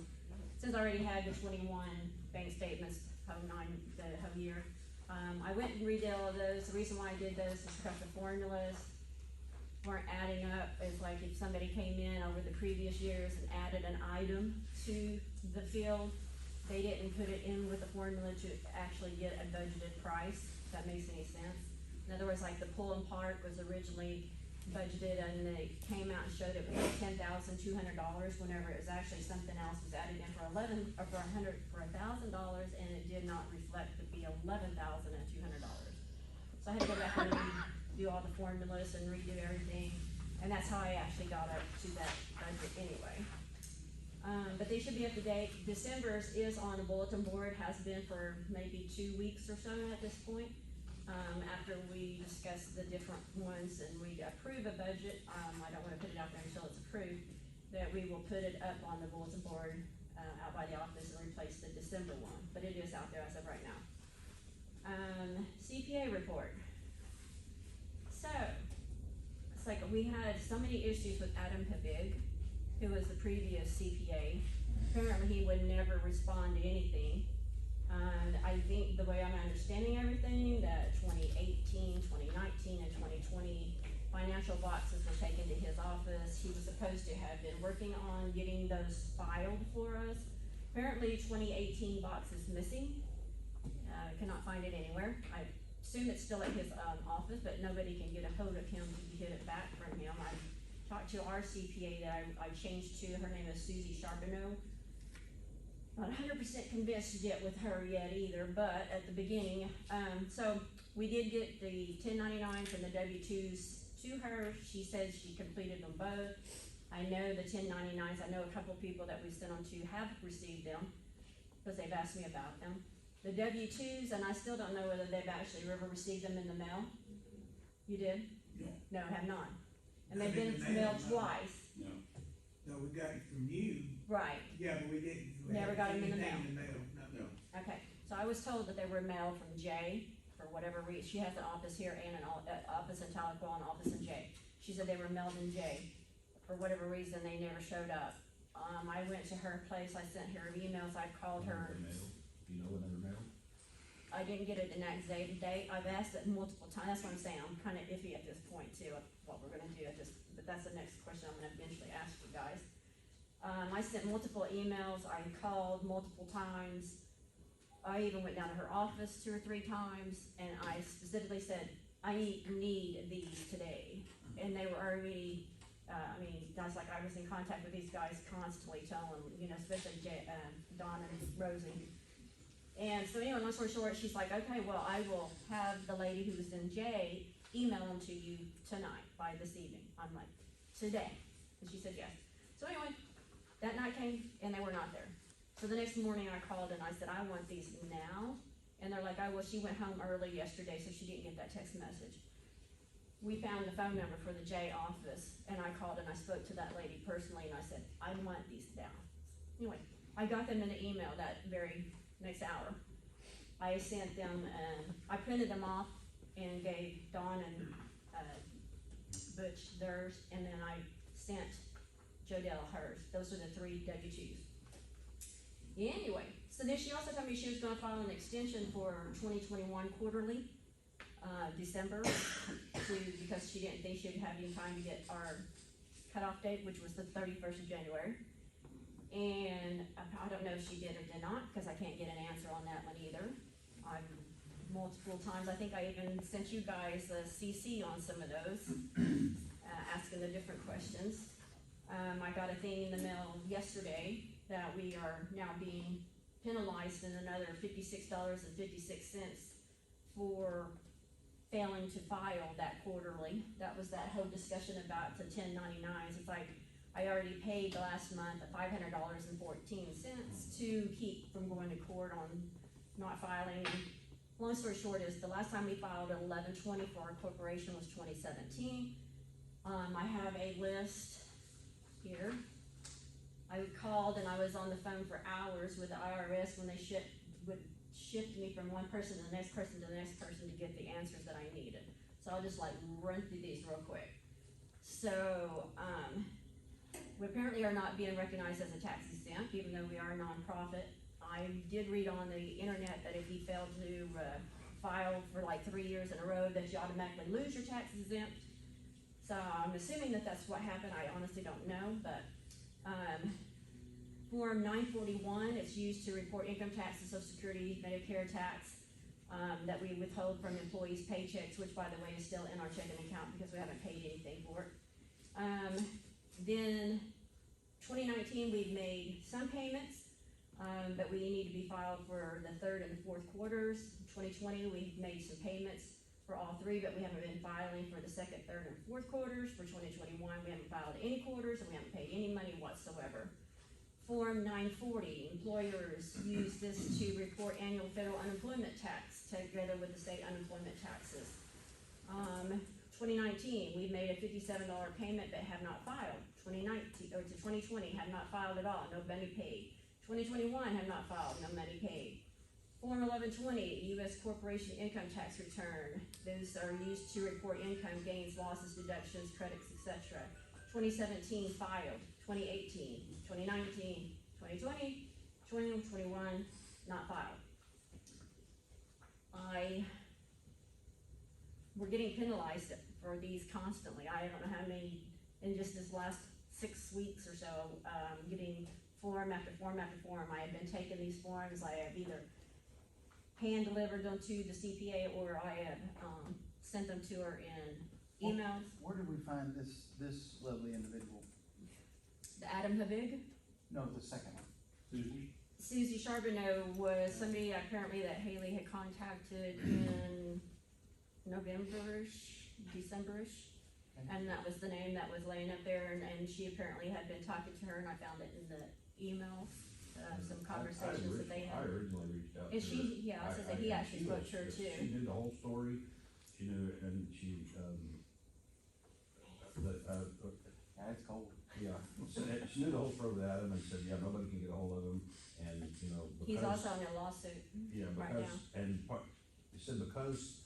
since I already had the 21 bank statements, the whole year. I went and redid all of those. The reason why I did those is because the formulas weren't adding up. It's like if somebody came in over the previous years and added an item to the field, they didn't put it in with the formula to actually get a budgeted price, if that makes any sense. In other words, like the pull and park was originally budgeted and they came out and showed it was like $10,200 whenever it was actually something else was added in for $1,000 and it did not reflect to be $11,200. So I had to go back and redo all the formulas and redo everything, and that's how I actually got up to that budget anyway. But they should be up to date. December's is on the bulletin board, has been for maybe 2 weeks or so at this point. After we discuss the different ones and we approve a budget, I don't wanna put it out there until it's approved, that we will put it up on the bulletin board, out by the office and replace the December one, but it is out there as of right now. CPA report. So, it's like we had so many issues with Adam Habig, who was the previous CPA. Apparently he would never respond to anything. And I think the way I'm understanding everything, that 2018, 2019, and 2020 financial boxes were taken to his office. He was supposed to have been working on getting those filed for us. Apparently 2018 box is missing. Cannot find it anywhere. I assume it's still at his office, but nobody can get a hold of him to get it back from him. I talked to our CPA that I changed to, her name is Susie Charbonneau. Not 100% convinced yet with her yet either, but at the beginning, so we did get the 1099s and the W-2s to her. She said she completed them both. I know the 1099s, I know a couple people that we sent them to have received them, because they've asked me about them. The W-2s, and I still don't know whether they've actually ever received them in the mail. You did? No. No, have not. And they've Not been in the mail, mailed no. twice. No, we got it from you, Right, yeah, but we didn't. we Never haven't got 'em in the anything mail. no. okay. So I was told that they were mailed from Jay, for whatever reason. She has an office here and an office in Tahlequah and an office in Jay. She said they were mailed in Jay. For whatever reason, they never showed up. I went to her place, I sent her emails, I called her. Another mail? Do you know another mail? I didn't get an exact date, I've asked it multiple times, that's what I'm saying, I'm kinda iffy at this point too, of what we're gonna do at this, but that's the next question I'm gonna eventually ask you guys. I sent multiple emails, I called multiple times, I even went down to her office 2 or 3 times, and I specifically said, I need these today, and they were already, guys, like, I was in contact with these guys constantly, telling them, especially Dawn and Rosie. And so anyway, long story short, she's like, okay, well, I will have the lady who was in J email them to you tonight, by this evening. I'm like, today? And she said yes. So anyway, that night came, and they were not there. So the next morning I called and I said, I want these now. And they're like, oh, well, she went home early yesterday, so she didn't get that text message. We found the phone number for the J office, and I called and I spoke to that lady personally, and I said, I want these now. Anyway, I got them in an email that very next hour. I sent them, I printed them off and gave Dawn and Butch theirs, and then I sent Jodelle hers. Those are the 3 W-2s. Anyway, so then she also told me she was gonna file an extension for 2021 quarterly, December, because she didn't think she'd have any time to get our cutoff date, which was the 31st of January. And I don't know if she did or did not, because I can't get an answer on that one either. I've multiple times, I think I even sent you guys a CC on some of those, asking the different questions. I got a thing in the mail yesterday that we are now being penalized in another $56.56 for failing to file that quarterly. That was that whole discussion about the 1099s. It's like, I already paid last month $500.14 to keep from going to court on not filing. Long story short is, the last time we filed at 11/20 for our corporation was 2017. I have a list here. I called and I was on the phone for hours with the IRS when they would shift me from one person to the next person to the next person to get the answers that I needed. So I'll just like run through these real quick. So, we apparently are not being recognized as a tax exempt, even though we are a nonprofit. I did read on the internet that if you fail to file for like 3 years in a row, that you automatically lose your tax exempt. So I'm assuming that that's what happened. I honestly don't know, but Form 941, it's used to report income taxes, Social Security, Medicare tax that we withhold from employees' paychecks, which by the way is still in our checking account because we haven't paid anything for it. Then 2019, we've made some payments, but we need to be filed for the 3rd and 4th quarters. 2020, we've made some payments for all 3, but we haven't been filing for the 2nd, 3rd, and 4th quarters. For 2021, we haven't filed any quarters and we haven't paid any money whatsoever. Form 940, employers use this to report annual federal unemployment tax together with the state unemployment taxes. 2019, we made a $57 payment but have not filed. 2020, have not filed at all, no money paid. 2021, have not filed, no money paid. Form 1120, U.S. corporation income tax return. Those are used to report income, gains, losses, deductions, credits, etc. 2017, filed. 2018, 2019, 2020, 2021, not filed. We're getting penalized for these constantly. I don't know how many, in just this last 6 weeks or so, getting form after form after form. I have been taking these forms, I have either hand delivered them to the CPA or I have sent them to her in emails. Where did we find this lovely individual? The Adam Habig, No, the second one. Susie Charbonneau was somebody apparently that Haley had contacted in November-ish, December-ish. And that was the name that was laying up there, and she apparently had been talking to her, and I found it in the emails, some conversations that they I had. originally reached out to her. And she, yeah, it says that he actually spoke to her too. She knew the whole story, she knew, and she, Yeah, it's cold. yeah, so she knew the whole story with Adam and said, yeah, nobody can get a hold of him, and, He's because, also in a lawsuit. yeah, right because, and he said because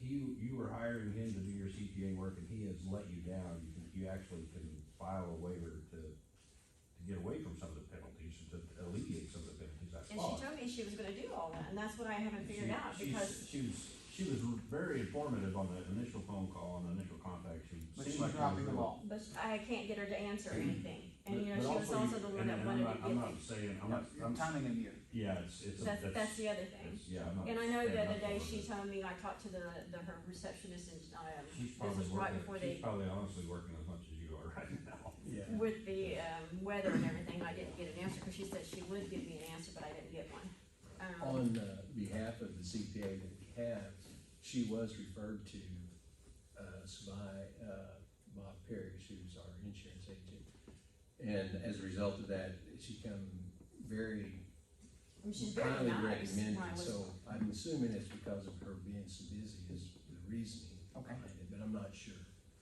you were hiring him to do your CPA work and he has let you down, you actually can file a waiver to get away from some of the penalties, to alleviate some of the penalties, I And she thought. told me she was gonna do all that, and that's what I haven't figured out, because She was very informative on the initial phone call and the initial contact. But seemed she's like she was dropping the real- ball. but I can't get her to answer anything. And, you know, But she was you- also the one and that I'm wanted not- to I'm get, not saying, I'm not, You're timing a year. yeah, it's, that's the other thing. yeah, I'm not. And I know the standing other up day, for she it. told me, I talked to her receptionist, and, She's this probably was right before working, she's they, probably honestly working as much as you are right now. Yeah. with the, weather and everything, I didn't get an answer, cause she said she would give me an answer, but I didn't get one. On behalf of the CPA that we have, she was referred to by Bob Parrish, who's our insurance agent. And as a result of that, she come very I mean, she's very highly nice. recommended, I was- so I'm assuming it's because of her being so busy is the reasoning Okay. behind it, but I'm not sure.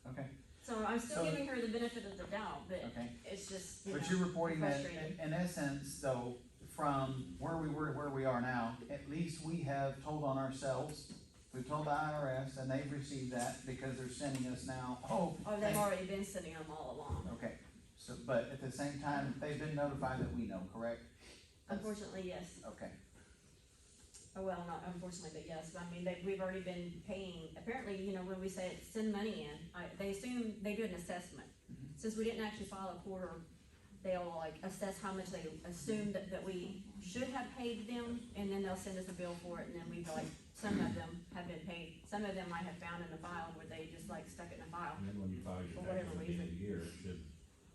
Okay, So I'm still So- giving her the benefit of the doubt, but okay. it's just, you know, But you're reporting that, frustrating. in essence, though, from where we were to where we are now, at least we have told on ourselves, we've told the IRS, and they've received that, because they're sending us now, Oh, they've thank- already been sending them all along. okay. So, but at the same time, they've been notified that we know, correct? Unfortunately, yes. Okay, Oh, well, not unfortunately, but yes, I mean, we've already been paying, apparently, you know, when we say send money in, they assume, they do an assessment. Mhm. Since we didn't actually file a quarter, they'll like assess how much they assume that we should have paid them, and then they'll send us a bill for it, and then we've like, some of them have been paid, some of them I have found in the file where they just like stuck it in a file. And then when you file For your taxes whatever at the end of reason. the year, it should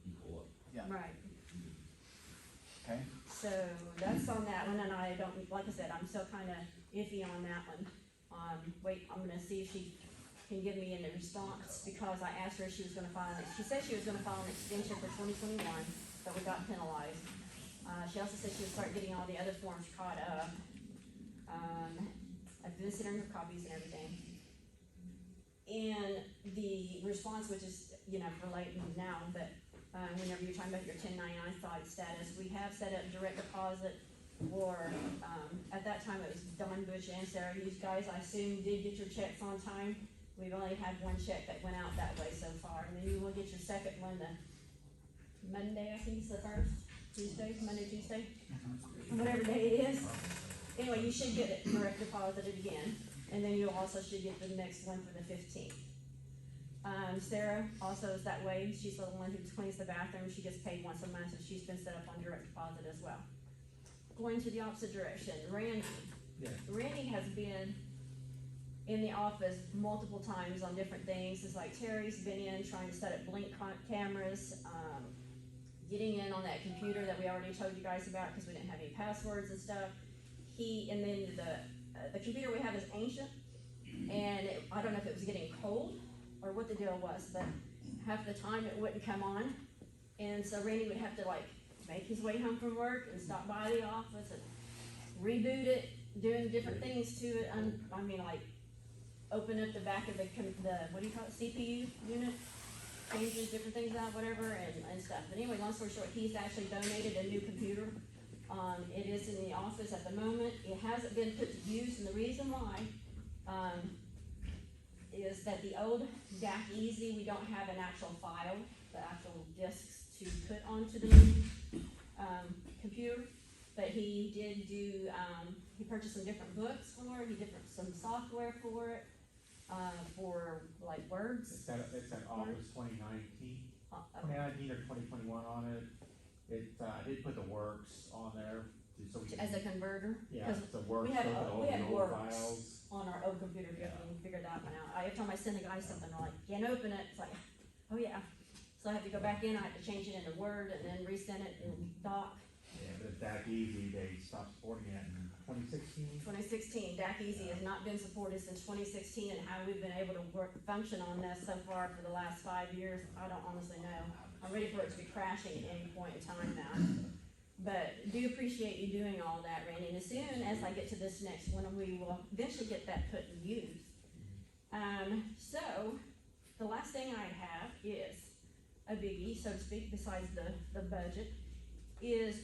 equal up. yeah, Right, okay, so that's on that one, and I don't, like I said, I'm still kinda iffy on that one. Wait, I'm gonna see if she can give me a response, because I asked her if she was gonna file, she said she was gonna file an extension for 2021, but we got penalized. She also said she would start getting all the other forms caught up. I've been sending her copies and everything. And the response, which is, you know, for late now, but, whenever you're talking about your 1099 status, we have set up direct deposit for, at that time it was Don Bush and Sarah, you guys, I assume, did get your checks on time. We've only had one check that went out that way so far, and then you will get your second one the Monday, I think is the first, Tuesday, Monday, Tuesday, whatever day it is. Anyway, you should get it direct deposited again, and then you also should get the next one for the 15th. Sarah also is that way, she's the one who cleans the bathroom, she gets paid once a month, so she's been set up on direct deposit as well. Going to the opposite direction, Randy. Yeah. Randy has been in the office multiple times on different things, it's like Terry's been in trying to set up blink cameras, getting in on that computer that we already told you guys about, because we didn't have any passwords and stuff. And then the computer we have is ancient, and I don't know if it was getting cold, or what the deal was, but half the time it wouldn't come on, and so Randy would have to like make his way home from work and stop by the office and reboot it, doing different things to it, I mean, like, open up the back of the, what do you call it, CPU unit, changes different things out, whatever, and stuff. But anyway, long story short, he's actually donated a new computer. It is in the office at the moment, it hasn't been put to use, and the reason why, is that the old DAC Easy, we don't have an actual file, the actual disks to put onto the new, computer. But he did do, he purchased some different books for it, some software for it, for like words. It's at Office 2019, Uh, 2019 or 2021 on it. I did put the works on there, so we can. As a converter, Yeah, because it's a works, we had- look at all we had the old works. files. on our old computer, if you Yeah. can figure that one out. Every time I send the guy something, they're like, can't open it, it's like, oh yeah. So I have to go back in, I have to change it into Word and then resend it in Doc. Yeah, but DAC Easy, they stopped supporting it in 2016. 2016, DAC Easy has not been supported since 2016, and how we've been able to function on this so far for the last 5 years, I don't honestly know. I'm ready for it to be crashing at any point in time now. But do appreciate you doing all that, Randy, and as soon as I get to this next one, we will eventually get that put in use. So, the last thing I have is a biggie, so to speak, besides the budget, is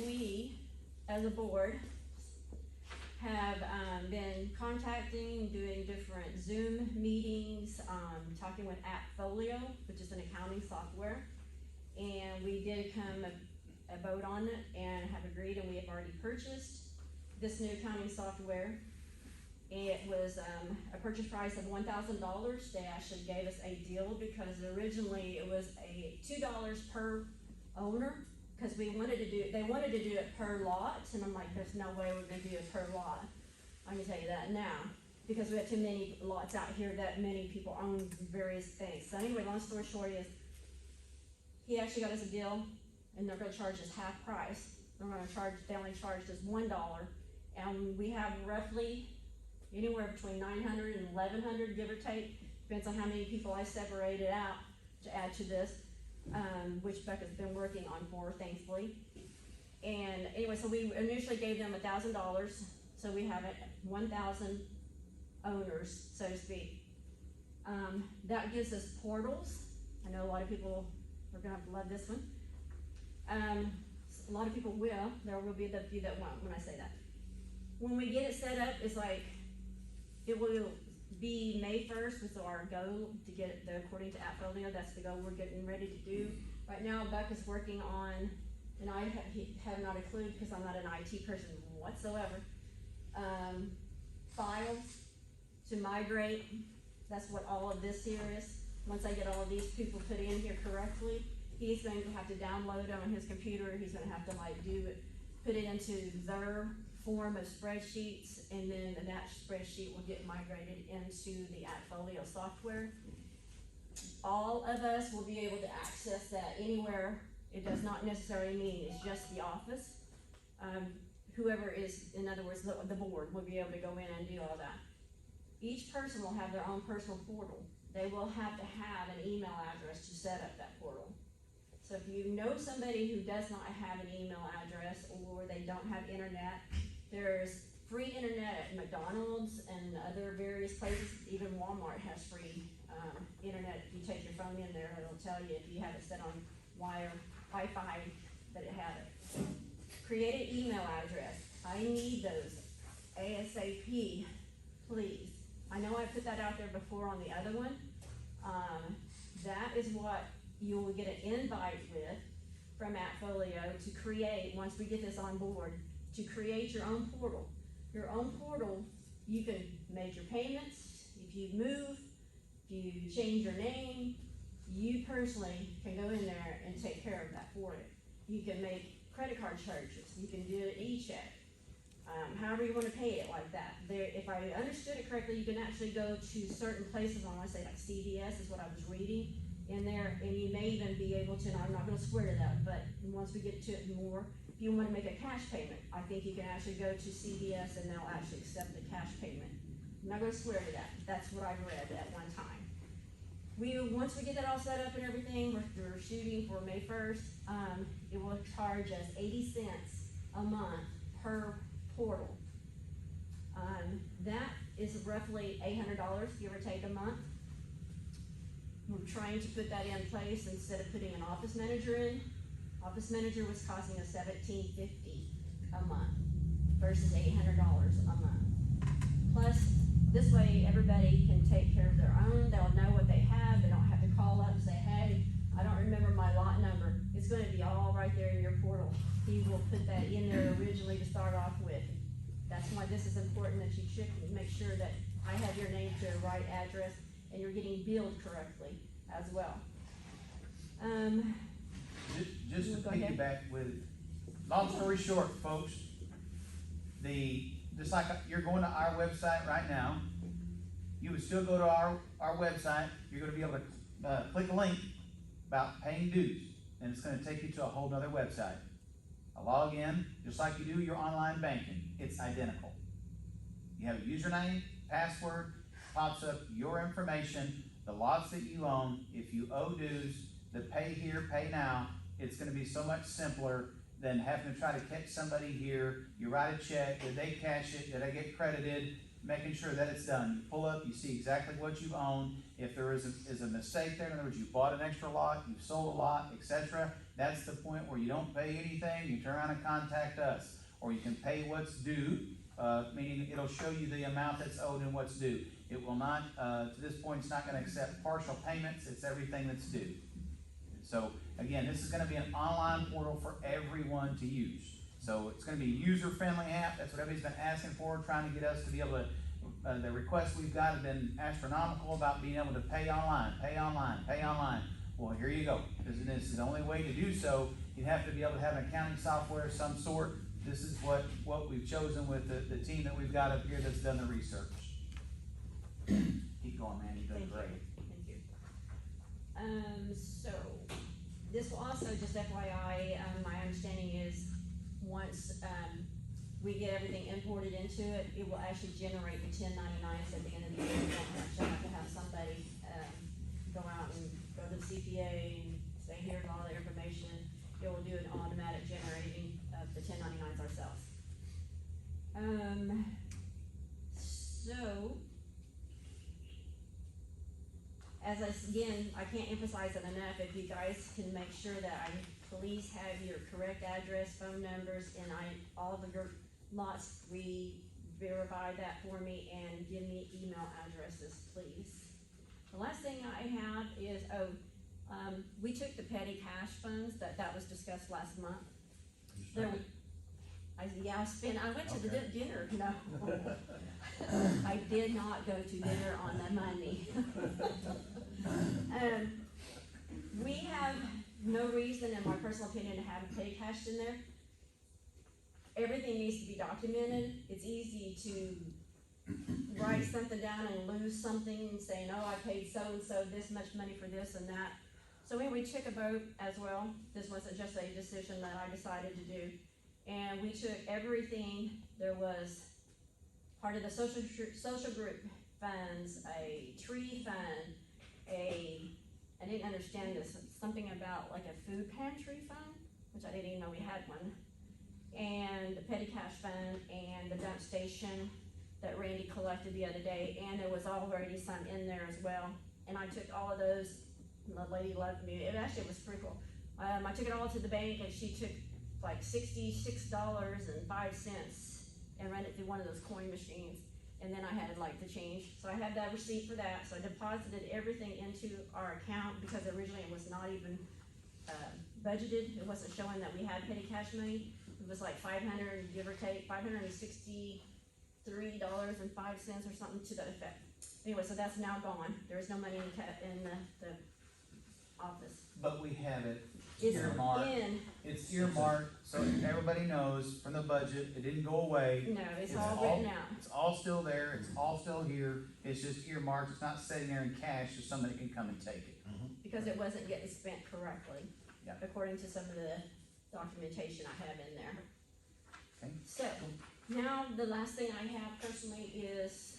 we, as a board, have been contacting, doing different Zoom meetings, talking with Appfolio, which is an accounting software. And we did come a vote on it and have agreed, and we have already purchased this new accounting software. It was, a purchase price of $1,000. They actually gave us a deal because originally it was a $2 per owner, cause they wanted to do it per lot, and I'm like, there's no way we're gonna do it per lot. I can tell you that now, because we have too many lots out here that many people own various things. So anyway, long story short is, he actually got us a deal, and they're gonna charge us half price. They only charged us $1, and we have roughly anywhere between 900 and 1,100, give or take, depends on how many people I separated out to add to this, which Becca's been working on for, thankfully. And anyway, so we initially gave them $1,000, so we have 1,000 owners, so to speak. That gives us portals. I know a lot of people are gonna love this one. A lot of people will. There will be the few that won't when I say that. When we get it set up, it's like, it will be May 1st was our goal to get it according to Appfolio. That's the goal we're getting ready to do. Right now, Becca's working on, and I have not a clue because I'm not an IT person whatsoever, files to migrate. That's what all of this here is. Once I get all of these people put in here correctly, he's going to have to download it on his computer. He's gonna have to put it into their form of spreadsheets, and then that spreadsheet will get migrated into the Appfolio software. All of us will be able to access that anywhere. It does not necessarily mean it's just the office. Whoever is, in other words, the board will be able to go in and do all that. Each person will have their own personal portal. They will have to have an email address to set up that portal. So if you know somebody who does not have an email address, or they don't have internet, there's free internet at McDonald's and other various places. Even Walmart has free internet. If you take your phone in there, it'll tell you if you have it set on Wi-Fi that it have it. Create an email address. I need those ASAP, please. I know I put that out there before on the other one. That is what you will get an invite with from Appfolio to create, once we get this on board, to create your own portal. Your own portal, you can make your payments. If you move, if you change your name, you personally can go in there and take care of that for it. You can make credit card charges. You can do an e-check. However you want to pay it like that. There, if I understood it correctly, you can actually go to certain places. I want to say like CVS is what I was reading in there, and you may even be able to, and I'm not going to swear to that, but once we get to it more, if you want to make a cash payment, I think you can actually go to CVS and they'll actually accept the cash payment. I'm not going to swear to that. That's what I've read at one time. Once we get that all set up and everything, we're shooting for May 1st. It will charge us 80 cents a month per portal. That is roughly $800, give or take, a month. We're trying to put that in place instead of putting an office manager in. Office manager was costing us $1,750 a month versus $800 a month. Plus, this way everybody can take care of their own. They'll know what they have. They don't have to call up and say, hey, I don't remember my lot number. It's going to be all right there in your portal. He will put that in there originally to start off with. That's why this is important, that you should make sure that I have your name to the right address and you're getting billed correctly as well. Just to Go ahead. piggyback with, long story short, folks, just like you're going to our website right now, you would still go to our website. You're going to be able to click a link about paying dues, and it's going to take you to a whole nother website. Log in, just like you do your online banking. It's identical. You have a username, password, pops up your information, the lots that you own. If you owe dues, the pay here, pay now, it's going to be so much simpler than having to try to catch somebody here. You write a check, did they cash it, did I get credited, making sure that it's done. You pull up, you see exactly what you own. If there is a mistake there, in other words, you bought an extra lot, you've sold a lot, etc., that's the point where you don't pay anything. You turn around and contact us. Or you can pay what's due, meaning it'll show you the amount that's owed and what's due. It will not, to this point, it's not going to accept partial payments. It's everything that's due. So again, this is gonna be an online portal for everyone to use. So it's gonna be a user-friendly app, that's what everybody's been asking for, trying to get us to be able to, the requests we've got have been astronomical about being able to pay online, pay online, pay online. Well, here you go, this is the only way to do so. You have to be able to have an accounting software of some sort. This is what we've chosen with the team that we've got up here that's done the research. Keep going, man, you've done Thank you. great. Thank you. So, this will also, just FYI, my understanding is, once, we get everything imported into it, it will actually generate the 1099s at the end of the year. You don't actually have to have somebody, go out and go to the CPA and say, here's all the information. It will do an automatic generating of the 1099s ourselves. So, again, I can't emphasize it enough, if you guys can make sure that please have your correct address, phone numbers, and all of your lots, verify that for me and give me email addresses, please. The last thing I have is, we took the petty cash funds, that was discussed last month. There, I went to the dinner, no. I did not go to dinner on the Monday. We have no reason, in my personal opinion, to have petty cash in there. Everything needs to be documented. It's easy to write something down and lose something and saying, oh, I paid so-and-so this much money for this and that. So anyway, we took a vote as well. This wasn't just a decision that I decided to do. And we took everything. There was part of the social group funds, a tree fund, I didn't understand this, something about like a food pantry fund, which I didn't even know we had one, and the petty cash fund, and the dump station that Randy collected the other day, and there was already some in there as well. And I took all of those, and the lady loved me, it was pretty cool. I took it all to the bank, and she took like $66.05 and ran it through one of those coin machines. And then I had like the change, so I had that receipt for that, so I deposited everything into our account, because originally it was not even, budgeted, it wasn't showing that we had petty cash money. It was like 500, give or take, $563.05 or something to that effect. Anyway, so that's now gone, there is no money in the office. But we have it It's earmarked. in, It's earmarked, so everybody knows from the budget, it didn't go away. no, it's all written out. It's all still there, it's all still here, it's just earmarked, it's not sitting there in cash, so somebody can come and take it. Because it wasn't getting spent correctly. Yeah. According to some of the documentation I have in there. Okay. So, now the last thing I have personally is,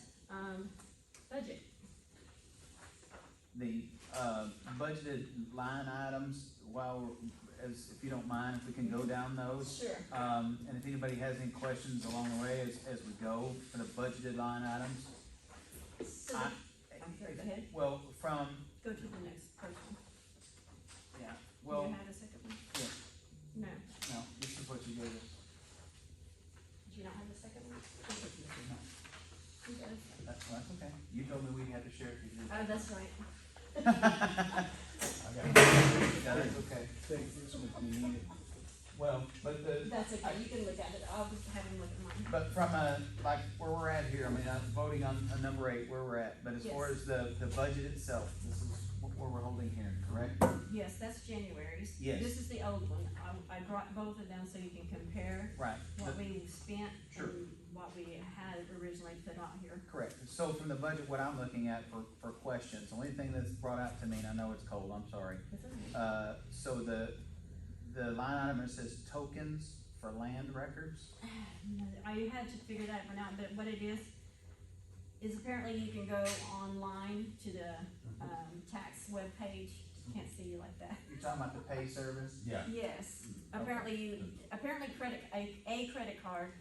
budget. The, budgeted line items, if you don't mind, if we can go down those. Sure. And if anybody has any questions along the way as we go for the budgeted line items. So, I'm sorry, go ahead, Well, go to the next person. yeah, Do well, you have a second one? yeah. No, No, this is what you gave us. do you not have a second one? No, Who does? that's okay. You told me we had to share it with you. Oh, that's right. Yeah, that's okay. Take this with me. Well, but That's okay, you can look at it, I'll just have him look at mine. but from like where we're at here, I mean, I'm voting on number 8, where we're at, but as far Yes. as the budget itself, this is where we're holding here, correct? Yes, that's January's. Yes. This is the old one, I brought both of them so you can compare Right. what we spent Sure. and what we had originally put out here. Correct. So from the budget, what I'm looking at for questions, the only thing that's brought out to me, and I know it's cold, I'm sorry. So the line item that says tokens for land records, I had to figure that one out, but what it is apparently you can go online to the, tax webpage, can't see you like that. you're talking about the pay service? Yeah. Yes, apparently a credit card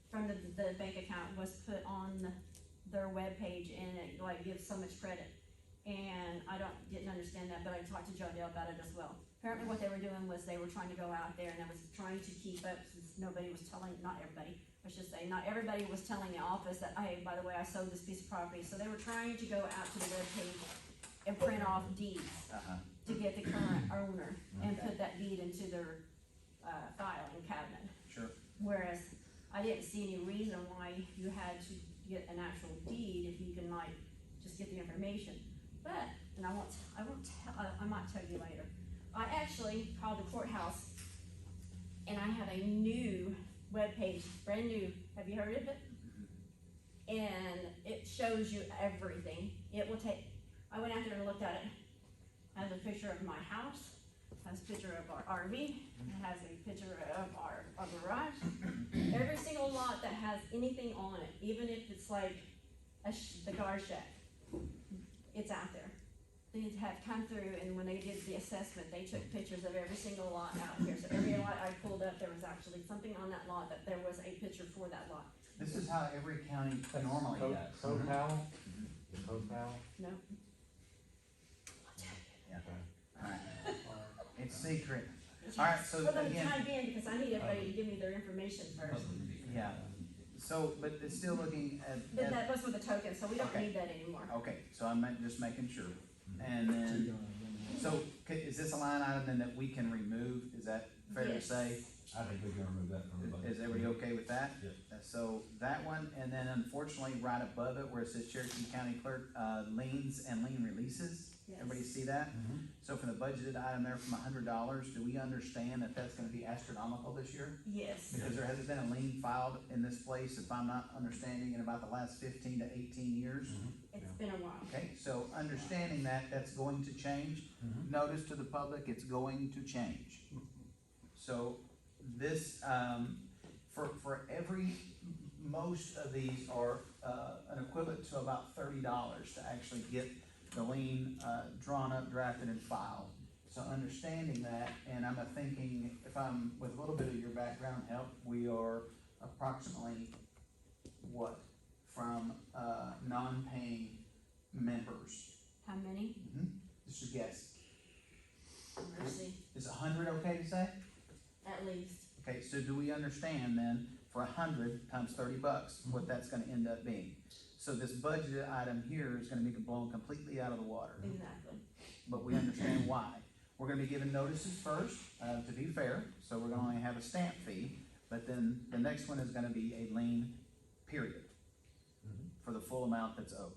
from the bank account was put on their webpage, and it like gives so much credit. And I didn't understand that, but I talked to Joe Dale about it as well. Apparently what they were doing was they were trying to go out there, and I was trying to keep up, since nobody was telling, not everybody, I should say, not everybody was telling the office that, hey, by the way, I sold this piece of property. So they were trying to go out to the webpage and print off deeds. Uh-huh. to get the current owner and Okay. put that deed into their, filing cabinet. Sure. Whereas I didn't see any reason why you had to get an actual deed if you can like, just get the information. But, and I might tell you later, I actually called the courthouse and I have a new webpage, brand new, have you heard of it? And it shows you everything, I went out there and looked at it, has a picture of my house, has a picture of our RV, it has a picture of our garage. Every single lot that has anything on it, even if it's like the guard shack, it's out there. They have come through, and when they did the assessment, they took pictures of every single lot out here. So every lot I pulled up, there was actually something on that lot that there was a picture for that lot. This is how every county normally does. Total, the total. No, Yeah. Alright. It's secret. Alright, so for the again, time being, because I need everybody to give me their information first. yeah, so, but it's still looking But at, that was with the token, so we don't Okay. need that anymore. okay, so I'm just making sure. And then, so, is this a line item then that we can remove, is that fair to Yes. say? I think we can remove that from the budget. Is everybody okay with that? Yes. So that one, and then unfortunately, right above it where it says Cherokee County Clerk, liens and lien releases. Yes. Everybody see that? Mhm. So for the budgeted item there from $100, do we understand that that's gonna be astronomical this year? Yes, Because there hasn't been a lien filed in this place, if I'm not understanding, in about the last 15 to 18 years. it's been a while. Okay, so understanding that, that's going to change. Mhm. Notice to the public, it's going to change. So this, for most of these are, an equivalent to about $30 to actually get the lien, drawn up, drafted, and filed. So understanding that, and I'm thinking, if I'm, with a little bit of your background help, we are approximately, what, from, non-paying members? How many? Just a guess. Mercy, Is 100 okay to say? at least. Okay, so do we understand then, for 100 times $30, what that's gonna end up being? So this budgeted item here is gonna be blown completely out of the water, Exactly. but we understand why. We're gonna be given notices first, to be fair, so we're gonna only have a stamp fee, but then the next one is gonna be a lien, period, for the full amount that's owed.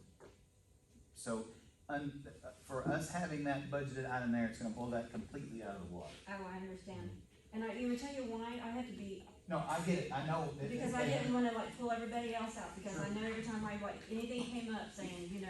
So, for us having that budgeted item there, it's gonna blow that completely out of the water. Oh, I understand. And I even tell you why, I had to be, No, I get it, I know. that- because I didn't wanna like pull everybody else out, because I know every time anything came up saying,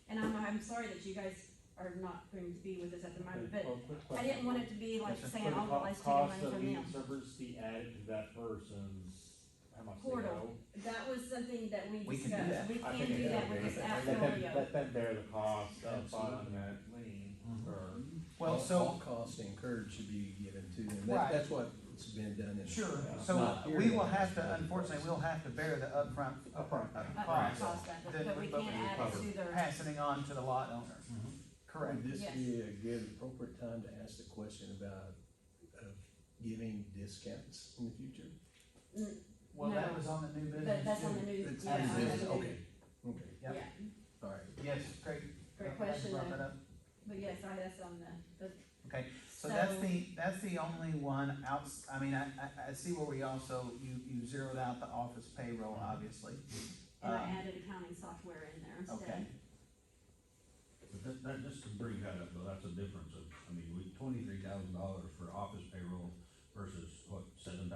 and I'm sorry that you guys are not going to be with us at the moment, but I didn't want it to be like saying, For the oh, let's take cost money of from the them. servers be added to that person's, how much they Portal. owe? That was something that we We can do discussed, that. we I can think do it that can with be. this Let them bear the cost of Absolutely. filing that lien, or, Well, All so, costs incurred should be given to them. Right. That's what's been done in. sure, Yeah. so Not here. we will have to, unfortunately, we'll have to bear the upfront upfront. cost, cost of it, Then but we we- but can't we add it cover to their, passing it on to the lot owner. Correct. Would this Yes. be a good appropriate time to ask the question about, giving discounts in the future? Well, that No. was on the new business. but that's on the too. new, It's yeah, on the on the business, new- okay, okay, Yep. yeah, all right. Yes, great. Great Glad you question, brought though. that up. but yes, that's on the, Okay, so that's the only one outs, I mean, I see where we also, you zeroed out the office payroll, obviously. and I added accounting software in there Okay, instead. But that, just to bring that up, though, that's a difference of, $23,000 for office payroll versus, what, 7,000,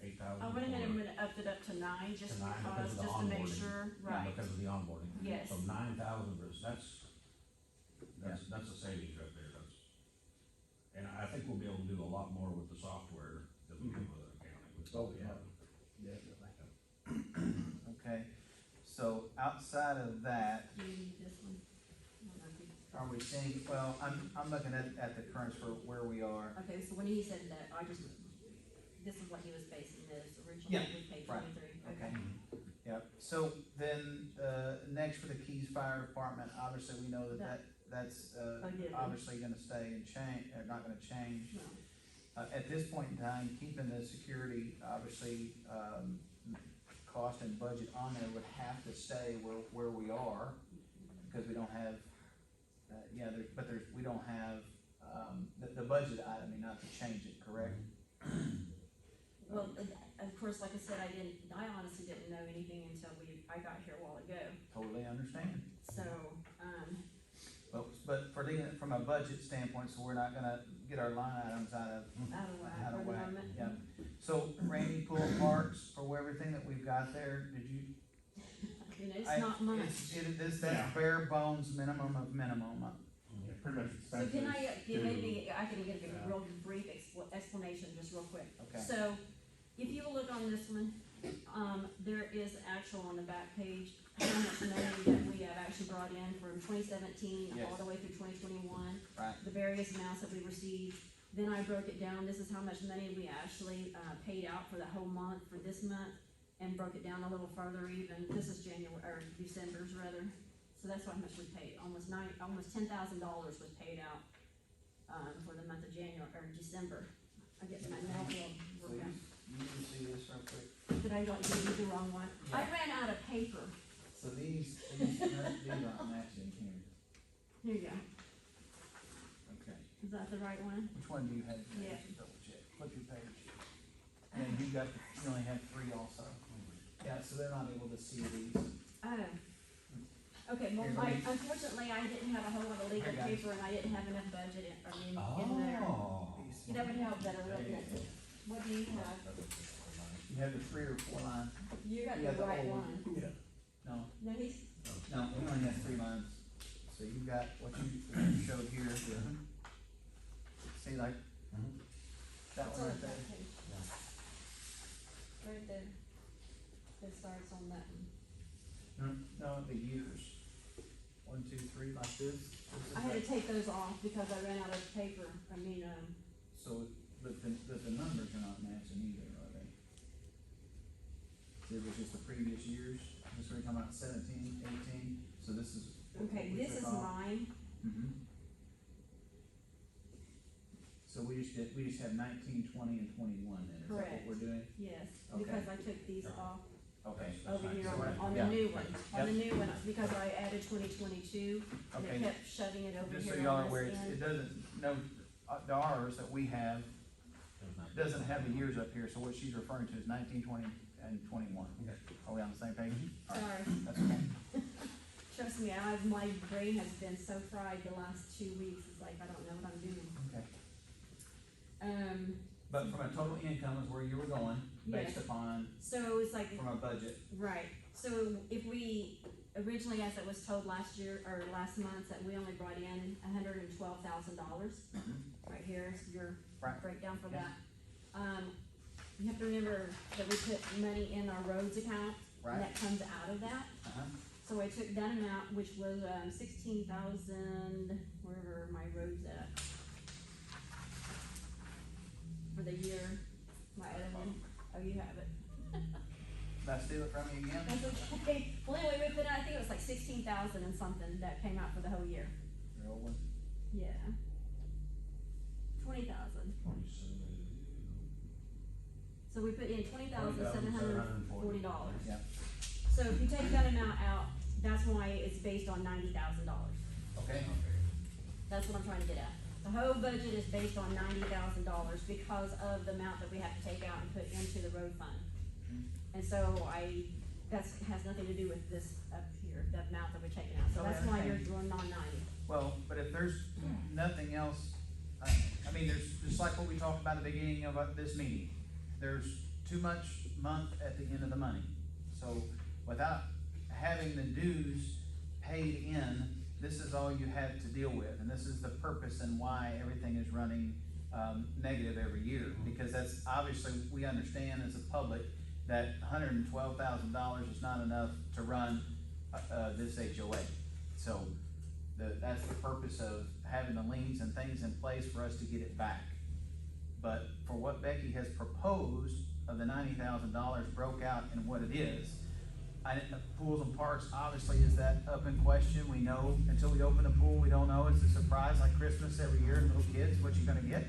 8,000? I went ahead and upped it up to 9, just To 9 because because, of the just to make onboarding. sure, Yeah, right, because of the onboarding. Yes. So 9,000 versus, that's a savings right there, and I think we'll be able to do a lot more with the software than we can with accounting. Oh, yeah, definitely. okay, so outside of that, do you need this one? I don't know if you- are we seeing, well, I'm looking at the currents for where we are. Okay, so when he said that, this is what he was basing this, Yeah, originally we paid right. 23, Okay. okay. Yep, so then, next for the Keys Fire Department, obviously, we know that's, Oh, yeah. obviously gonna stay and change, or not gonna change. No. At this point in time, keeping the security, obviously, cost and budget on there would have to stay where we are, because we don't have, we don't have, the budget item, not to change it, correct? Well, of course, like I said, I honestly didn't know anything until I got here a while ago, Totally understand. so, But from a budget standpoint, so we're not gonna get our line items out of out of whack Out for of the whack, moment. yeah. So Randy Pool Parks, for everything that we've got there, did you? It's not much. That's Yeah. bare bones minimum of minimum. Yeah, pretty much So expenses. can I, to- maybe I can give a Yeah. real brief explanation, just real quick. Okay. So, if you look on this one, there is actual on the back page, how much money that we have actually brought in from 2017 all Yes. the way through 2021. Right. The various amounts that we received. Then I broke it down, this is how much money we actually, paid out for the whole month, for this month, and broke it down a little further even, this is January, or December's rather. So that's how much we paid, almost $10,000 was paid out, for the month of January, or December. I get my mail bill So worked out. you can see this real quick. Did I not give you the wrong one? I Yeah. ran out of paper. So these aren't matching here. Here you go. Okay. Is that the right one? Which one do you have? Yeah. Double check. Flip your page. And you only have 3 also. Yeah, so they're not able to see these. Oh. Okay, well, Here, let me- unfortunately, I didn't have a whole lot of legal I got you. paper and I didn't have enough budget in there. That would help better, wouldn't it? What do you have? You have the 3 or 4 line. You got You got the the right old one. Yeah. No, No, he's, no, we only have 3 lines. So you've got what you showed here. See, like, that it's one on right the there. back page. Right there. It starts on that one. No, the years. 1, 2, 3, like this. This is I had to like- take those off because I ran out of paper. So, but the numbers are not matching either, are they? It was just the previous years, this we're talking about 17, 18, so this is. Okay, we this took is off. mine. Mhm. So we just have 19, 20, and 21 then, is that Correct. what we're doing? Yes, Okay. because I took these off Okay. over here So on we're- the yeah. new one. On the Yep. new one, because I added 2022 and it Okay. kept shoving it over Just so here y'all are on aware, this it end. doesn't, no, the ours that we have doesn't have the years up here, so what she's referring to is 19, 20, and 21. Okay. Are we on the same page? All right, Sorry, that's okay. trust me, my brain has been so fried the last 2 weeks, it's like I don't know what I'm doing. Okay. Um, But from a total income is where you were going, based Yes. upon, so it's like, from a budget. right, so if we, originally, as it was told last year, or last month, that we only brought in $112,000. Right here is your Right. breakdown for Yeah. that. You have to remember that we put money in our roads account, Right. and that comes out of that. Uh-huh. So I took that amount, which was, 16,000, wherever my road's at. For the year, my other one, oh, you have it. Did I steal it from you again? That's okay. Well, anyway, we put in, I think it was like 16,000 and something that came out for the whole year. Your old one? Yeah. 20,000. So we put in $20,740. Yeah, So if you take that amount out, that's why it's based on $90,000. okay. That's what I'm trying to get at. The whole budget is based on $90,000 because of the amount that we have to take out and put into the road fund. And so that has nothing to do with this up here, the amount that we're taking out. So Oh, that's I why you're understand. doing non-90. Well, but if there's nothing else, there's, just like what we talked about at the beginning of this meeting, there's too much month at the end of the money. So without having the dues paid in, this is all you have to deal with, and this is the purpose and why everything is running, negative every year. Because that's, obviously, we understand as a public that $112,000 is not enough to run, this HOA. So, that's the purpose of having the liens and things in place for us to get it back. But for what Becky has proposed of the $90,000 broke out in what it is, pools and parks obviously is that up in question. We know until we open the pool, we don't know. It's a surprise like Christmas every year, little kids, what you're gonna get.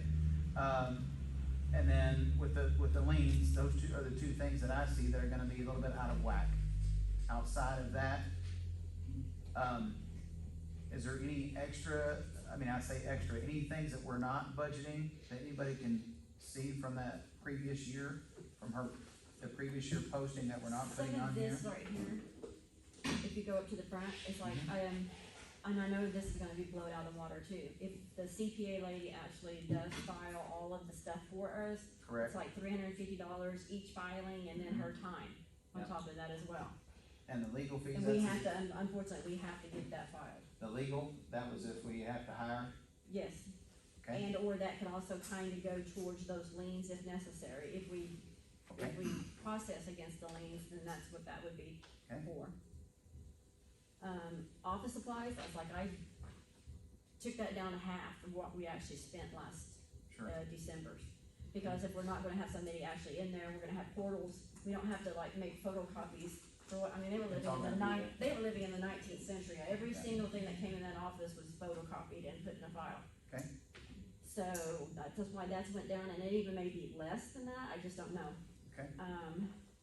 And then with the liens, those two are the two things that I see that are gonna be a little bit out of whack. Outside of that, is there any extra, I mean, I say extra, any things that we're not budgeting, that anybody can see from that previous year, from the previous year posting that we're not Some putting on of here? this right here, if you go up to the front, it's like, and I know this is gonna be blown out of water too. If the CPA lady actually does file all of the stuff for us, Correct? it's like $350 each filing and then her time on Yeah. top of that as well. And the legal fees, And we that's, have to, unfortunately, we have to get that filed. the legal, that was if we have to hire, Yes, okay? and or that could also kind of go towards those liens if necessary. If we process against the liens, then that's what that would be Okay. for. Office supplies, I took that down to half of what we actually spent last Sure. December's. Because if we're not gonna have somebody actually in there, we're gonna have portals, we don't have to like make photocopies for what, I mean, they were It's living all in the gonna be they were living in the 19th century. Every Yeah. single thing that came in that office was photocopied and put in a file. Okay. So, that's why that's went down, and it even may be less than that, I just don't know. Okay.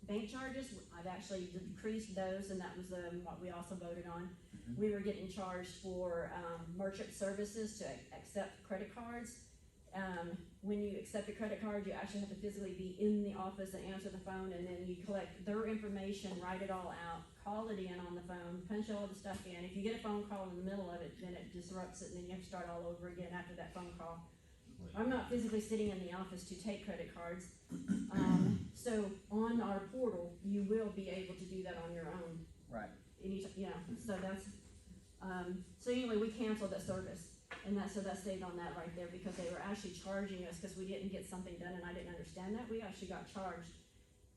Bank charges, I've actually decreased those, and that was, what we also voted on. Mhm. We were getting charged for, merchant services to accept credit cards. When you accept a credit card, you actually have to physically be in the office and answer the phone, and then you collect their information, write it all out, call it in on the phone, punch all the stuff in. If you get a phone call in the middle of it, then it disrupts it, and then you have to start all over again after that phone call. I'm not physically sitting in the office to take credit cards. So on our portal, you will be able to do that on your own. Right. So that's, so anyway, we canceled that service. And so that stayed on that right there because they were actually charging us, cause we didn't get something done and I didn't understand that. We actually got charged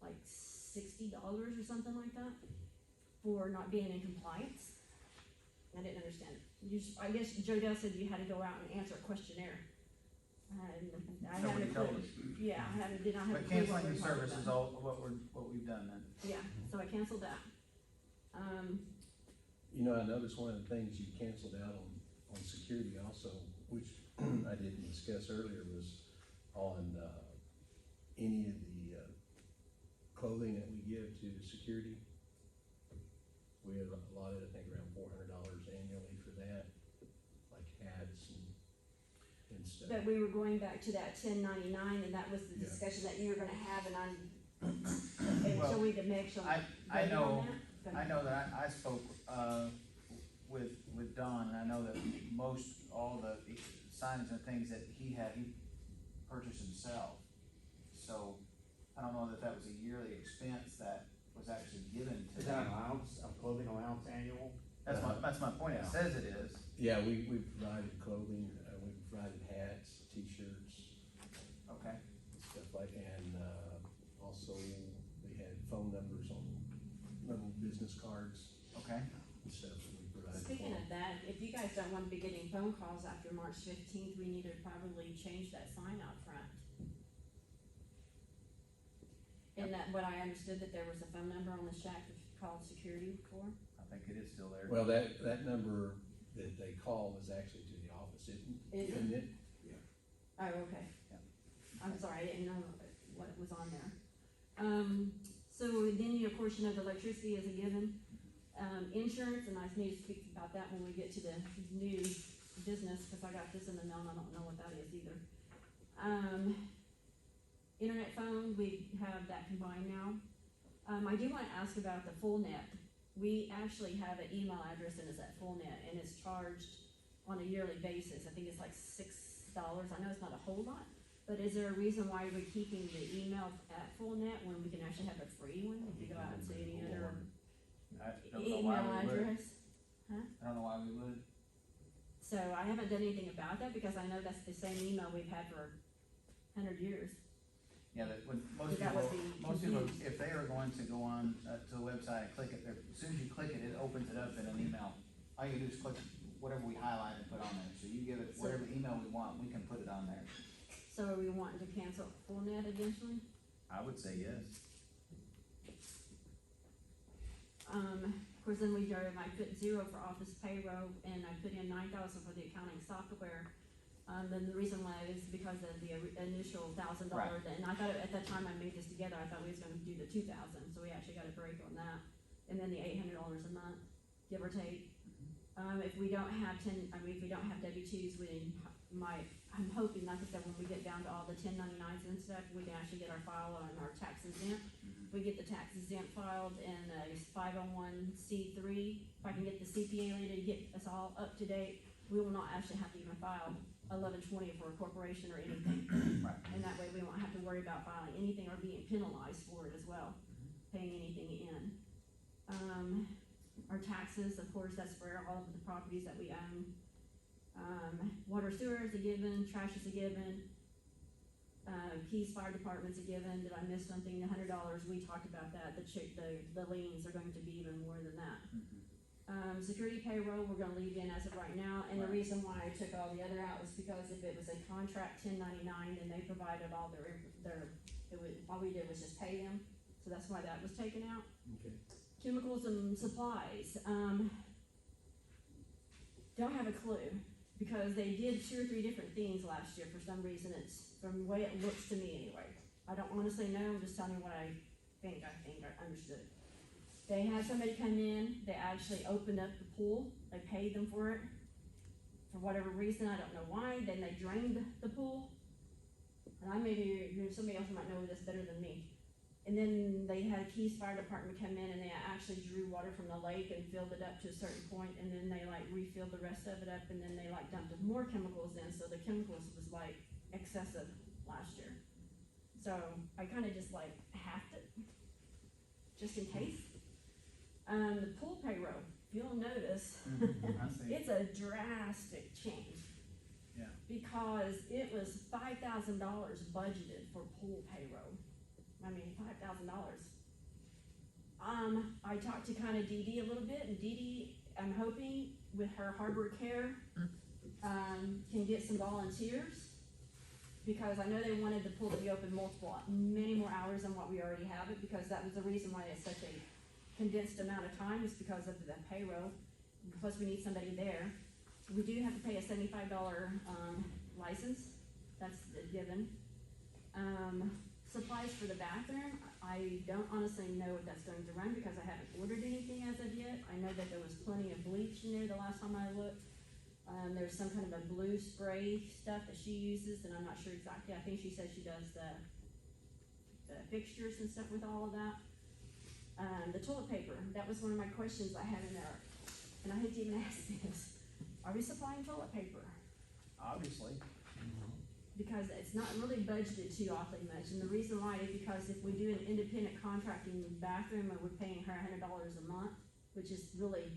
like $60 or something like that for not being in compliance. I didn't understand it. I guess Jodell said you had to go out and answer a questionnaire. I Nobody haven't told put- us. Yeah, I did not have. a But clue what canceling we the were talking service is about. all what we've done then. Yeah, so I canceled that. You know, I noticed one of the things you canceled out on security also, which I didn't discuss earlier, was on, any of the, clothing that we give to security. We have allotted, I think, around $400 annually for that, like hats and stuff. But we were going back to that 1099 and that was the Yeah. discussion that you were gonna have and so we could make sure. I know that I spoke, with Don, and I know that all the signs and things that he purchased himself. So, I don't know that was a yearly expense that was actually given to Is that an him. allowance, a clothing allowance annual? That's my point, it Yeah. says it is. Yeah, we provided clothing, we provided hats, t-shirts, Okay, stuff like, and, also they had phone numbers on little business cards okay. and stuff that we provided. Speaking for of that, if you guys don't wanna be getting phone calls after March 15th, we need to probably change that sign out front. And that, what I understood that there was a phone number on the shack to call security for. I think it is still there. Well, that number that they call is actually to the office, isn't it? Oh, okay. Yeah. I'm sorry, I didn't know what was on there. So then, of course, the electricity is a given. Insurance, and I need to speak about that when we get to the new business, cause I got this in the mail and I don't know what that is either. Internet phone, we have that combined now. I do wanna ask about the full net. We actually have an email address and it's at full net and it's charged on a yearly basis. I think it's like $6. I know it's not a whole lot, but is there a reason why we're keeping the email at full net when we can actually have a free one if you go out and see any other I don't know why email we would. address? I don't know why we would. So I haven't done anything about that because I know that's the same email we've had for 100 years. Yeah, that when That would be most people, confused. if they are going to go on to the website and click it, as soon as you click it, it opens it up in an email. All you do is click whatever we highlight and put on there. So you give it whatever email we want, we can put it on there. So are we wanting to cancel full net eventually? I would say yes. Of course, then I put 0 for office payroll and I put in 9,000 for the accounting software. Then the reason why is because of the initial $1,000, Right. and I thought at that time I made this together, I thought we was gonna do the 2,000, so we actually got a break on that. And then the $800 a month, give or take. If we don't have if we don't have W-2s, I'm hoping, like I said, when we get down to all the 1099s and stuff, we can actually get our file on our tax exempt. We get the tax exempt filed in a 501c3. If I can get the CPA lady to get us all up to date, we will not actually have to even file 1120 for a corporation or anything. Right. And that way we won't have to worry about filing anything or being penalized for it as well, paying anything in. Our taxes, of course, that's for all of the properties that we own. Water sewer is a given, trash is a given, Keys Fire Department's a given. Did I miss something? The $100, we talked about that. The liens are going to be even more than that. Security payroll, we're gonna leave in as of right now, and the Right. reason why I took all the other out was because if it was a contract 1099, then they provided all all we did was just pay them, so that's why that was taken out. Okay. Chemicals and supplies, don't have a clue, because they did 2 or 3 different things last year for some reason. It's from the way it looks to me anyway. I don't honestly know, I'm just telling you what I think I understood. They had somebody come in, they actually opened up the pool, they paid them for it, for whatever reason, I don't know why, then they drained the pool. And somebody else might know this better than me. And then they had Keys Fire Department come in and they actually drew water from the lake and filled it up to a certain point, and then they refilled the rest of it up, and then they dumped more chemicals in, so the chemicals was excessive last year. So I kinda just halved it, just in case. The pool payroll, if you'll notice, I see. it's a drastic change. Yeah. Because it was $5,000 budgeted for pool payroll. I mean, $5,000. I talked to Dee Dee a little bit, and Dee Dee, I'm hoping with her harbor care, can get some volunteers. Because I know they wanted the pool to be open many more hours than what we already have it, because that was the reason why it's such a condensed amount of time, is because of the payroll. Plus we need somebody there. We do have to pay a $75 license, that's a given. Supplies for the bathroom, I don't honestly know what that's going to run, because I haven't ordered anything as of yet. I know that there was plenty of bleach in there the last time I looked. There's some kind of a blue spray stuff that she uses, and I'm not sure exactly. I think she said she does the fixtures and stuff with all of that. The toilet paper, that was one of my questions I had in there, and I hate to even ask this. Are we supplying toilet paper? Obviously. Because it's not really budgeted too awfully much, and the reason why is because if we do an independent contracting bathroom, and we're paying her $100 a month, which is really,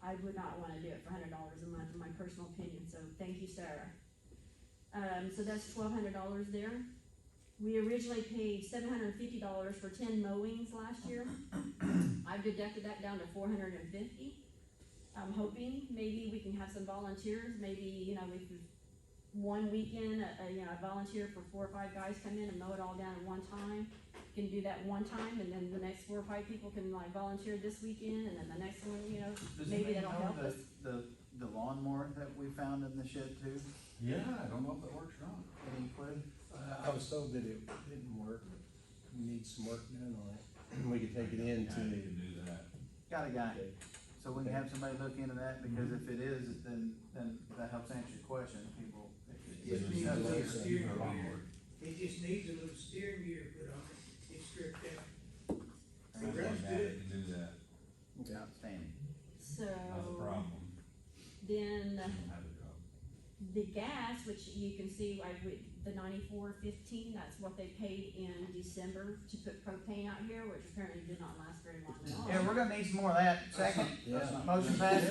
I would not wanna do it for $100 a month, in my personal opinion, so thank you, Sarah. So that's $1,200 there. We originally paid $750 for 10 mowings last year. I've deducted that down to $450. I'm hoping maybe we can have some volunteers, maybe, we could, one weekend, a volunteer for 4 or 5 guys come in and mow it all down at one time. Can do that one time, and then the next 4 or 5 people can volunteer this weekend, and then the next one, Does maybe anybody that'll know help us. the lawnmower that we found in the shed too? Yeah, I don't know if that works or not. Any clue? I was told that it didn't work. We need some work done on it. We could take it Yeah, into. you can do that. Got a guy. Okay. So we can have somebody look into that, because if it is, then that helps answer your question, people. It just needs a little It's steering a lot gear. more. It just needs a little steering gear put on it, it's stripped out. There you The go. rest Yeah, of you it, can do that. Outstanding. So, Not a problem. then You don't have a job. the gas, which you can see, the $94.15, that's what they paid in December to put propane out here, which apparently did not last very long at all. Yeah, we're gonna need some more of that. Second, Yeah. motion passes.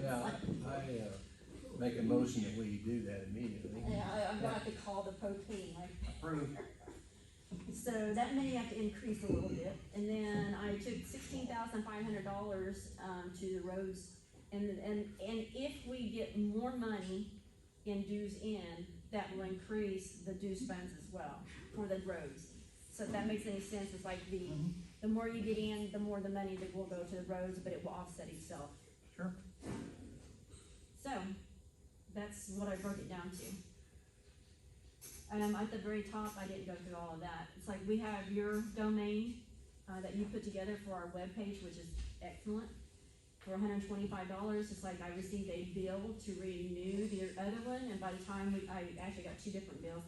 Yeah, I make a motion that we do that immediately. Yeah, I'm gonna have to call the propane, Approved. So that may have to increase a little bit, and then I took $16,500, to the roads, and if we get more money in dues in, that will increase the dues funds as well, for the roads. So if that makes any sense, it's like the more you get in, the more the money that will go to the roads, but it will offset itself. Sure. So, that's what I broke it down to. At the very top, I didn't go through all of that. It's like we have your domain, that you put together for our webpage, which is excellent. for $125. It's like I received a bill to renew the other one, and by the time I actually got two different bills.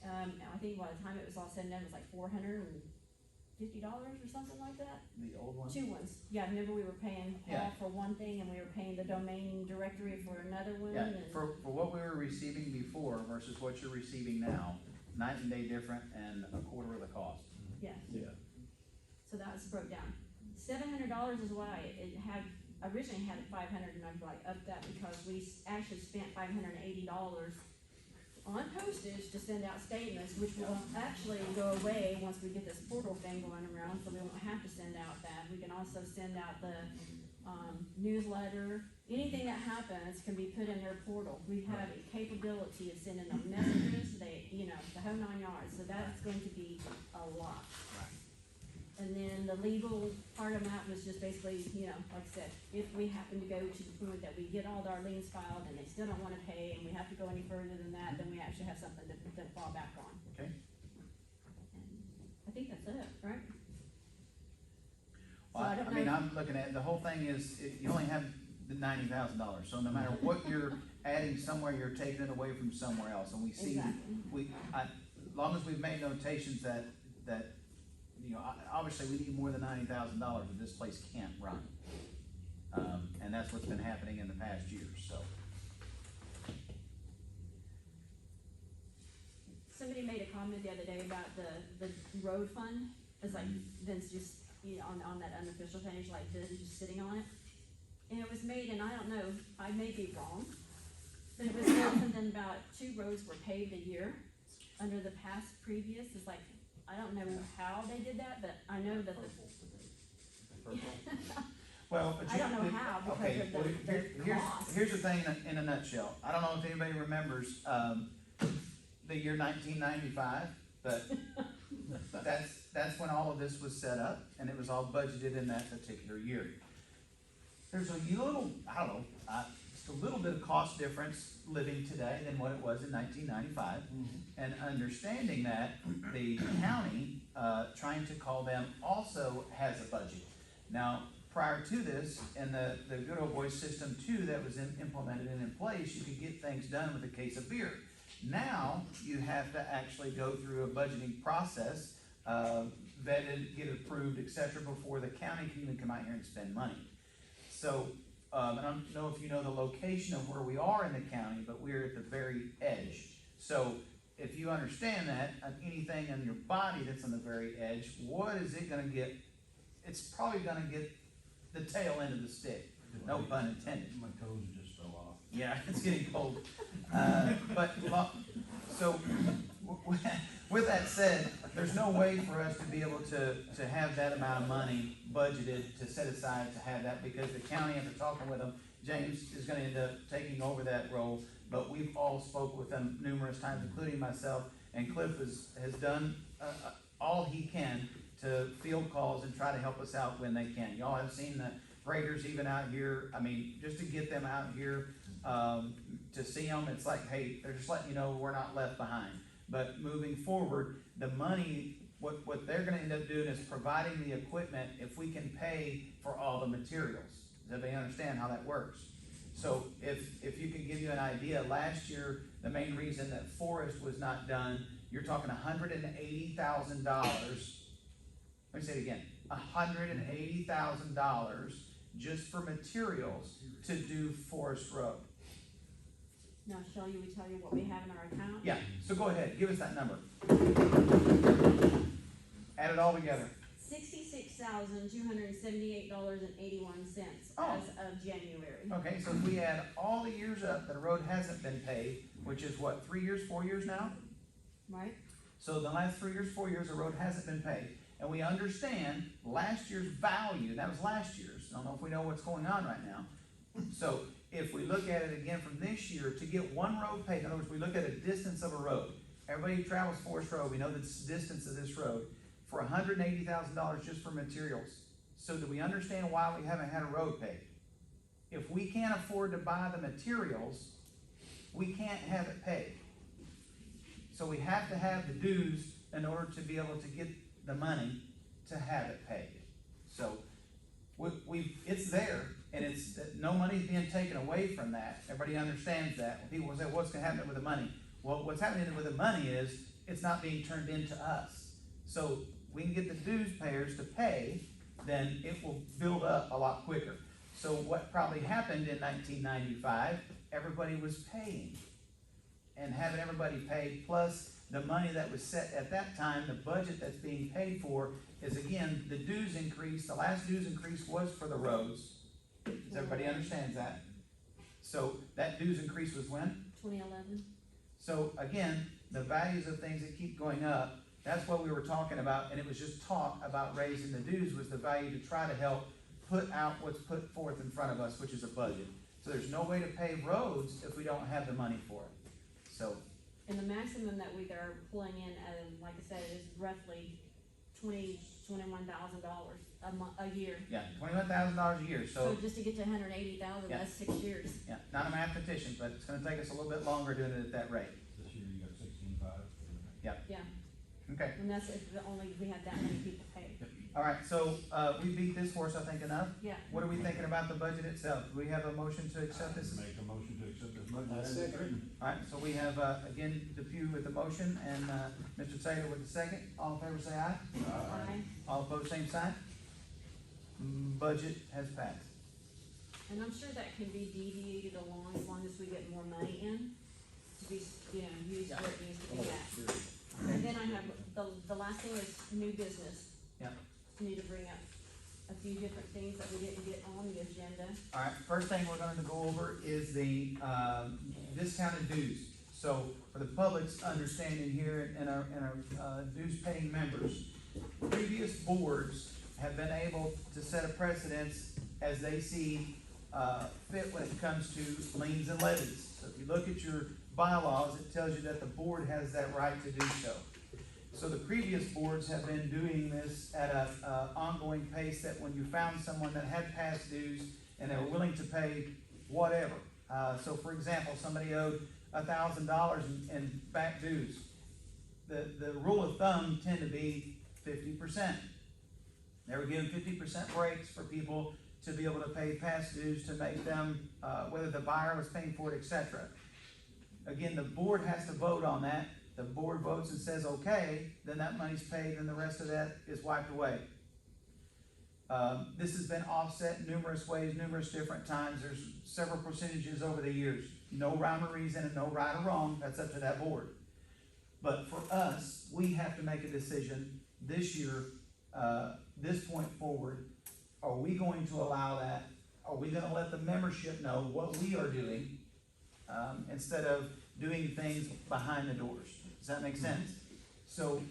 I think by the time it was all said and done, it was like $450 or something like that. The old one? Two ones. Yeah, remember we were paying Yeah. all for one thing and we were paying the domain directory for another one? Yeah, and- for what we were receiving before versus what you're receiving now, night and day different and a quarter of the cost. Yeah, Yeah. so that was broke down. $700 is what it had, originally had it 500 and I've like upped that because we actually spent $580 on postage to send out statements, which will actually go away once we get this portal thing going around, so we won't have to send out that. We can also send out the, newsletter. Anything that happens can be put in their portal. We have a capability of sending them messages, the whole 9 yards, so that's going to be a lot. And then the legal part of that was just basically, like I said, if we happen to go to the point that we get all our liens filed and they still don't wanna pay and we have to go any further than that, then we actually have something to fall back on. Okay. And I think that's it, right? Well, So I I don't mean, know- I'm looking at, the whole thing is, you only have the $90,000, so no matter what you're adding somewhere, you're taking it away from somewhere else, and we see, Exactly. as long as we've made notations that, obviously we need more than $90,000, or this place can't run. And that's what's been happening in the past years, so. Somebody made a comment the other day about the road fund, it's like, Vince just, on that unofficial page, like Vince just sitting on it. And it was made, and I don't know, I may be wrong, but it was something about 2 roads were paved a year under the past previous, it's like, I don't know how they did that, but I know that Well, but I don't know how, because okay, of well, the cost. here's the thing in a nutshell. I don't know if anybody remembers, the year 1995, but that's when all of this was set up, and it was all budgeted in that particular year. There's a little, I don't know, just a little bit of cost difference living today than what it was in 1995. And understanding that, the county, trying to call them, also has a budget. Now, prior to this, in the good old boy system 2 that was implemented and in place, you could get things done with a case of beer. Now, you have to actually go through a budgeting process, vetted, get approved, et cetera, before the county can even come out here and spend money. So, I don't know if you know the location of where we are in the county, but we're at the very edge. So, if you understand that, anything on your body that's on the very edge, what is it gonna get? It's probably gonna get the tail end of the stick, no pun intended. My toes just fell off. Yeah, it's getting cold. So, with that said, there's no way for us to be able to have that amount of money budgeted to set aside to have that, because the county, after talking with them, James is gonna end up taking over that role, but we've all spoke with them numerous times, including myself, and Cliff has done all he can to field calls and try to help us out when they can. Y'all have seen the graders even out here, I mean, just to get them out here, to see them, it's like, hey, they're just letting you know we're not left behind. But moving forward, the money, what they're gonna end up doing is providing the equipment if we can pay for all the materials. Does they understand how that works? So if you can give you an idea, last year, the main reason that Forest was not done, you're talking $180,000. Let me say it again, $180,000 just for materials to do Forest Road. Now, shall we tell you what we have in our account? Yeah, so go ahead, give us that number. Add it all together. $66,278.81 Oh. as of January. Okay, so if we add all the years up that a road hasn't been paved, which is what, 3 years, 4 years now? Right? So the last 3 years, 4 years, the road hasn't been paved. And we understand last year's value, that was last year's. I don't know if we know what's going on right now. So if we look at it again from this year, to get one road paved, in other words, we look at a distance of a road. Everybody who travels Forest Road, we know the distance of this road, for $180,000 just for materials. So do we understand why we haven't had a road paved? If we can't afford to buy the materials, we can't have it paved. So we have to have the dues in order to be able to get the money to have it paid. So it's there, and it's, that no money's being taken away from that, everybody understands that. When people say, what's gonna happen with the money? Well, what's happening with the money is, it's not being turned into us. So, we can get the dues payers to pay, then it will build up a lot quicker. So what probably happened in 1995, everybody was paying. And having everybody pay, plus the money that was set at that time, the budget that's being paid for, is again, the dues increase, the last dues increase was for the roads. Does everybody understand that? So that dues increase was when? 2011. So again, the values of things that keep going up, that's what we were talking about, and it was just talk about raising the dues was the value to try to help put out what's put forth in front of us, which is a budget. So there's no way to pave roads if we don't have the money for it. So, And the maximum that we are pulling in, like I said, is roughly $21,000 a year. yeah, $21,000 a year, So so, just to get to 180,000, Yeah. that's 6 years. yeah, not a mathematician, but it's gonna take us a little bit longer doing it at that rate. This year you got 16.5. Yeah, Okay, and that's if we have that many people pay. all right, so, we beat this horse, I think, enough. Yeah. What are we thinking about the budget itself? Do we have a motion to accept this? Make a motion to accept this budget I as second. written. All right, so we have, again, Depew with the motion and, Mr. Taylor with the second. All in favor, say aye. Aye. All opposed, same sign. Budget has passed. And I'm sure that can be deviated along as long as we get more money in to be, used where it needs to be at. And then I have, the last thing is new business. Yeah. Need to bring up a few different things that we didn't get on the agenda. All right, first thing we're gonna go over is the, discounted dues. So for the public's understanding here and our dues paying members, previous boards have been able to set a precedence as they see, fit when it comes to liens and levies. So if you look at your bylaws, it tells you that the board has that right to do so. So the previous boards have been doing this at a ongoing pace, that when you found someone that had past dues and they were willing to pay whatever. So for example, somebody owed $1,000 in back dues. The rule of thumb tend to be 50%. They were given 50% breaks for people to be able to pay past dues to make them, whether the buyer was paying for it, etc. Again, the board has to vote on that. The board votes and says, okay, then that money's paid and the rest of that is wiped away. This has been offset numerous ways, numerous different times. There's several percentages over the years. No rhyme or reason and no right or wrong. That's up to that board. But for us, we have to make a decision this year, this point forward. Are we going to allow that? Are we gonna let the membership know what we are doing, instead of doing things behind the doors? Does that make sense? So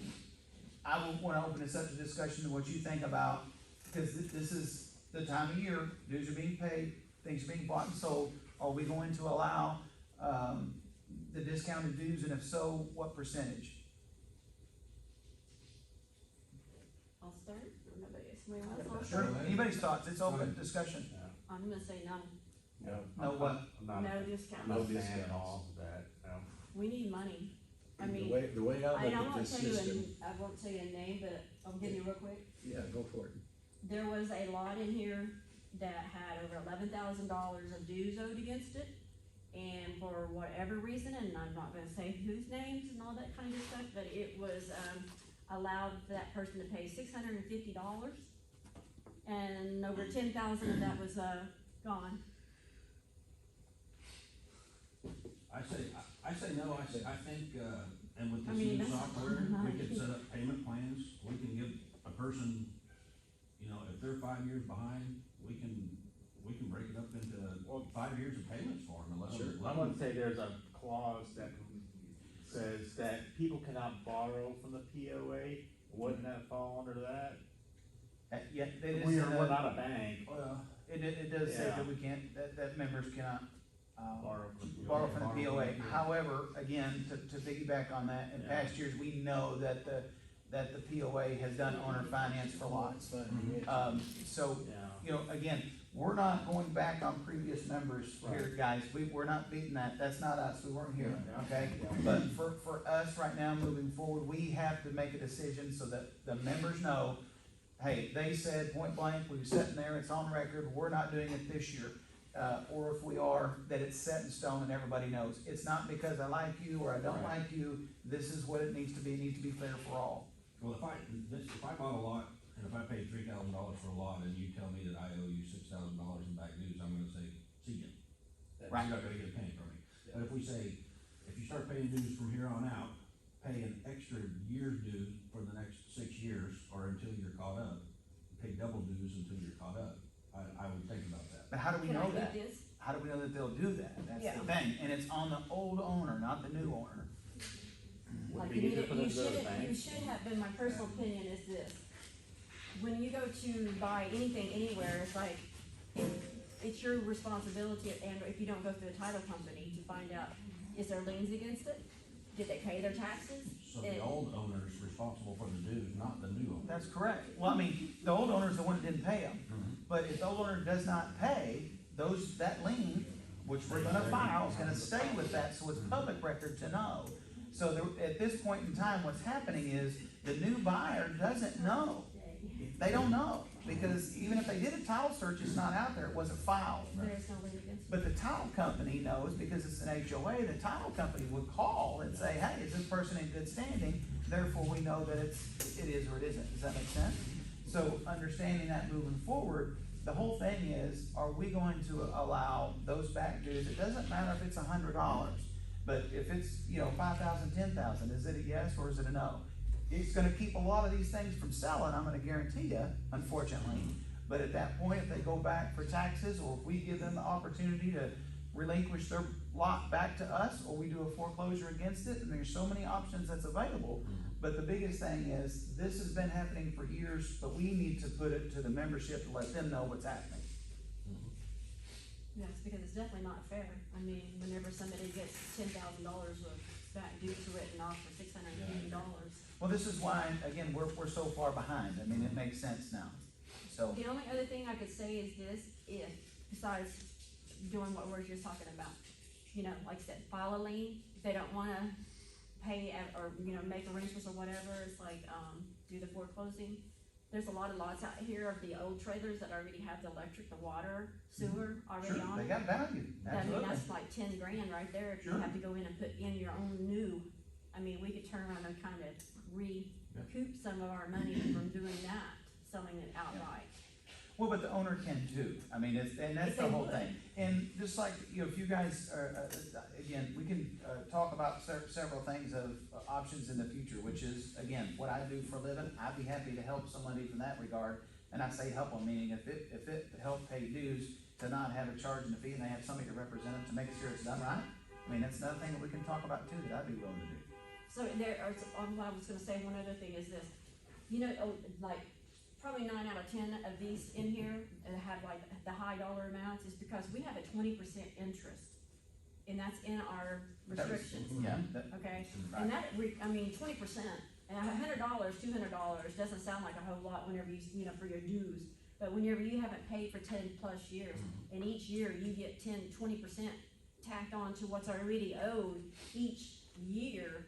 I would wanna open this up to discussion of what you think about, because this is the time of year, dues are being paid, things are being bought and sold. Are we going to allow, the discounted dues, and if so, what percentage? I'll start, or nobody else, somebody else? Sure, anybody's thoughts, it's open discussion. I'm gonna say no, No. No what? no discount. No discount at all, that, no. We need money. I mean, The way I I look at won't this tell you, system, I won't tell you a name, but I'll give you real quick. yeah, go for it. There was a lot in here that had over $11,000 of dues owed against it. And for whatever reason, and I'm not gonna say whose names and all that kind of stuff, but it was, allowed that person to pay $650. And over 10,000 of that was, gone. I say no, I think, and with I this mean, new that's software, a lot. we could set up payment plans, we can give a person, if they're 5 years behind, we can break it up into 5 years of payments for them, unless. Sure. I want to say there's a clause that says that people cannot borrow from the POA. Wouldn't that fall under that? Yeah, they just. We're not a bank. Well, it does say Yeah. that we can't, that members cannot, Borrow from the borrow from the Borrow POA. from the POA. However, again, to piggyback on that, in Yeah. past years, we know that the POA has done owner finance for lots. It's fine. So, Yeah. again, we're not going back on previous members here, guys. We're not beating that. That's not us. We weren't here, Yeah. okay? But for us right now, moving forward, we have to make a decision so that the members know hey, they said point blank, we've sitting there, it's on record, we're not doing it this year. Or if we are, that it's set in stone and everybody knows. It's not because I like you or I don't Right. like you, this is what it needs to be, it needs to be fair for all. Well, if I bought a lot, and if I paid $3,000 for a lot, and you tell me that I owe you $6,000 in back dues, I'm gonna say, see ya. Right. You're not gonna get a penny from me. But if we say, if you start paying dues from here on out, pay an extra year's due for the next 6 years, or until you're caught up, pay double dues until you're caught up, I would think about that. But how do we Can I know get that? this? How do we know that they'll do that? That's Yeah. the thing, and it's on the old owner, not the new owner. Would Like, it be easier for them to go to the bank? you should have been, my personal opinion is this. When you go to buy anything anywhere, it's like, it's your responsibility, and if you don't go through a title company, to find out, is there liens against it? Did they pay their taxes? So the old owner's responsible for the dues, not the new owner. That's correct. Well, I mean, the old owner's the one that didn't pay them. But if the old owner does not pay, that lien, which we're gonna file, is gonna stay with that, so it's public record to know. So at this point in time, what's happening is, the new buyer doesn't know. They don't know, because even if they did a title search, it's not out there, it wasn't filed. There's no lien against it. But the title company knows, because it's an HOA, the title company would call and say, hey, is this person in good standing? Therefore, we know that it is or it isn't. Does that make sense? So understanding that moving forward, the whole thing is, are we going to allow those back dues? It doesn't matter if it's $100, but if it's, $5,000, $10,000, is it a yes or is it a no? It's gonna keep a lot of these things from selling, I'm gonna guarantee you, unfortunately. But at that point, if they go back for taxes, or if we give them the opportunity to relinquish their lot back to us, or we do a foreclosure against it, and there's so many options that's available. But the biggest thing is, this has been happening for years, but we need to put it to the membership to let them know what's happening. Yes, because it's definitely not fair. I mean, whenever somebody gets $10,000 of back dues written off for $680. Well, this is why, again, we're so far behind, I mean, it makes sense now, so. The only other thing I could say is this, if, besides doing what we're just talking about, like I said, file a lien, if they don't wanna pay or, make arrangements or whatever, it's like, do the foreclosing. There's a lot of lots out here of the old trailers that already have the electric, the water, sewer already Sure, on they it. got value, I mean, absolutely. that's like 10 grand right there, if you Sure. have to go in and put in your own new, I mean, we could turn around and kind of recoup some of our money from doing that, selling it outright. Well, but the owner can too, I mean, and that's If the they whole would. thing. And just like, if you guys are, again, we can, talk about several things of options in the future, which is, again, what I do for a living. I'd be happy to help somebody from that regard, and I say help them, meaning if it help pay dues to not have a charge and a fee, and they have somebody to represent them to make sure it's done right. I mean, that's another thing that we can talk about too, that I'd be willing to do. So I was gonna say, one other thing is this, like, probably 9 out of 10 of these in here that have like the high dollar amounts is because we have a 20% interest. And that's in our restrictions, Yeah. okay? Right. And that, 20%, and $100, $200 doesn't sound like a whole lot whenever you, for your dues. But whenever you haven't paid for 10+ years, and each year you get 10-20% tacked on to what's already owed each year,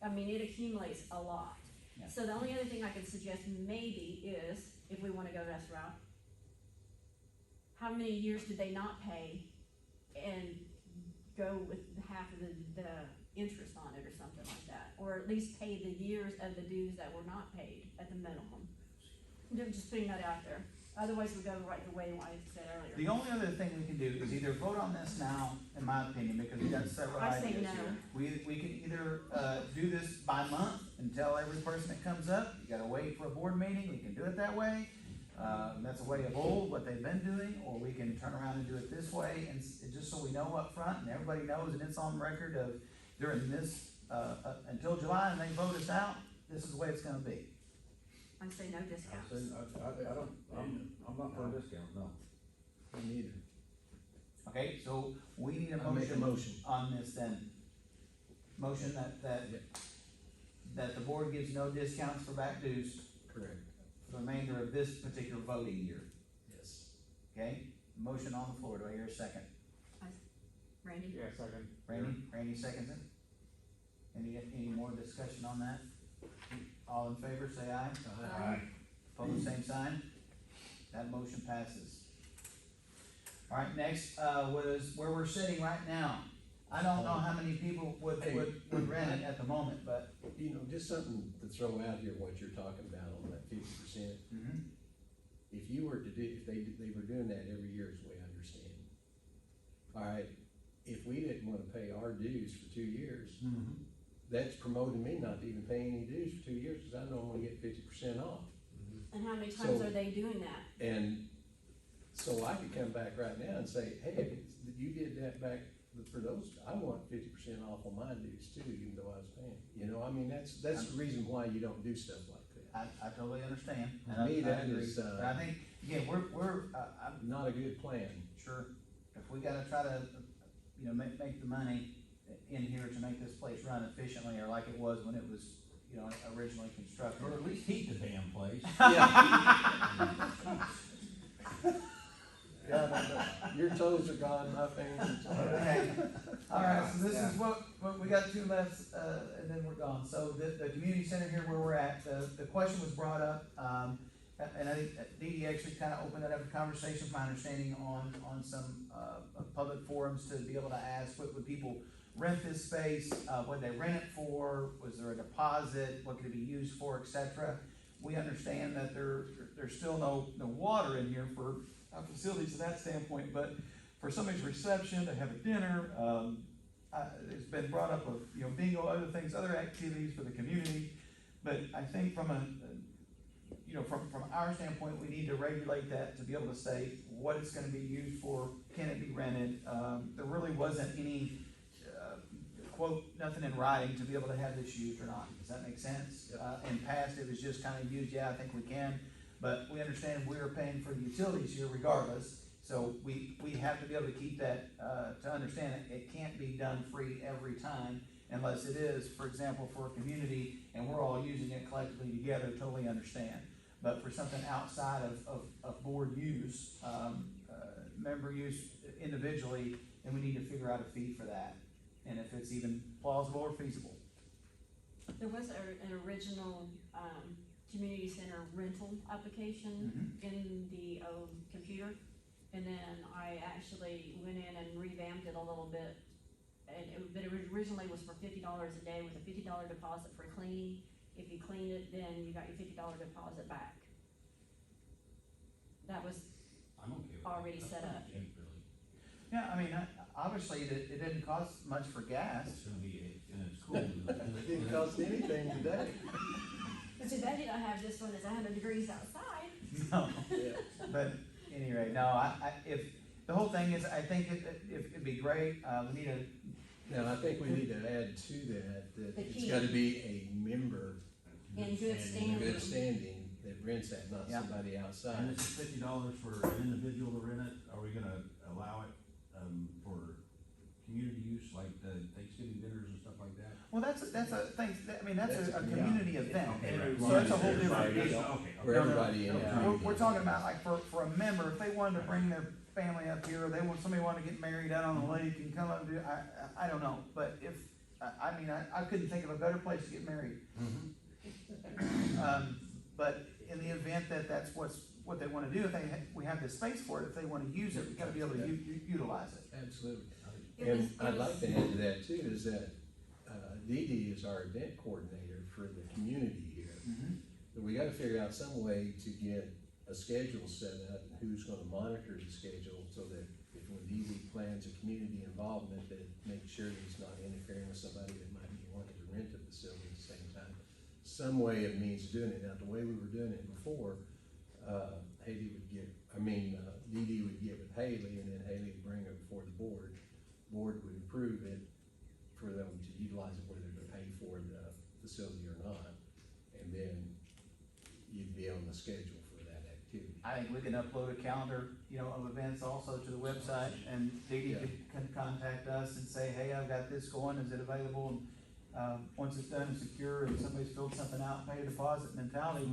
I mean, it accumulates a lot. Yeah. So the only other thing I could suggest maybe is, if we wanna go this route, how many years did they not pay and go with half of the interest on it or something like that? Or at least pay the years of the dues that were not paid at the minimum. I'm just putting that out there. Otherwise, we go right the way I said earlier. The only other thing we can do is either vote on this now, in my opinion, because we got several I say ideas no. here. We can either, do this by month and tell every person that comes up, you gotta wait for a board meeting, we can do it that way. That's a way of old, what they've been doing, or we can turn around and do it this way, and just so we know up front and everybody knows, and it's on record of during this, until July and they vote us out, this is the way it's gonna be. I say no discounts. I'm not for a discount, no. Me neither. Okay, so we need a I'll make a motion motion. on this then. Motion that the board gives no discounts for back dues Correct. for the remainder of this particular voting year, Yes. okay? Motion on the floor, do I hear a second? Randy? Yeah, second. Randy seconds it. Any more discussion on that? All in favor, say aye. Aye. Opposed, same sign. That motion passes. All right, next, was where we're sitting right now. I don't know how many people would rent it at the moment, but. You know, just something to throw out here, what you're talking about on that 50%. If you were to do, if they were doing that every year is the way I understand. All right, if we didn't wanna pay our dues for 2 years, that's promoting me not to even pay any dues for 2 years, cause I normally get 50% off. And how many times So- are they doing that? And so I could come back right now and say, hey, you did that back for those, I want 50% off on my dues too, even though I was paying. You know, I mean, that's the reason why you don't do stuff like that. I totally understand. To and me, I that agree. is, But I think, again, I'm Not a good plan. sure, if we gotta try to, you know, make the money in here to make this place run efficiently, or like it was when it was, you know, originally constructed. Or at least keep the damn place. Your toes are gone, my fingers are. Okay, all right, so this is what we got 2 left, and then we're gone. So the community center here where we're at, the question was brought up, and I think Dee Dee actually kind of opened that up a conversation, my understanding, on some, public forums to be able to ask, what would people rent this space, what they rent it for, was there a deposit, what could it be used for, et cetera. We understand that there's still no water in here for facilities to that standpoint, but for somebody's reception, to have a dinner, it's been brought up of, you know, bingo, other things, other activities for the community. But I think from from our standpoint, we need to regulate that to be able to say what it's gonna be used for, can it be rented? There really wasn't any, quote, nothing in writing to be able to have this used or not. Does that make sense? In past, it was just kind of used, yeah, I think we can. But we understand we are paying for the utilities here regardless, so we have to be able to keep that, to understand it can't be done free every time unless it is, for example, for a community and we're all using it collectively together, totally understand. But for something outside of board use, member use individually, then we need to figure out a fee for that. And if it's even plausible or feasible. There was an original, community center rental application in the computer. And then I actually went in and revamped it a little bit. But it originally was for $50 a day with a $50 deposit for cleaning. If you cleaned it, then you got your $50 deposit back. That was I'm okay with that. already That's set not up. cheap, really. Yeah, I mean, obviously, it didn't cost much for gas. It's gonna be, and it's cool. It didn't cost anything today. But too bad you don't have this one that's 100 degrees outside. No, Yeah. but anyway, no, if, the whole thing is, I think it'd be great, we need a, Now, I think we need to add to that The it's key. gotta be a member In good in standing. good standing that rents that, not Yeah. somebody And outside. this is $50 for an individual to rent it, are we gonna allow it, for community use, like the Thanksgiving dinners and stuff like that? well, that's a thing, I mean, that's That's a a community event. Okay, right. So that's a whole different Yes, deal. okay, For okay. everybody in the We're community. talking about like for a member, if they wanted to bring their family up here, or somebody wanted to get married out on the lake and come up and do, I don't know, but if, I mean, I couldn't think of a better place to get married. But in the event that that's what they wanna do, if we have the space for it, if they wanna use it, we gotta be able to utilize it. Absolutely. It And was- it I'd was- like to add to that too, is that, Dee Dee is our event coordinator for the community here. But we gotta figure out some way to get a schedule set up, who's gonna monitor the schedule, so that if when Dee Dee plans a community involvement, that make sure that he's not interfering with somebody that might be wanting to rent a facility at the same time. Some way of means of doing it. Now, the way we were doing it before, Dee Dee would get with Haley, and then Haley would bring it before the board. Board would approve it for them to utilize it, whether to pay for the facility or not. And then you'd be on the schedule for that activity. I think we can upload a calendar, of events also to the website, and Dee Dee can contact us and say, hey, I've got this going, is it available? And, once it's done and secure, and somebody's filled something out, pay a deposit mentality,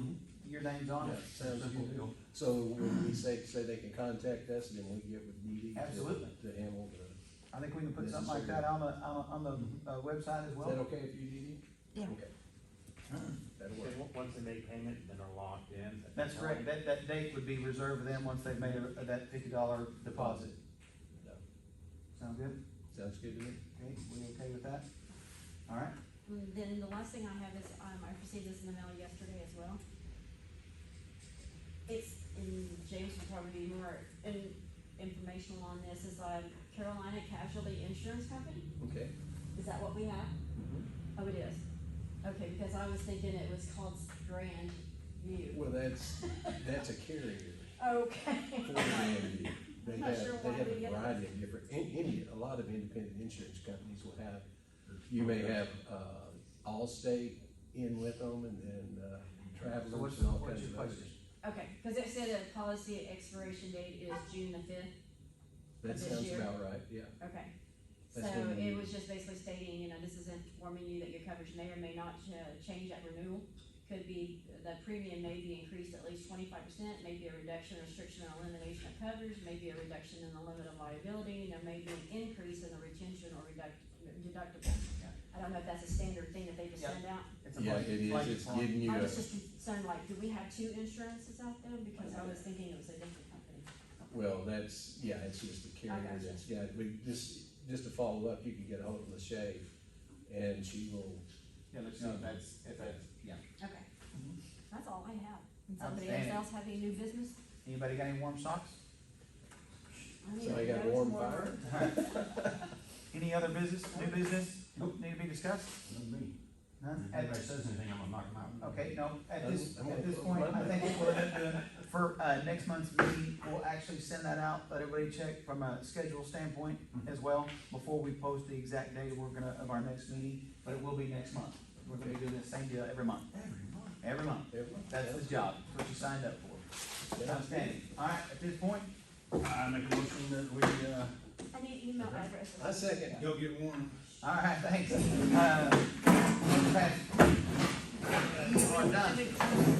your name's on it. Sounds Simple good. deal. So when we say they can contact us, then we get with Dee Dee Absolutely. to handle the, I think we can put something like that on the website as is well. that okay with you, Dee Dee? Yeah. Okay. That'll work. And one once they make payment, then they're locked in. That's correct, that date would be reserved for them once they've made that $50 deposit. No. Sound good? Sounds good to me. Okay, we okay with that? All right, And then the last thing I have is, I received this in the mail yesterday as well. It's, and James will probably be more informational on this, is Carolina Casualty Insurance Company. Okay. Is that what we have? Mm-hmm. Oh, it is? Okay, because I was thinking it was called Grand View. Well, that's a carrier Okay. for Grandview. I'm not sure why They have we a get variety of different, a lot of independent insurance companies will have, you may have, Allstate in with them, and then, so Travelers and all what's kinds your of others. question? Okay, because it said a policy expiration date is June the 5th. That This sounds year? about right, yeah. Okay. So That's when it you- was just basically stating, this is informing you that your coverage may or may not change at renewal. Could be, the premium may be increased at least 25%, maybe a reduction, restriction, or elimination of coverage, maybe a reduction in the limit of liability, and there may be an increase in the retention or deductible. Yeah. I don't know if that's a standard thing that they just Yeah. send out. It's a Yeah, blanket- it is, blanket it's form. giving you I a, was just concerned, like, do we have two insurances out there? Because I was thinking it was a different company. well, it's just a carrier gotcha. that's got, just to follow up, you can get a hold of Lachey, and she will, Yeah, let you know if that's, yeah. Okay. Mhm. That's all I have. And somebody Outstanding. else have any new business? Anybody got any warm socks? I need somebody to got go warm tomorrow. fire. Any other business, new business, Nope. need to be discussed? Not me. None? If anybody says anything, I'm gonna knock them out. Okay, no, at this I'm gonna point, close I my think what we'll end up doing, for, next month's meeting, we'll actually send that out, let everybody check from a schedule standpoint as well, before we post the exact date of our next meeting, but it will be next month. We're gonna be doing the same deal every month. Every month. That's the job, that's what you signed up for. Yeah. Outstanding. All right, at this point, I make a motion that we, I need email addresses. I second. Go get one. all right, thanks. Motion passed. You are done.